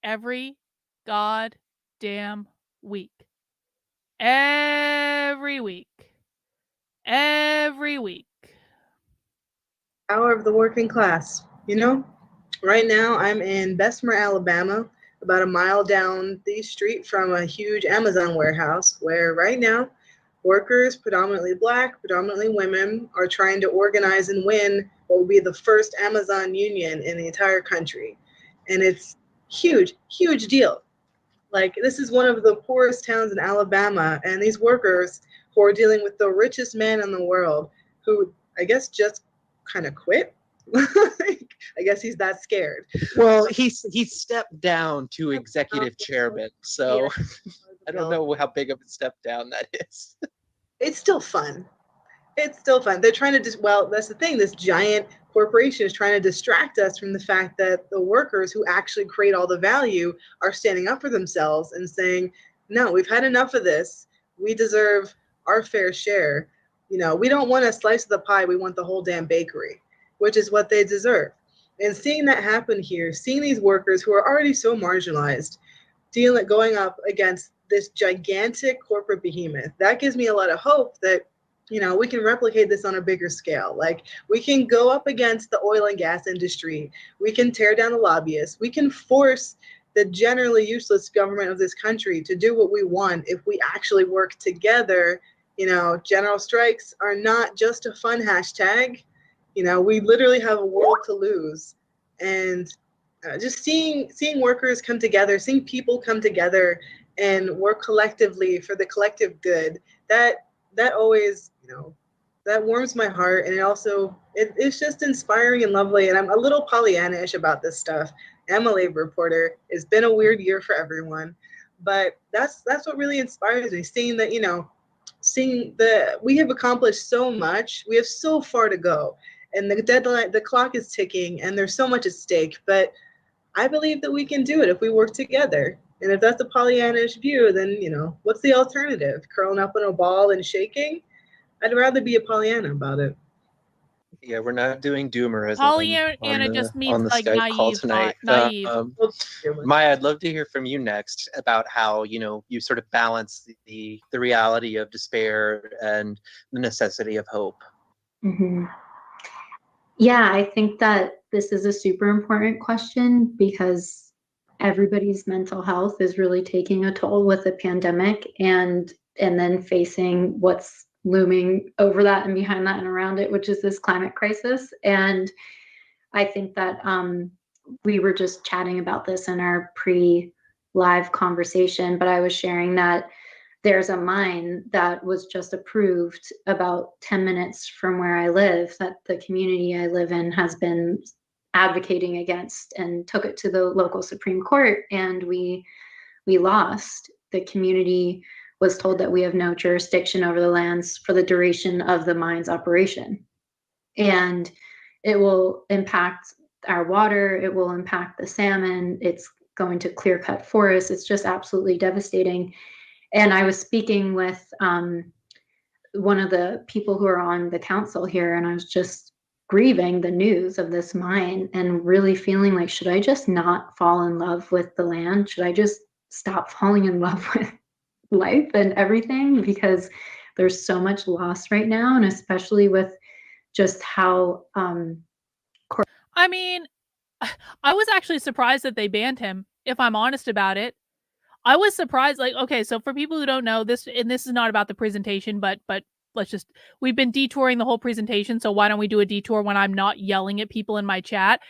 Every goddamn week. Every week. Power of the working class. Right now I'm in Bessemer, Alabama, about a mile down the street from a huge Amazon warehouse where right now workers, predominantly Black, predominantly women, are trying to organize and win what will be the first Amazon union in the entire country. And it's huge deal. Like, this is one of the poorest towns in Alabama, and these workers who are dealing with the richest man in the world, who I guess just kind of quit. I guess he's that scared. Well, he stepped down to executive chairman, so I don't know how big of a step down that is. It's still fun. It's still fun. They're trying to well, that's the thing. This giant corporation is trying to distract us from the fact that the workers who actually create all the value are standing up for themselves and saying, no, we've had enough of this. We deserve our fair share. You know, we don't want a slice of the pie. We want the whole damn bakery, which is what they deserve. And seeing that happen here, seeing these workers who are already so marginalized, going up against this gigantic corporate behemoth, that gives me a lot of hope that, you know, we can replicate this on a bigger scale. Like, we can go up against the oil and gas industry. We can tear down the lobbyists. We can force the generally useless government of this country to do what we want if we actually work together. You know, general strikes are not just a fun hashtag. You know, we literally have a world to lose. And just seeing workers come together, seeing people come together and work collectively for the collective good, that always, you know, that warms my heart. And it also, it's just inspiring and lovely. And I'm a little Pollyanna-ish about this stuff. I'm a labor reporter. It's been a weird year for everyone, but that's what really inspires me. Seeing that, you know, we have accomplished so much. We have so far to go, and the deadline, the clock is ticking, and there's so much at stake. But I believe that we can do it if we work together. And if that's a Pollyannish view, then, you know, what's the alternative? Curling up in a ball and shaking? I'd rather be a Pollyanna about it. Yeah, we're not doing doomerism. Pollyanna just means like Skype call naive. tonight. Naive. Maya, I'd love to hear from you next about how, you know, you sort of balance the reality of despair and the necessity of hope. Mm-hmm. Yeah, I think that this is a super important question because everybody's mental health is really taking a toll with the pandemic, and then facing what's looming over that and behind that and around it, which is this climate crisis. And I think that we were just chatting about this in our pre-live conversation, but I was sharing that there's a mine that was just approved about 10 minutes from where I live, that the community I live in has been advocating against, and took it to the local Supreme Court, and we lost. The community was told that we have no jurisdiction over the lands for the duration of the mine's operation. And it will impact our water, it will impact the salmon, it's going to clear cut forests. It's just absolutely devastating. And I was speaking with one of the people who are on the council here, and I was just grieving the news of this mine and really feeling like, should I just not fall in love with the land? Should I just stop falling in love with life and everything? Because there's so much loss right now, and especially with just how I mean, I was actually surprised that they banned him, if I'm honest about it. I was surprised, like, okay, so for people who don't know this, and this is not about the presentation, but we've been detouring the whole presentation, so why don't we do a detour when I'm not yelling at people in my chat?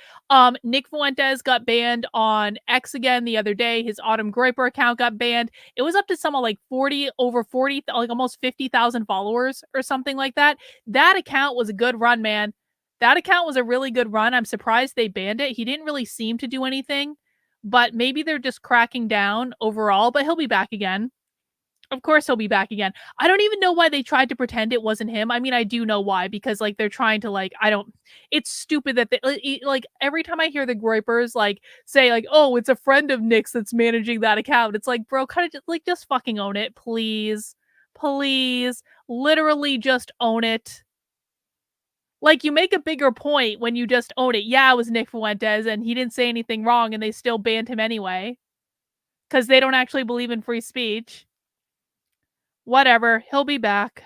Nick Fuentes got banned on X again the other day. His Autumn Groiper account got banned. It was up to someone like 40, like almost 50,000 followers or something like that. That account was a good run, man. That account was a really good run. I'm surprised they banned it. He didn't really seem to do anything, but maybe they're just cracking down overall, but he'll be back again. Of course he'll be back again. I don't even know why they tried to pretend it wasn't him. I mean, I do know why, because like they're trying to like, it's stupid that they like every time I hear the Groipers like say like, oh, it's a friend of Nick's that's managing that account. It's like, bro, kind of just fucking own it, please. Please. Literally just own it. Like, you make a bigger point when you just own it. Yeah, it was Nick Fuentes, and he didn't say anything wrong, and they still banned him anyway. Because they don't actually believe in free speech. Whatever, he'll be back.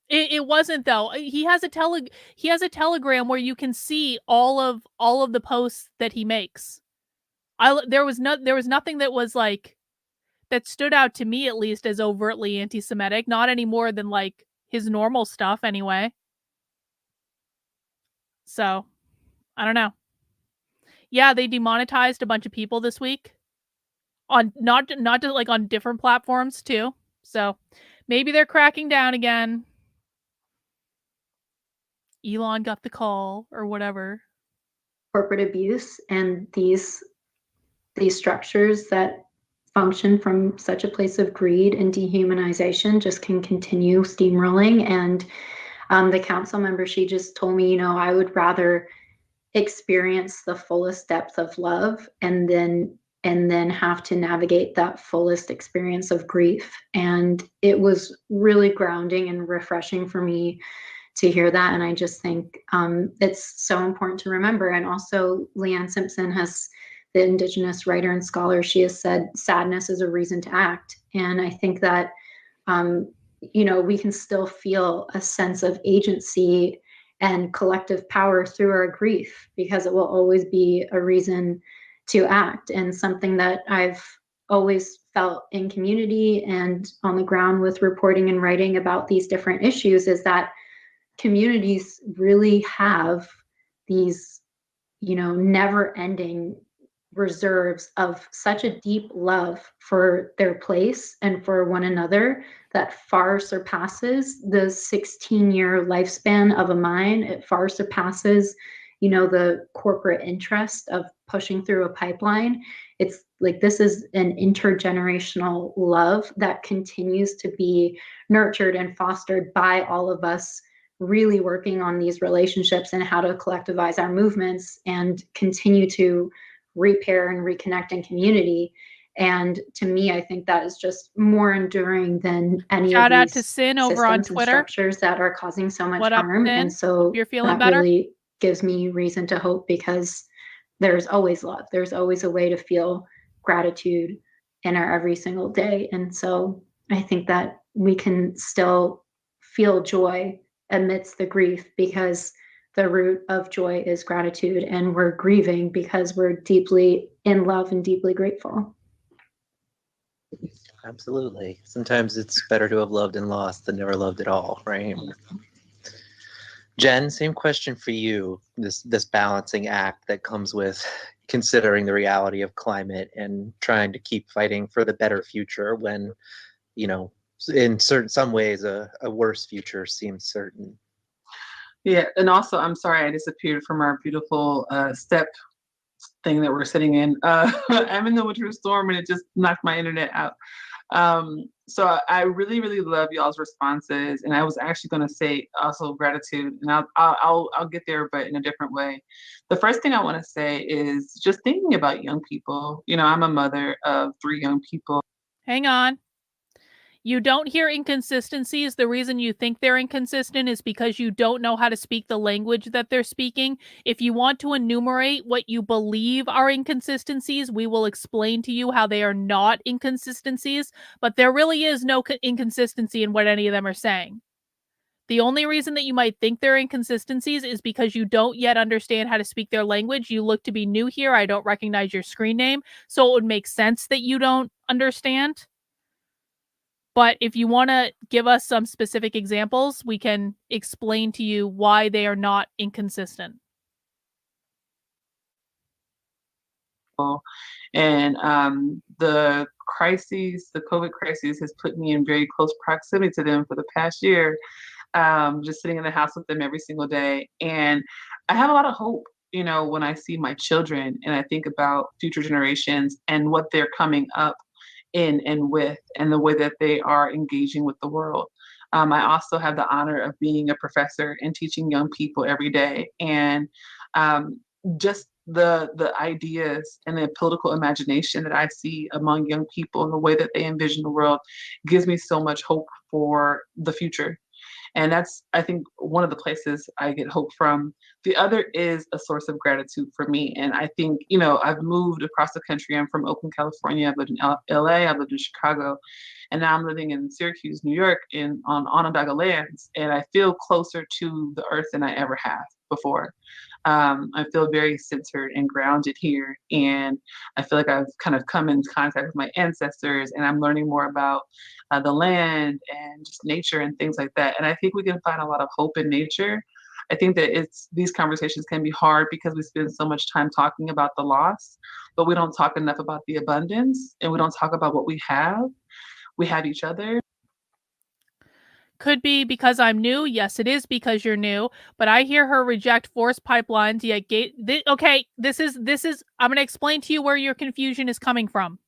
It wasn't, though. He has a Telegram where you can see all of the posts that he makes. There was nothing that was like that stood out to me, at least, as overtly anti-Semitic. Not any more than like his normal stuff, anyway. So, I don't know. Yeah, they demonetized a bunch of people this week. on not just like on different platforms too. So maybe they're cracking down again. Elon got the call or whatever. Corporate abuse and these structures that function from such a place of greed and dehumanization just can continue steamrolling. And the council member, she just told me, I would rather experience the fullest depth of love and then have to navigate that fullest experience of grief. And it was really grounding and refreshing for me to hear that. And I just think it's so important to remember. And also, Leanne Simpson the Indigenous writer and scholar, she has said sadness is a reason to act. And I think that, we can still feel a sense of agency and collective power through our grief, because it will always be a reason to act. And something that I've always felt in community and on the ground with reporting and writing about these different issues is that communities really have these, never ending reserves of such a deep love for their place and for one another that far surpasses the 16-year lifespan of a mine. It far surpasses, the corporate interest of pushing through a pipeline. It's like this is an intergenerational love that continues to be nurtured and fostered by all of us really working on these relationships and how to collectivize our movements and continue to repair and reconnect in community. And to me, I think that is just more enduring than any Shout of out these to Sin over on systems and Twitter. structures that are causing so much What up, harm. Sin? And so You're feeling that better? really gives me reason to hope, because there's always love. There's always a way to feel gratitude in our every single day. And so I think that we can still feel joy amidst the grief, because the root of joy is gratitude, and we're grieving because we're deeply in love and deeply grateful. Absolutely. Sometimes it's better to have loved and lost than never loved at all, right? Jen, same question for you. This balancing act that comes with considering the reality of climate and trying to keep fighting for the better future when, in some ways a worse future seems certain. Yeah, and also, I'm sorry I disappeared from our beautiful step thing that we're sitting in. I'm in the winter storm and it just knocked my internet out. So I really, really love y'all's responses, and I was actually going to say also gratitude, and I'll get there, but in a different way. The first thing I want to say is just thinking about young people. I'm a mother of 3 young people. Hang on. You don't hear inconsistencies. The reason you think they're inconsistent is because you don't know how to speak the language that they're speaking. If you want to enumerate what you believe are inconsistencies, we will explain to you how they are not inconsistencies, but there really is no inconsistency in what any of them are saying. The only reason that you might think they're inconsistencies is because you don't yet understand how to speak their language. You look to be new here. I don't recognize your screen name, so it would make sense that you don't understand. But if you want to give us some specific examples, we can explain to you why they are not inconsistent. And the COVID crisis has put me in very close proximity to them for the past year, just sitting in the house with them every single day. And I have a lot of hope, when I see my children and I think about future generations and what they're coming up in and with, and the way that they are engaging with the world. I also have the honor of being a professor and teaching young people every day. And just the ideas and the political imagination that I see among young people and the way that they envision the world gives me so much hope for the future. And that's, I think, one of the places I get hope from. The other is a source of gratitude for me. And I think, I've moved across the country. I'm from Oakland, California. I've lived in LA. I've lived in Chicago. And now I'm living in Syracuse, New York, on Onondaga lands. And I feel closer to the earth than I ever have before. I feel very centered and grounded here. And I feel like I've kind of come in contact with my ancestors, and I'm learning more about the land and just nature and things like that. And I think we can find a lot of hope in nature. I think that these conversations can be hard because we spend so much time talking about the loss, but we don't talk enough about the abundance, and we don't talk about what we have. We have each other. Could be because I'm new. Yes, it is because you're new. But I hear her reject forced pipelines. Yet okay, this is. I'm going to explain to you where your confusion is coming from.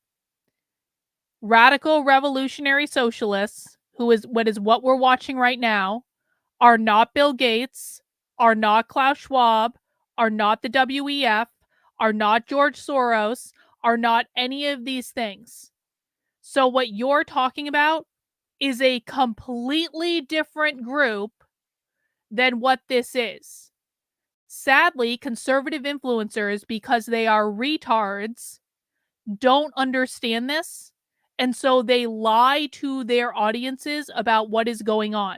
Radical revolutionary socialists, who is what we're watching right now, are not Bill Gates, are not Klaus Schwab, are not the WEF, are not George Soros, are not any of these things. So what you're talking about is a completely different group than what this is. Sadly, conservative influencers, because they are retards, don't understand this, and so they lie to their audiences about what is going on.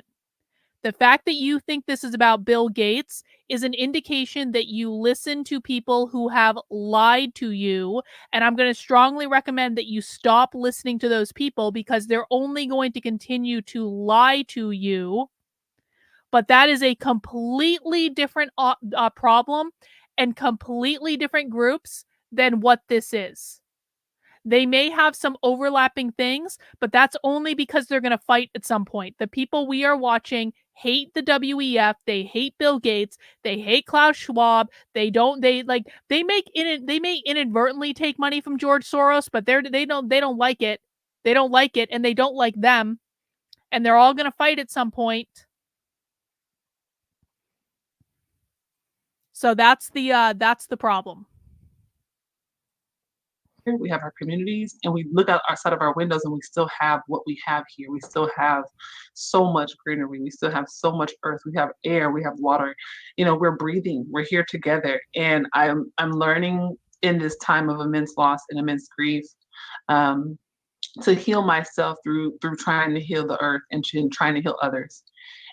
The fact that you think this is about Bill Gates is an indication that you listen to people who have lied to you. And I'm going to strongly recommend that you stop listening to those people because they're only going to continue to lie to you. But that is a completely different problem and completely different groups than what this is. They may have some overlapping things, but that's only because they're going to fight at some point. The people we are watching hate the WEF, they hate Bill Gates, they hate Klaus Schwab. They may inadvertently take money from George Soros, but they don't like it. They don't like it, and they don't like them, and they're all going to fight at some point. So that's the problem. We have our communities, and we look out outside of our windows and we still have what we have here. We still have so much greenery. We still have so much earth. We have air, we have water. We're breathing, we're here together. And I'm learning in this time of immense loss and immense grief, to heal myself through trying to heal the earth and trying to heal others.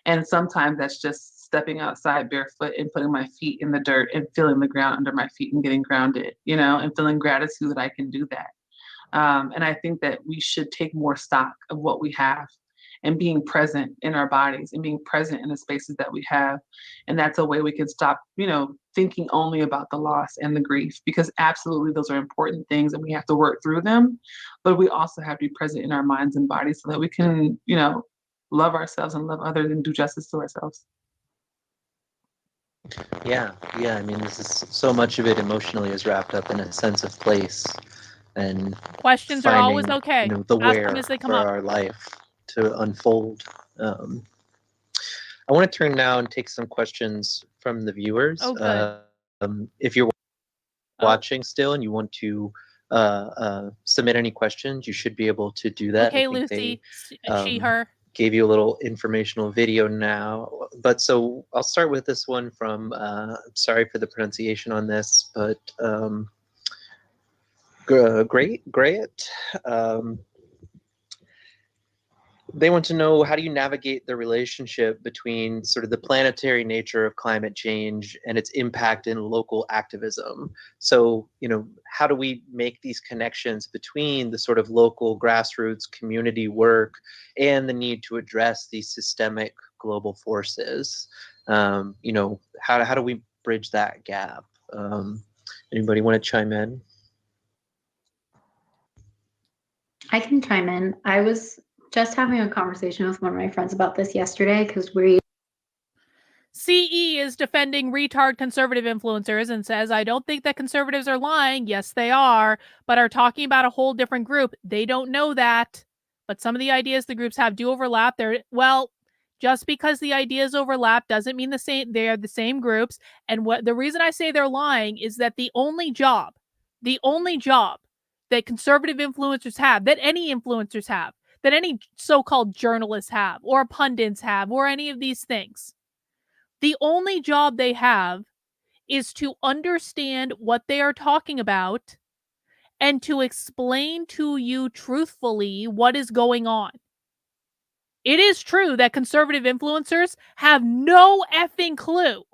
And sometimes that's just stepping outside barefoot and putting my feet in the dirt and feeling the ground under my feet and getting grounded, and feeling gratitude that I can do that. And I think that we should take more stock of what we have and being present in our bodies and being present in the spaces that we have. And that's a way we can stop, thinking only about the loss and the grief, because absolutely those are important things and we have to work through them. But we also have to be present in our minds and bodies so that we can, love ourselves and love others and do justice to ourselves. Yeah. I mean, this is so much of it emotionally is wrapped up in a sense of place and questions are always okay. the Ask where them as they come for up. our life to unfold. I want to turn now and take some questions from the viewers. Oh, good. If you're watching still and you want to submit any questions, you should be able to do that. Okay, Lucy, she, her. Gave you a little informational video now, but so I'll start with this one from, sorry for the pronunciation on this, but great. They want to know, how do you navigate the relationship between sort of the planetary nature of climate change and its impact in local activism? So, how do we make these connections between the sort of local grassroots community work and the need to address these systemic global forces? How do we bridge that gap? Anybody want to chime in? I can chime in. I was just having a conversation with one of my friends about this yesterday because CE is defending retard conservative influencers and says, I don't think that conservatives are lying. Yes, they are, but are talking about a whole different group. They don't know that, but some of the ideas the groups have do overlap. Just because the ideas overlap doesn't mean they are the same groups. And the reason I say they're lying is that the only job that conservative influencers have, that any influencers have, that any so-called journalists have, or pundits have, or any of these things, the only job they have is to understand what they are talking about and to explain to you truthfully what is going on. It is true that conservative influencers have no effing clue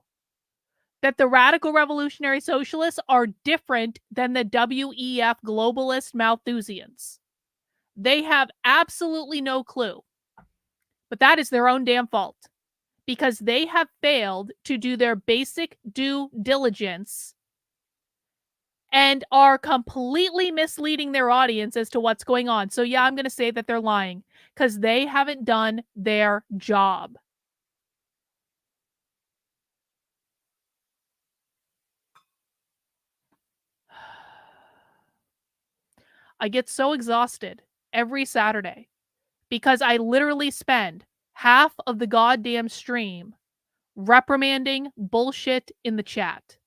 that the radical revolutionary socialists are different than the WEF globalist Malthusians. They have absolutely no clue. But that is their own damn fault. because they have failed to do their basic due diligence and are completely misleading their audience as to what's going on. So yeah, I'm going to say that they're lying because they haven't done their job. I get so exhausted every Saturday because I literally spend half of the goddamn stream reprimanding bullshit in the chat.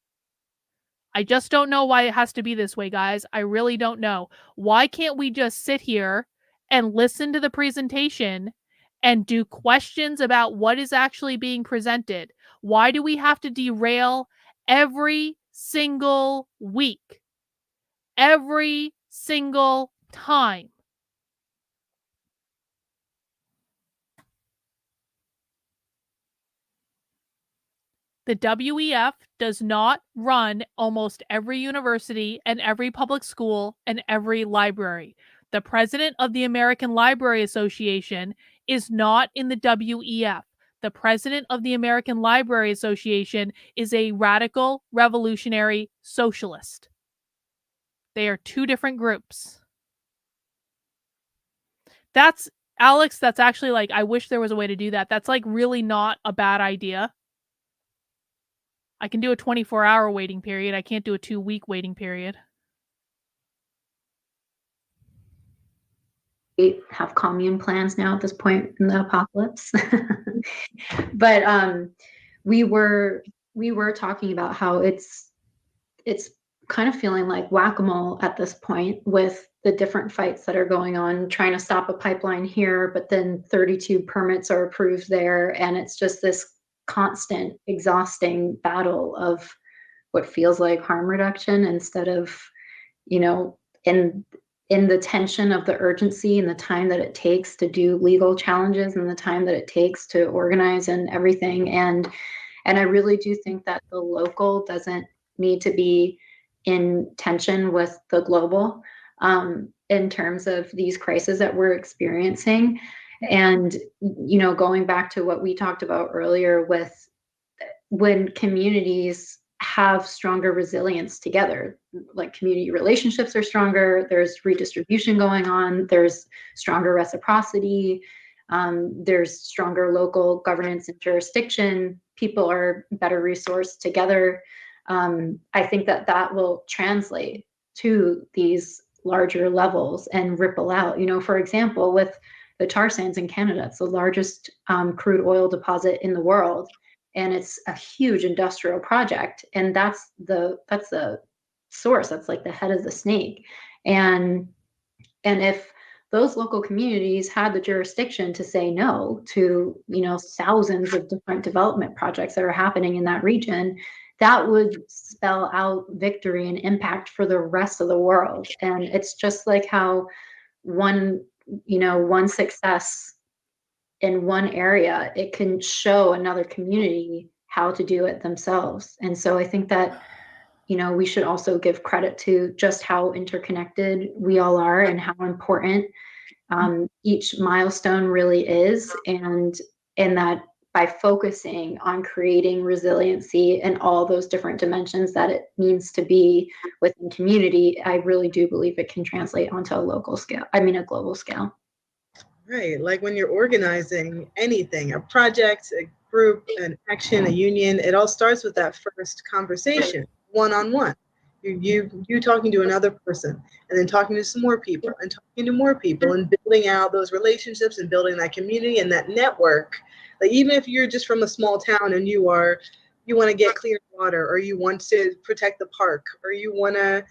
I just don't know why it has to be this way, guys. I really don't know. Why can't we just sit here and listen to the presentation and do questions about what is actually being presented? Why do we have to derail every single week? Every single time? The WEF does not run almost every university and every public school and every library. The president of the American Library Association is not in the WEF. The president of the American Library Association is a radical revolutionary socialist. They are two different groups. That's, Alex, that's actually like, I wish there was a way to do that. That's like really not a bad idea. I can do a 24-hour waiting period. I can't do a 2-week waiting period. We have commune plans now at this point in the apocalypse. But we were talking about how it's kind of feeling like whack-a-mole at this point with the different fights that are going on, trying to stop a pipeline here, but then 32 permits are approved there, and it's just this constant exhausting battle of what feels like harm reduction instead of, you know, in the tension of the urgency and the time that it takes to do legal challenges and the time that it takes to organize and everything. And I really do think that the local doesn't need to be in tension with the global in terms of these crises that we're experiencing. And, you know, going back to what we talked about earlier with when communities have stronger resilience together, like community relationships are stronger, there's redistribution going on, there's stronger reciprocity, there's stronger local governance and jurisdiction, people are better resourced together. I think that will translate to these larger levels and ripple out. You know, for example, with the tar sands in Canada, it's the largest crude oil deposit in the world, and it's a huge industrial project. And that's the source. That's like the head of the snake. And if those local communities had the jurisdiction to say no to, you know, thousands of different development projects that are happening in that region, that would spell out victory and impact for the rest of the world. And it's just like how one success in one area, it can show another community how to do it themselves. And so I think that, you know, we should also give credit to just how interconnected we all are and how important each milestone really is, and that by focusing on creating resiliency in all those different dimensions that it means to be within community, I really do believe it can translate onto a global scale. Right, like when you're organizing anything, a project, a group, an action, a union, it all starts with that first conversation, one-on-one. You talking to another person, and then talking to some more people, and talking to more people, and building out those relationships and building that community and that network. Like even if you're just from a small town and you want to get clean water, or you want to protect the park, or you want to,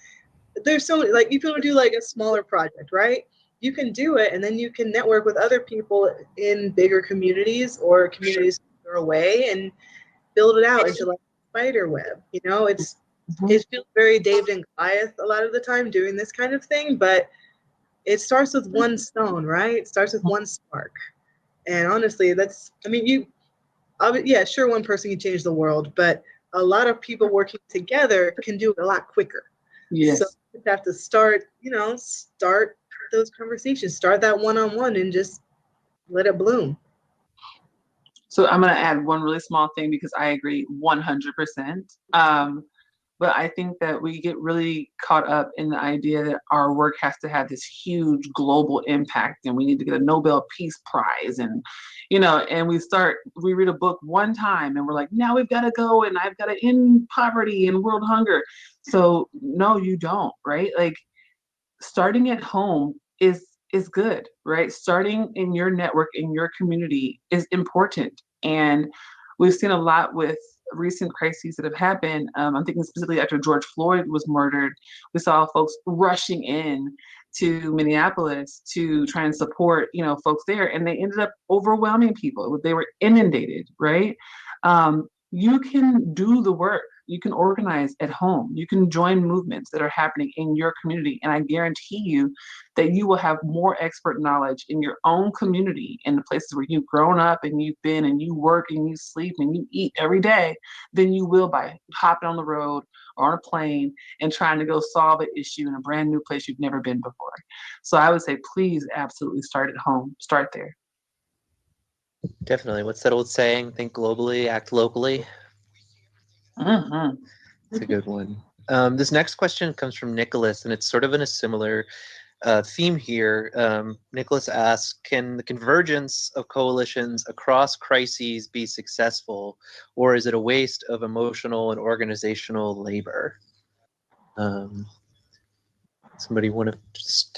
there's so like you can do like a smaller project, right? You can do it, and then you can network with other people in bigger communities or communities further away and build it out into like a spider web. You know, it feels very David and Goliath a lot of the time doing this kind of thing, but it starts with one stone, right? It starts with one spark. And honestly, yeah, sure, one person can change the world, but a lot of people working together can do it a lot quicker. Yes. So you have to start those conversations, start that one-on-one and just let it bloom. So I'm going to add one really small thing because I agree 100%. But I think that we get really caught up in the idea that our work has to have this huge global impact and we need to get a Nobel Peace Prize. And, and we read a book one time and we're like, now we've got to go and I've got to end poverty and world hunger. So no, you don't, right? Like starting at home is good, right? Starting in your network, in your community is important. And we've seen a lot with recent crises that have happened. I'm thinking specifically after George Floyd was murdered, we saw folks rushing in to Minneapolis to try and support, folks there, and they ended up overwhelming people. They were inundated, right? You can do the work. You can organize at home. You can join movements that are happening in your community. And I guarantee you that you will have more expert knowledge in your own community, in the places where you've grown up and you've been and you work and you sleep and you eat every day, than you will by hopping on the road or on a plane and trying to go solve an issue in a brand new place you've never been before. So I would say, please absolutely start at home. Start there. Definitely. What's that old saying? Think globally, act locally. Mm-hmm. It's a good one. This next question comes from Nicholas, and it's sort of in a similar theme here. Nicholas asks, can the convergence of coalitions across crises be successful, or is it a waste of emotional and organizational labor? Somebody want to just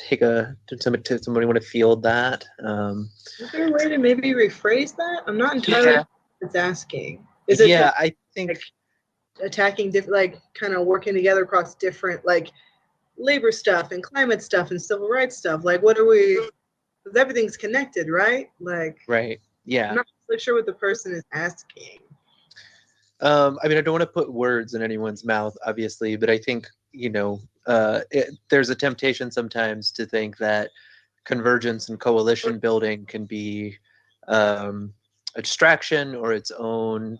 somebody want to field that? Is there a way to maybe rephrase that? I'm not entirely sure what it's asking. Is it I think like attacking different, like kind of working together across different like labor stuff and climate stuff and civil rights stuff? Like what are we, because everything's connected, right? Like, right. Yeah. I'm not really sure what the person is asking. I mean, I don't want to put words in anyone's mouth, obviously, but I think, there's a temptation sometimes to think that convergence and coalition building can be a distraction or its own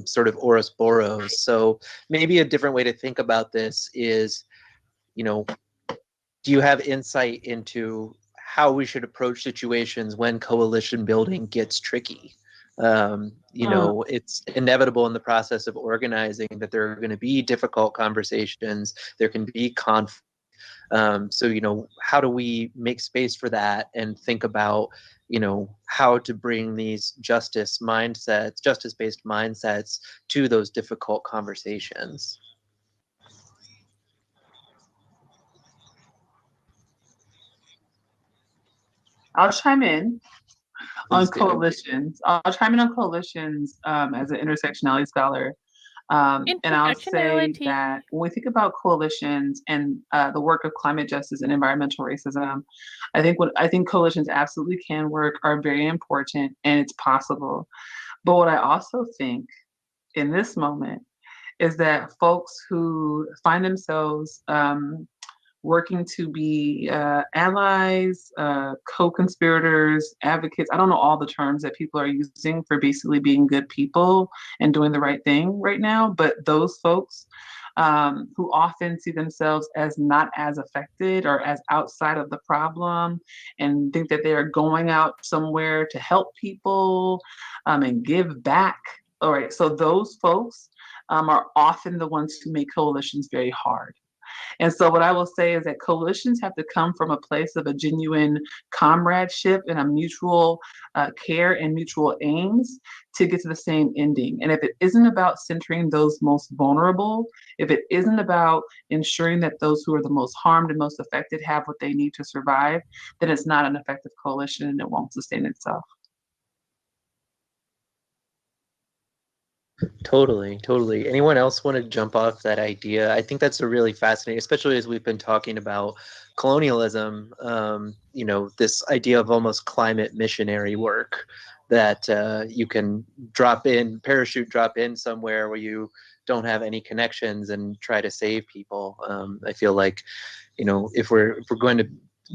sort of Ouroboros. So maybe a different way to think about this is, do you have insight into how we should approach situations when coalition building gets tricky? It's inevitable in the process of organizing that there are going to be difficult conversations. There can be conflict. So, how do we make space for that and think about, how to bring these justice-based mindsets to those difficult conversations? I'll chime in on Please do. coalitions. I'll chime in on coalitions as an intersectionality scholar. And I'll say that when we think about coalitions and the work of climate justice and environmental racism, I think coalitions absolutely can work, are very important, and it's possible. But what I also think in this moment is that folks who find themselves working to be allies, co-conspirators, advocates. I don't know all the terms that people are using for basically being good people and doing the right thing right now, but those folks who often see themselves as not as affected or as outside of the problem and think that they are going out somewhere to help people and give back. All right, so those folks are often the ones who make coalitions very hard. And so what I will say is that coalitions have to come from a place of a genuine comradeship and a mutual care and mutual aims to get to the same ending. And if it isn't about centering those most vulnerable, if it isn't about ensuring that those who are the most harmed and most affected have what they need to survive, then it's not an effective coalition and it won't sustain itself. Totally. Anyone else want to jump off that idea? I think that's a really fascinating, especially as we've been talking about colonialism, this idea of almost climate missionary work that you can parachute drop in somewhere where you don't have any connections and try to save people. I feel like, if we're going to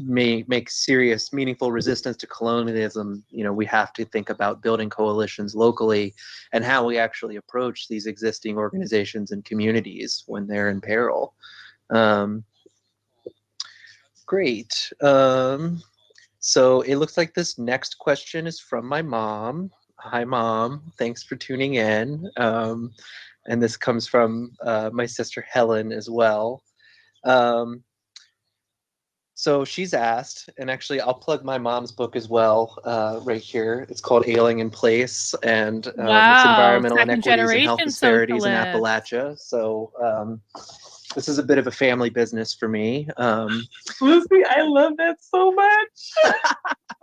make serious, meaningful resistance to colonialism, we have to think about building coalitions locally and how we actually approach these existing organizations and communities when they're in peril. Great. So it looks like this next question is from my mom. Hi, Mom. Thanks for tuning in. And this comes from my sister Helen as well. Um, so she's asked, and actually I'll plug my mom's book as well right here. It's called Ailing in Place, and it's Wow, environmental second inequities and health generation disparities in socialist. Appalachia. So this is a bit of a family business for me. Lucy, I love that so much.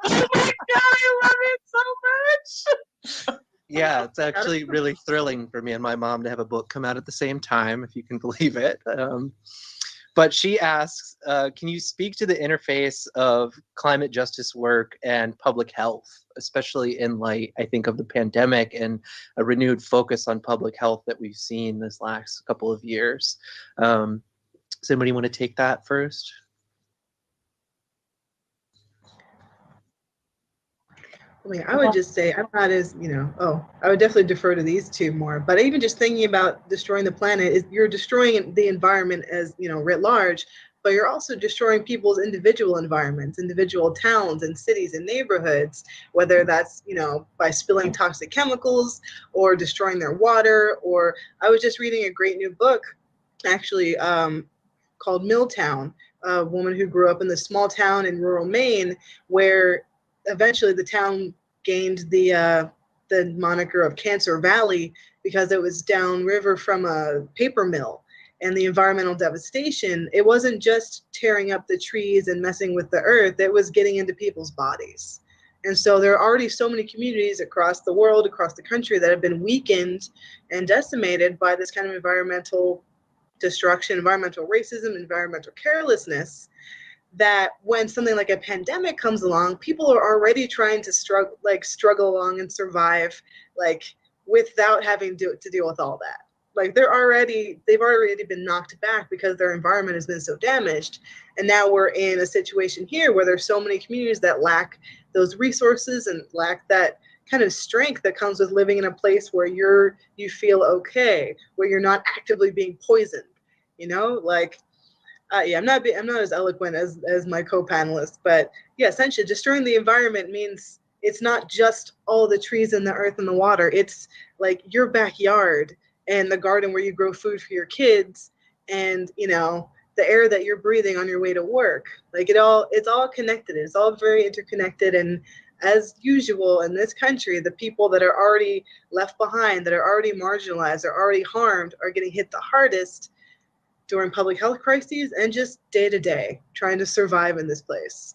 Oh my God, I love it so much. Yeah, it's actually really thrilling for me and my mom to have a book come out at the same time, if you can believe it. But she asks, can you speak to the interface of climate justice work and public health, especially in light, I think, of the pandemic and a renewed focus on public health that we've seen this last couple of years? Does anybody want to take that first? I mean, I would just say I'm not as, I would definitely defer to these two more. But even just thinking about destroying the planet is you're destroying the environment as, writ large, but you're also destroying people's individual environments, individual towns and cities and neighborhoods, whether that's, by spilling toxic chemicals or destroying their water. Or I was just reading a great new book, actually, called Milltown, a woman who grew up in this small town in rural Maine, where eventually the town gained the moniker of Cancer Valley because it was downriver from a paper mill. And the environmental devastation, it wasn't just tearing up the trees and messing with the earth, it was getting into people's bodies. And so there are already so many communities across the world, across the country, that have been weakened and decimated by this kind of environmental destruction, environmental racism, environmental carelessness, that when something like a pandemic comes along, people are already trying to struggle along and survive, without having to deal with all that. Like they've already been knocked back because their environment has been so damaged. And now we're in a situation here where there's so many communities that lack those resources and lack that kind of strength that comes with living in a place where you feel okay, where you're not actively being poisoned, I'm not as eloquent as my co-panelists, but yeah, essentially destroying the environment means it's not just all the trees and the earth and the water. It's like your backyard and the garden where you grow food for your kids, and the air that you're breathing on your way to work. Like it's all connected. It's all very interconnected. And as usual in this country, the people that are already left behind, that are already marginalized, are already harmed, are getting hit the hardest during public health crises and just day to day trying to survive in this place.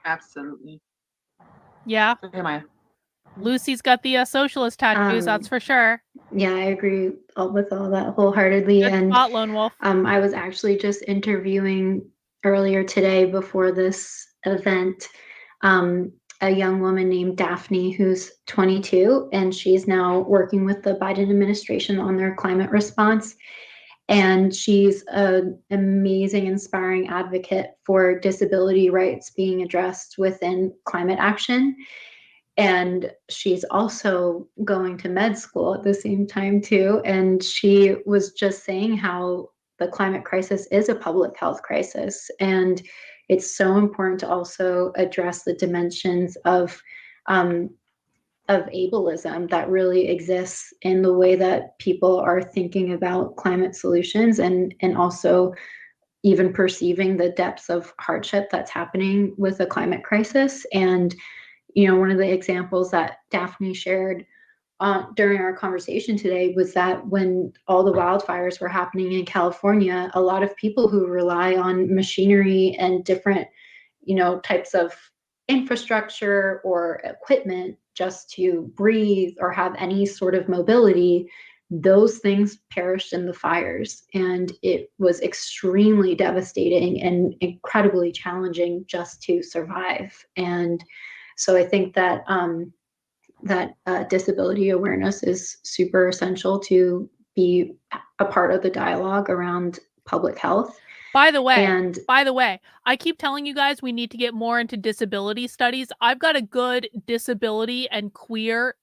Absolutely. Yeah. Am I? Lucy's got the socialist tattoos, that's for sure. Yeah, I agree with all that wholeheartedly. Good And spot, Lone Wolf. I was actually just interviewing earlier today before this event a young woman named Daphne who's 22, and she's now working with the Biden administration on their climate response. And she's an amazing, inspiring advocate for disability rights being addressed within climate action. And she's also going to med school at the same time too. And she was just saying how the climate crisis is a public health crisis. And it's so important to also address the dimensions of ableism that really exists in the way that people are thinking about climate solutions, and also even perceiving the depths of hardship that's happening with the climate crisis. And one of the examples that Daphne shared during our conversation today was that when all the wildfires were happening in California, a lot of people who rely on machinery and different, types of infrastructure or equipment just to breathe or have any sort of mobility, those things perished in the fires. And it was extremely devastating and incredibly challenging just to survive. And so I think that disability awareness is super essential to be a part of the dialogue around public health. By the way, I keep telling you guys we need to get more into disability studies. I've got a good disability and queer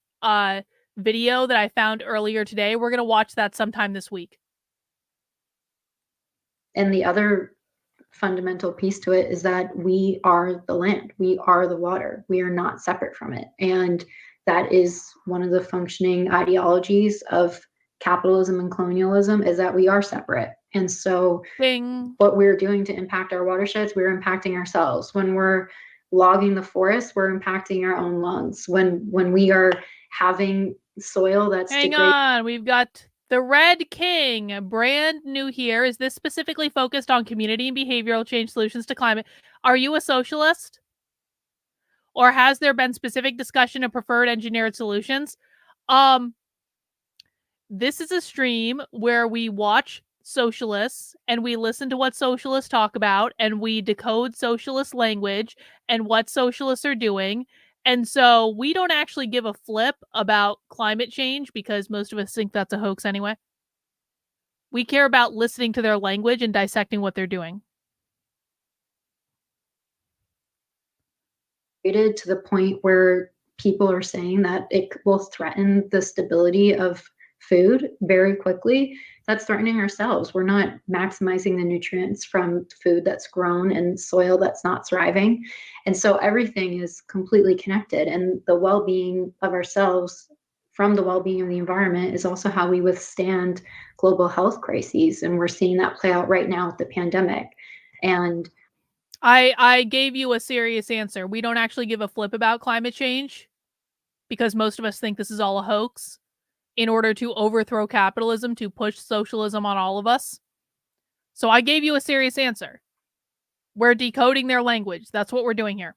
video that I found earlier today. We're going to watch that sometime this week. And the other fundamental piece to it is that we are the land, we are the water, we are not separate from it. And that is one of the functioning ideologies of capitalism and colonialism, is that we are separate. And so Bing. what we're doing to impact our watersheds, we're impacting ourselves. When we're logging the forest, we're impacting our own lungs. When we are having soil that's Hang on, we've got the Red King, brand new here. Is this specifically focused on community and behavioral change solutions to climate? Are you a socialist? Or has there been specific discussion of preferred engineered solutions? This is a stream where we watch socialists and we listen to what socialists talk about and we decode socialist language and what socialists are doing. And so we don't actually give a flip about climate change because most of us think that's a hoax anyway. We care about listening to their language and dissecting what they're doing. To the point where people are saying that it will threaten the stability of food very quickly. That's threatening ourselves. We're not maximizing the nutrients from food that's grown in soil that's not thriving. And so everything is completely connected. And the well-being of ourselves from the well-being of the environment is also how we withstand global health crises. And we're seeing that play out right now with the pandemic. And I gave you a serious answer. We don't actually give a flip about climate change because most of us think this is all a hoax in order to overthrow capitalism, to push socialism on all of us. So I gave you a serious answer. We're decoding their language. That's what we're doing here.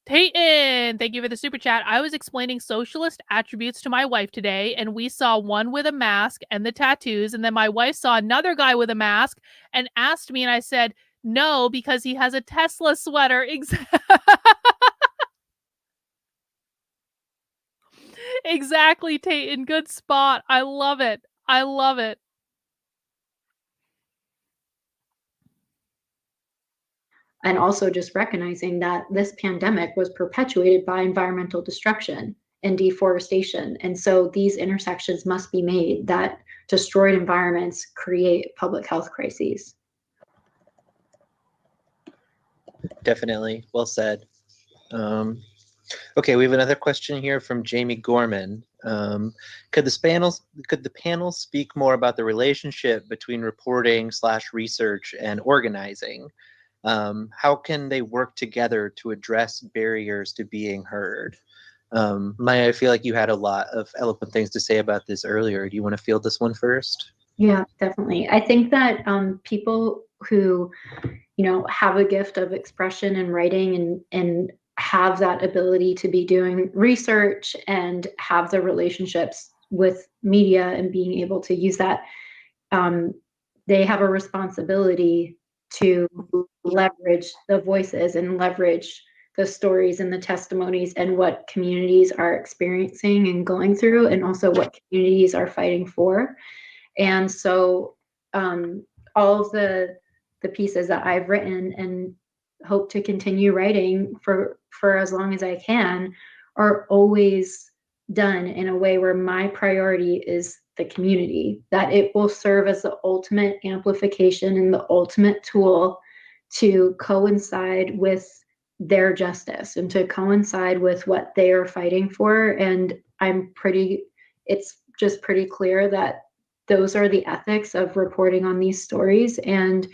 Tayton, thank you for the super chat. I was explaining socialist attributes to my wife today, and we saw one with a mask and the tattoos, and then my wife saw another guy with a mask and asked me, and I said, no, because he has a Tesla sweater. Exactly, Tayton. Good spot. I love it. I love it. And also just recognizing that this pandemic was perpetuated by environmental destruction and deforestation. And so these intersections must be made, that destroyed environments create public health crises. Definitely. Well said. Okay, we have another question here from Jamie Gorman. Could the panel speak more about the relationship between reporting/research and organizing? How can they work together to address barriers to being heard? Maya, I feel like you had a lot of eloquent things to say about this earlier. Do you want to field this one first? Yeah, definitely. I think that people who, have a gift of expression and writing and have that ability to be doing research and have the relationships with media and being able to use that, they have a responsibility to leverage the voices and leverage the stories and the testimonies and what communities are experiencing and going through, and also what communities are fighting for. And so all of the pieces that I've written and hope to continue writing for as long as I can are always done in a way where my priority is the community, that it will serve as the ultimate amplification and the ultimate tool to coincide with their justice and to coincide with what they are fighting for. And it's just pretty clear that those are the ethics of reporting on these stories. And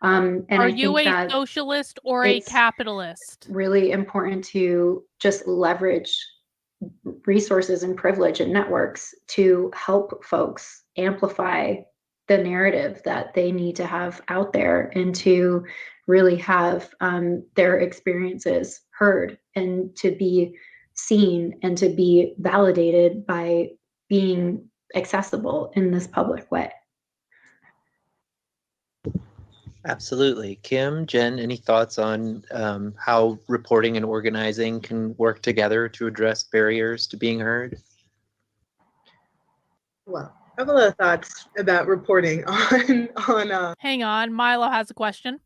are you a socialist or a capitalist? Really important to just leverage resources and privilege and networks to help folks amplify the narrative that they need to have out there and to really have their experiences heard and to be seen and to be validated by being accessible in this public way. Absolutely. Kim, Jen, any thoughts on how reporting and organizing can work together to address barriers to being heard? Well, I have a lot of thoughts about reporting on Hang on, Milo has a question.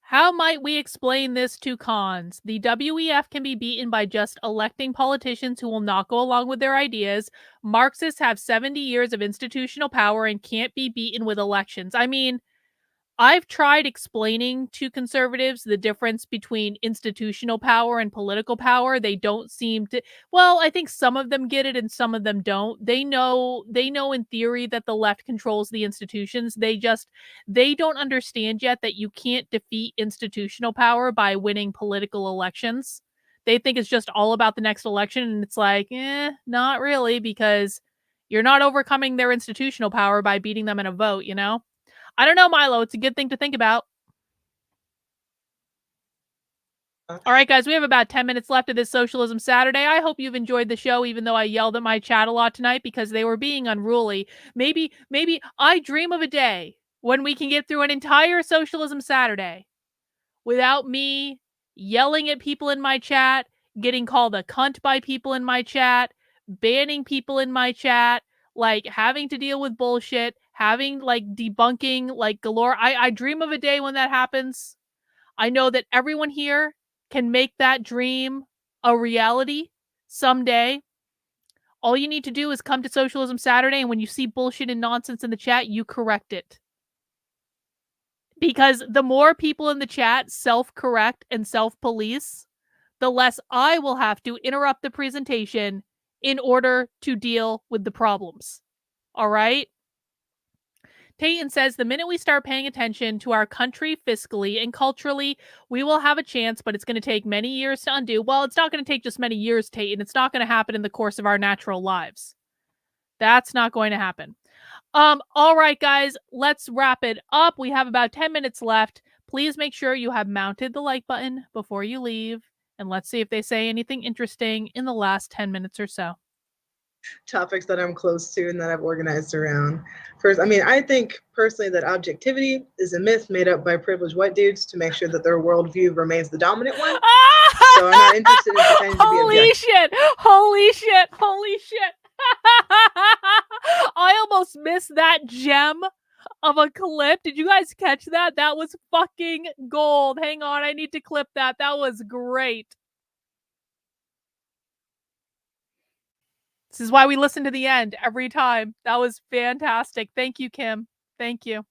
How might we explain this to cons? The WEF can be beaten by just electing politicians who will not go along with their ideas. Marxists have 70 years of institutional power and can't be beaten with elections. I mean, I've tried explaining to conservatives the difference between institutional power and political power. They don't seem to. Well, I think some of them get it and some of them don't. They know in theory that the left controls the institutions. They don't understand yet that you can't defeat institutional power by winning political elections. They think it's just all about the next election, and it's like, not really, because you're not overcoming their institutional power by beating them in a vote, you know? I don't know, Milo. It's a good thing to think about. All right, guys, we have about 10 minutes left of this Socialism Saturday. I hope you've enjoyed the show, even though I yelled at my chat a lot tonight because they were being unruly. Maybe I dream of a day when we can get through an entire Socialism Saturday without me yelling at people in my chat, getting called a cunt by people in my chat, banning people in my chat, like having to deal with bullshit, having like debunking like galore. I dream of a day when that happens. I know that everyone here can make that dream a reality someday. All you need to do is come to Socialism Saturday, and when you see bullshit and nonsense in the chat, you correct it. Because the more people in the chat self-correct and self-police, the less I will have to interrupt the presentation in order to deal with the problems. All right? Tayton says, the minute we start paying attention to our country fiscally and culturally, we will have a chance, but it's going to take many years to undo. Well, it's not going to take just many years, Tayton. It's not going to happen in the course of our natural lives. That's not going to happen. All right, guys, let's wrap it up. We have about 10 minutes left. Please make sure you have mounted the like button before you leave. And let's see if they say anything interesting in the last 10 minutes or so. Topics that I'm close to and that I've organized around. First, I mean, I think personally that objectivity is a myth made up by privileged white dudes to make sure that their worldview remains the dominant one. So I'm not interested in pretending to be objective. Holy shit. I almost missed that gem of a clip. Did you guys catch that? That was fucking gold. Hang on, I need to clip that. That was great. This is why we listen to the end every time. That was fantastic. Thank you, Kim. Thank you.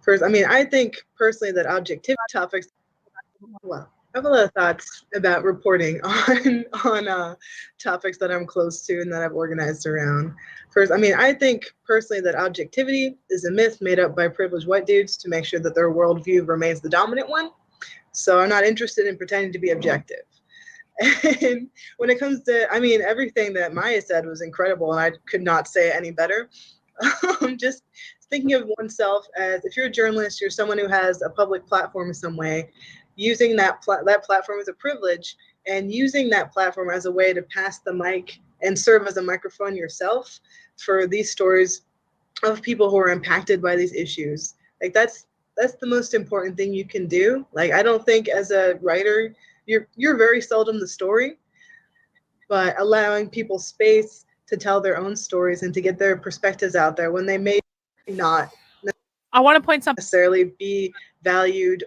First, I mean, I think personally that objective topics. Well, I have a lot of thoughts about reporting on topics that I'm close to and that I've organized around. First, I mean, I think personally that objectivity is a myth made up by privileged white dudes to make sure that their worldview remains the dominant one. So I'm not interested in pretending to be objective. And when it comes to, I mean, everything that Maya said was incredible, and I could not say it any better. Just thinking of oneself as, if you're a journalist, you're someone who has a public platform in some way, using that platform as a privilege, and using that platform as a way to pass the mic and serve as a microphone yourself for these stories of people who are impacted by these issues. Like that's the most important thing you can do. Like, I don't think as a writer, you're very seldom the story, but allowing people space to tell their own stories and to get their perspectives out there when they may not I want to point something necessarily be valued.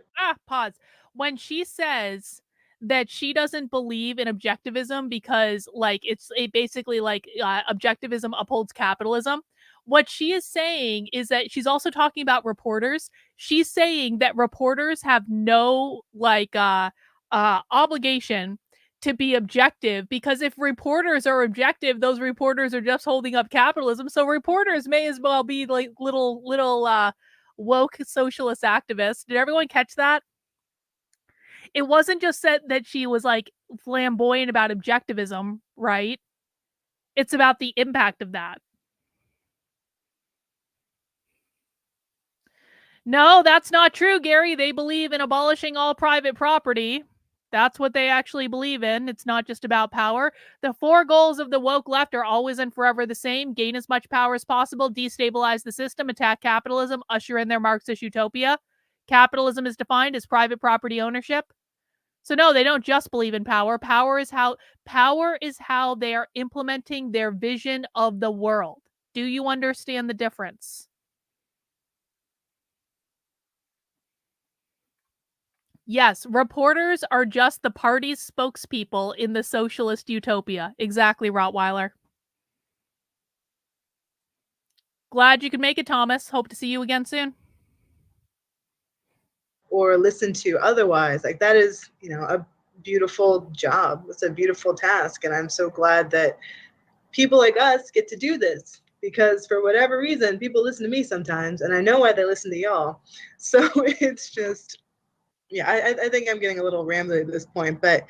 Pause. When she says that she doesn't believe in objectivism because like it's basically like objectivism upholds capitalism, what she is saying is that she's also talking about reporters. She's saying that reporters have no like obligation to be objective, because if reporters are objective, those reporters are just holding up capitalism. So reporters may as well be like little woke socialist activists. Did everyone catch that? It wasn't just said that she was like flamboyant about objectivism, right? It's about the impact of that. No, that's not true, Gary. They believe in abolishing all private property. That's what they actually believe in. It's not just about power. The 4 goals of the woke left are always and forever the same: gain as much power as possible, destabilize the system, attack capitalism, usher in their Marxist utopia. Capitalism is defined as private property ownership. So no, they don't just believe in power. Power is how they are implementing their vision of the world. Do you understand the difference? Yes, reporters are just the party's spokespeople in the socialist utopia. Exactly, Rottweiler. Glad you could make it, Thomas. Hope to see you again soon. Or listen to otherwise. Like that is, a beautiful job. It's a beautiful task. And I'm so glad that people like us get to do this, because for whatever reason, people listen to me sometimes, and I know why they listen to y'all. So it's just, yeah, I think I'm getting a little rambly at this point, but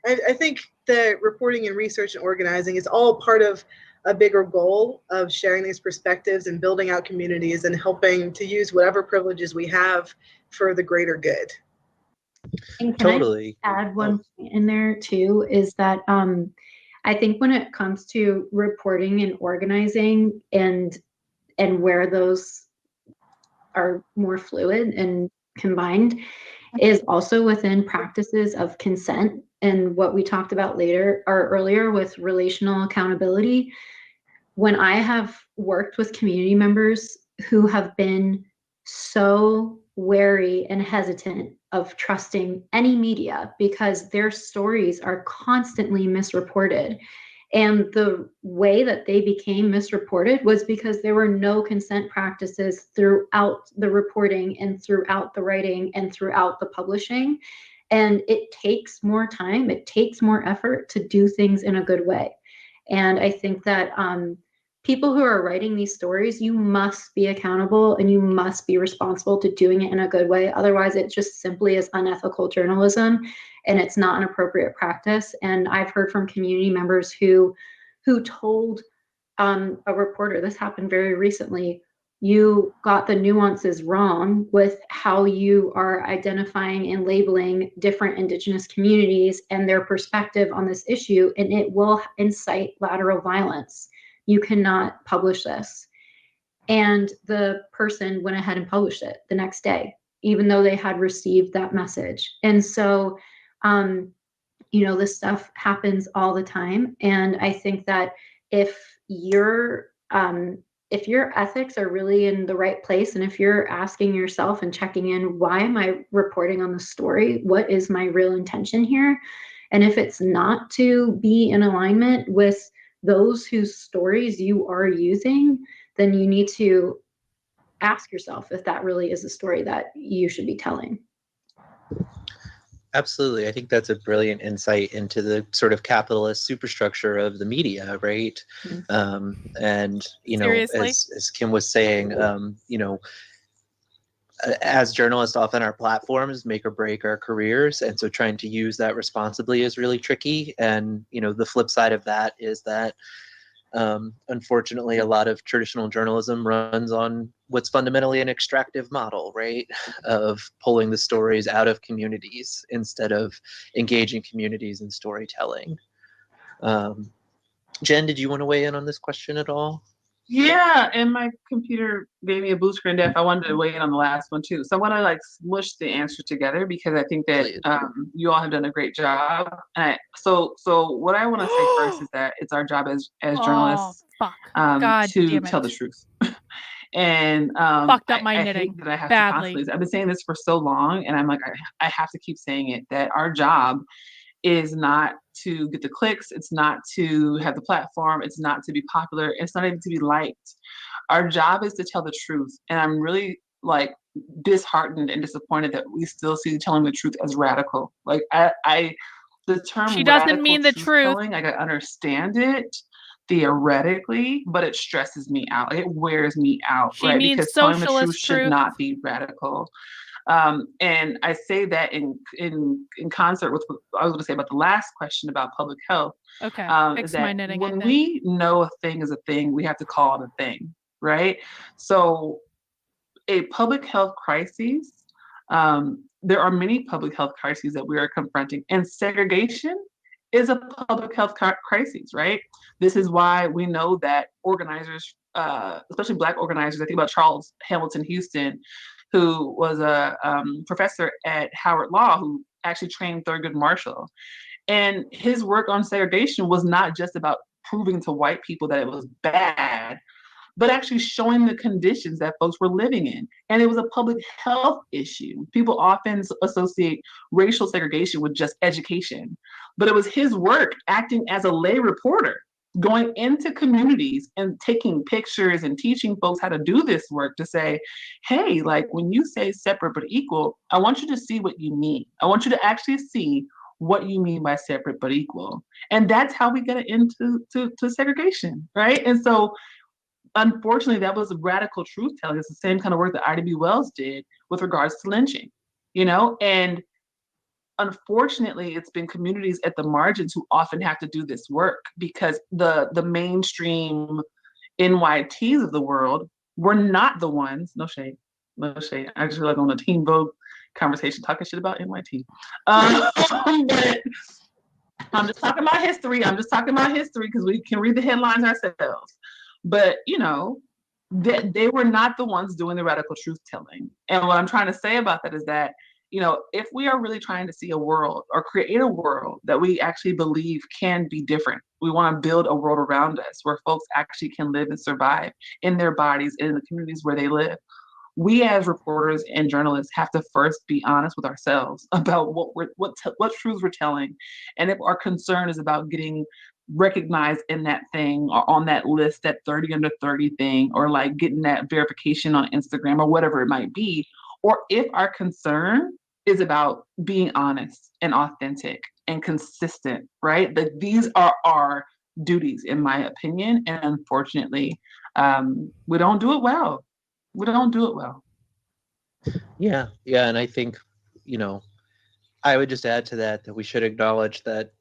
I think that reporting and research and organizing is all part of a bigger goal of sharing these perspectives and building out communities and helping to use whatever privileges we have for the greater good. And can Totally. I add one point in there too, is that I think when it comes to reporting and organizing and where those are more fluid and combined is also within practices of consent and what we talked about earlier with relational accountability. When I have worked with community members who have been so wary and hesitant of trusting any media because their stories are constantly misreported. And the way that they became misreported was because there were no consent practices throughout the reporting and throughout the writing and throughout the publishing. And it takes more time, it takes more effort to do things in a good way. And I think that people who are writing these stories, you must be accountable and you must be responsible to doing it in a good way. Otherwise, it just simply is unethical journalism and it's not an appropriate practice. And I've heard from community members who told a reporter, this happened very recently, you got the nuances wrong with how you are identifying and labeling different Indigenous communities and their perspective on this issue, and it will incite lateral violence. You cannot publish this. And the person went ahead and published it the next day, even though they had received that message. And so, this stuff happens all the time. And I think that if your ethics are really in the right place, and if you're asking yourself and checking in, why am I reporting on the story? What is my real intention here? And if it's not to be in alignment with those whose stories you are using, then you need to ask yourself if that really is a story that you should be telling. Absolutely. I think that's a brilliant insight into the sort of capitalist superstructure of the media, right? And, Seriously? as Kim was saying, as journalists, often our platforms make or break our careers. And so trying to use that responsibly is really tricky. And, the flip side of that is that, unfortunately, a lot of traditional journalism runs on what's fundamentally an extractive model, right? Of pulling the stories out of communities instead of engaging communities in storytelling. Jen, did you want to weigh in on this question at all? Yeah, and my computer gave me a blue screen death. I wanted to weigh in on the last one too. So I want to smush the answer together because I think that you all have done a great job. And so what I want to say first is that it's our job as journalists to tell the truth. And fucked up my knitting. I hate that I have badly. To constantly. I've been saying this for so long, and I'm like, I have to keep saying it, that our job is not to get the clicks, it's not to have the platform, it's not to be popular, it's not even to be liked. Our job is to tell the truth. And I'm really disheartened and disappointed that we still see telling the truth as radical. The term she doesn't mean the truth. I can understand it theoretically, but it stresses me out. It wears me out, she means because socialist telling the truth truth should not be radical. And I say that in concert with what I was going to say about the last question about public health. Okay. Is that when we know a thing is a thing, we have to call it a thing, right? So a public health crisis, there are many public health crises that we are confronting, and segregation is a public health crisis, right? This is why we know that organizers, especially Black organizers, I think about Charles Hamilton Houston, who was a professor at Howard Law, who actually trained Thurgood Marshall. And his work on segregation was not just about proving to white people that it was bad, but actually showing the conditions that folks were living in. And it was a public health issue. People often associate racial segregation with just education, but it was his work acting as a lay reporter going into communities and taking pictures and teaching folks how to do this work to say, hey, like when you say separate but equal, I want you to see what you mean. I want you to actually see what you mean by separate but equal. And that's how we get into to segregation, right? And so unfortunately, that was radical truth telling. It's the same kind of work that Ida B. Wells did with regards to lynching, and unfortunately, it's been communities at the margins who often have to do this work because the mainstream NYTs of the world were not the ones. No shade, no shade. I just feel like on a Teen Vogue conversation talking shit about NYT. But I'm just talking about history. Because we can read the headlines ourselves. But they were not the ones doing the radical truth telling. And what I'm trying to say about that is that if we are really trying to see a world or create a world that we actually believe can be different, we want to build a world around us where folks actually can live and survive in their bodies and in the communities where they live. We as reporters and journalists have to first be honest with ourselves about what truths we're telling, and if our concern is about getting recognized in that thing or on that list, that 30 under 30 thing, or like getting that verification on Instagram or whatever it might be, or if our concern is about being honest and authentic and consistent, right? That these are our duties, in my opinion, and unfortunately, we don't do it well. Yeah, and I think, I would just add to that we should acknowledge that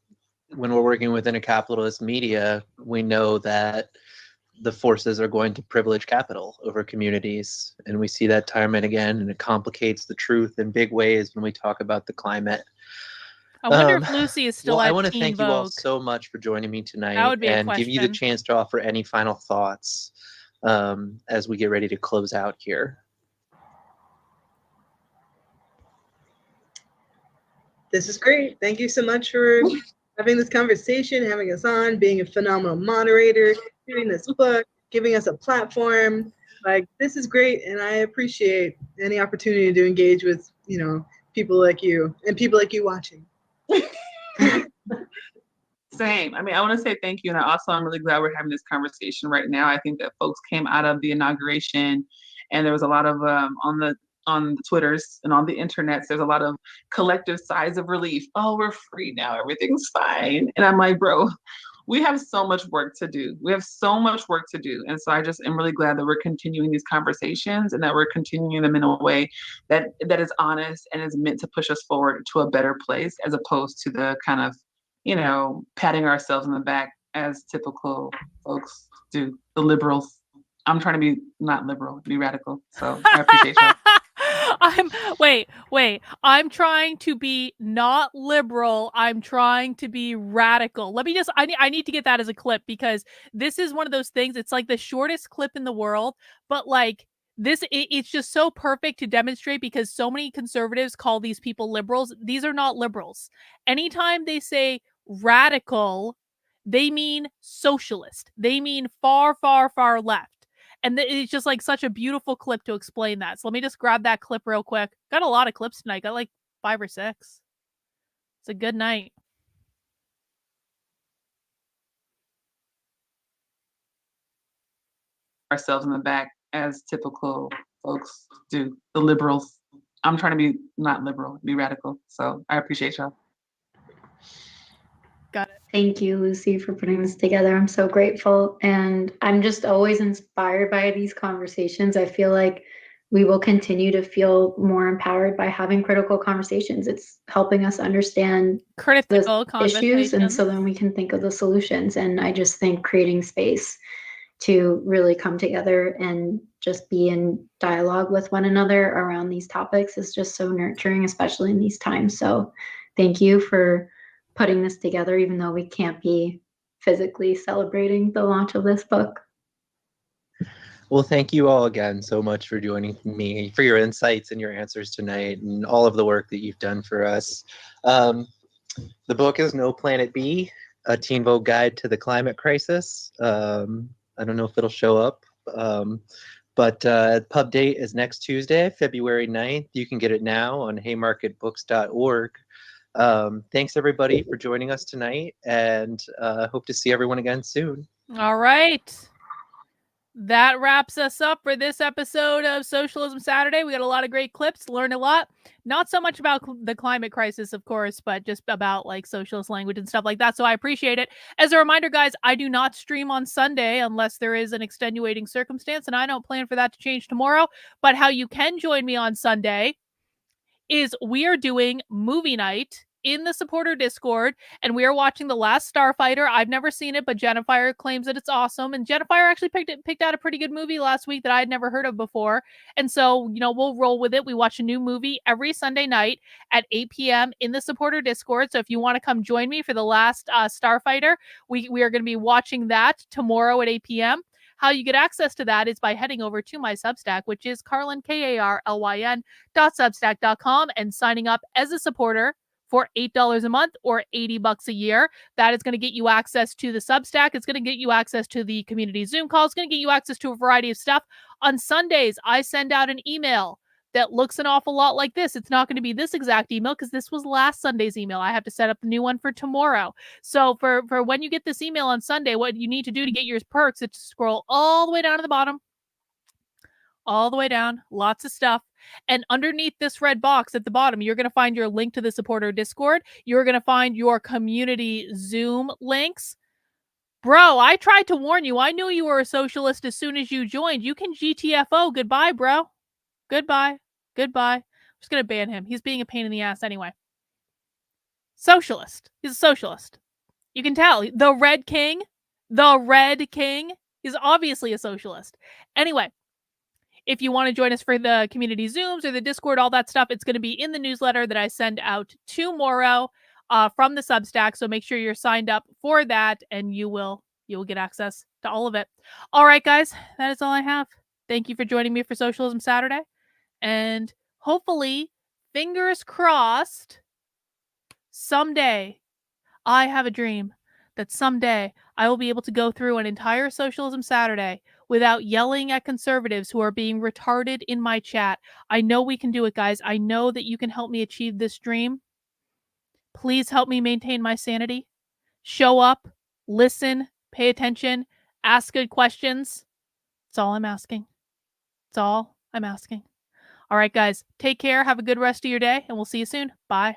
when we're working within a capitalist media, we know that the forces are going to privilege capital over communities. And we see that time and again, and it complicates the truth in big ways when we talk about the climate. I wonder if Lucy is still I at want to Teen thank Vogue. you all so much for joining me tonight That would be a and give you the question. chance to offer any final thoughts as we get ready to close out here. This is great. Thank you so much for having this conversation, having us on, being a phenomenal moderator, reading this book, giving us a platform. Like, this is great, and I appreciate any opportunity to engage with, people like you and people like you watching. Same. I mean, I want to say thank you, and I'm really glad we're having this conversation right now. I think that folks came out of the inauguration, and there was a lot of on the Twitters and on the internets, there's a lot of collective sighs of relief. Oh, we're free now. Everything's fine. And I'm like, bro, we have so much work to do. And so I just am really glad that we're continuing these conversations and that we're continuing them in a way that is honest and is meant to push us forward to a better place, as opposed to the kind of, patting ourselves on the back as typical folks do, the liberals. I'm trying to be not liberal, be radical. So I appreciate y'all. I'm trying to be not liberal. I'm trying to be radical. I need to get that as a clip, because this is one of those things. It's like the shortest clip in the world, but like it's just so perfect to demonstrate, because so many conservatives call these people liberals. These are not liberals. Anytime they say radical, they mean socialist. They mean far, far, far left. And it's just like such a beautiful clip to explain that. So let me just grab that clip real quick. Got a lot of clips tonight. Got like 5 or 6. It's a good night. Ourselves in the back as typical folks do, the liberals. I'm trying to be not liberal, be radical. So I appreciate y'all. Got it. Thank you, Lucy, for putting this together. I'm so grateful. And I'm just always inspired by these conversations. I feel like we will continue to feel more empowered by having critical conversations. It's helping us understand critical the issues, and so then we can think of the solutions. And I just think creating space to really come together and just be in dialogue with one another around these topics is just so nurturing, especially in these times. So thank you for putting this together, even though we can't be physically celebrating the launch of this book. Well, thank you all again so much for joining me, for your insights and your answers tonight, and all of the work that you've done for us. The book is No Planet B, a Teen Vogue Guide to the Climate Crisis. I don't know if it'll show up, but pub date is next Tuesday, February 9th. You can get it now on haymarketbooks.org. Thanks everybody for joining us tonight, and hope to see everyone again soon. All right. That wraps us up for this episode of Socialism Saturday. We got a lot of great clips, learned a lot. Not so much about the climate crisis, of course, but just about like socialist language and stuff like that. So I appreciate it. As a reminder, guys, I do not stream on Sunday unless there is an extenuating circumstance, and I don't plan for that to change tomorrow. But how you can join me on Sunday is we are doing movie night in the supporter Discord, and we are watching The Last Starfighter. I've never seen it, but Jennifer claims that it's awesome, and Jennifer actually picked out a pretty good movie last week that I had never heard of before. And so, we'll roll with it. We watch a new movie every Sunday night at 8 p.m. in the supporter Discord. So if you want to come join me for The Last Starfighter, we are going to be watching that tomorrow at 8 p.m. How you get access to that is by heading over to my Substack, which is Carlyn, KARLYN.substack.com, and signing up as a supporter for $8 a month or $80 a year. That is going to get you access to the Substack. It's going to get you access to the community Zoom call. It's going to get you access to a variety of stuff. On Sundays, I send out an email that looks an awful lot like this. It's not going to be this exact email because this was last Sunday's email. I have to set up the new one for tomorrow. So for when you get this email on Sunday, what you need to do to get your perks is to scroll all the way down to the bottom. All the way down, lots of stuff. And underneath this red box at the bottom, you're going to find your link to the supporter Discord. You're going to find your community Zoom links. Bro, I tried to warn you. I knew you were a socialist as soon as you joined. You can GTFO. Goodbye, bro. Goodbye. I'm just going to ban him. He's being a pain in the ass anyway. Socialist. He's a socialist. You can tell. The Red King is obviously a socialist. Anyway, if you want to join us for the community Zooms or the Discord, all that stuff, it's going to be in the newsletter that I send out tomorrow from the Substack. So make sure you're signed up for that, and you will get access to all of it. All right, guys, that is all I have. Thank you for joining me for Socialism Saturday. And hopefully, fingers crossed, someday, I have a dream that someday I will be able to go through an entire Socialism Saturday without yelling at conservatives who are being retarded in my chat. I know we can do it, guys. I know that you can help me achieve this dream. Please help me maintain my sanity. Show up, listen, pay attention, ask good questions. That's all I'm asking. All right, guys. Take care. Have a good rest of your day, and we'll see you soon. Bye.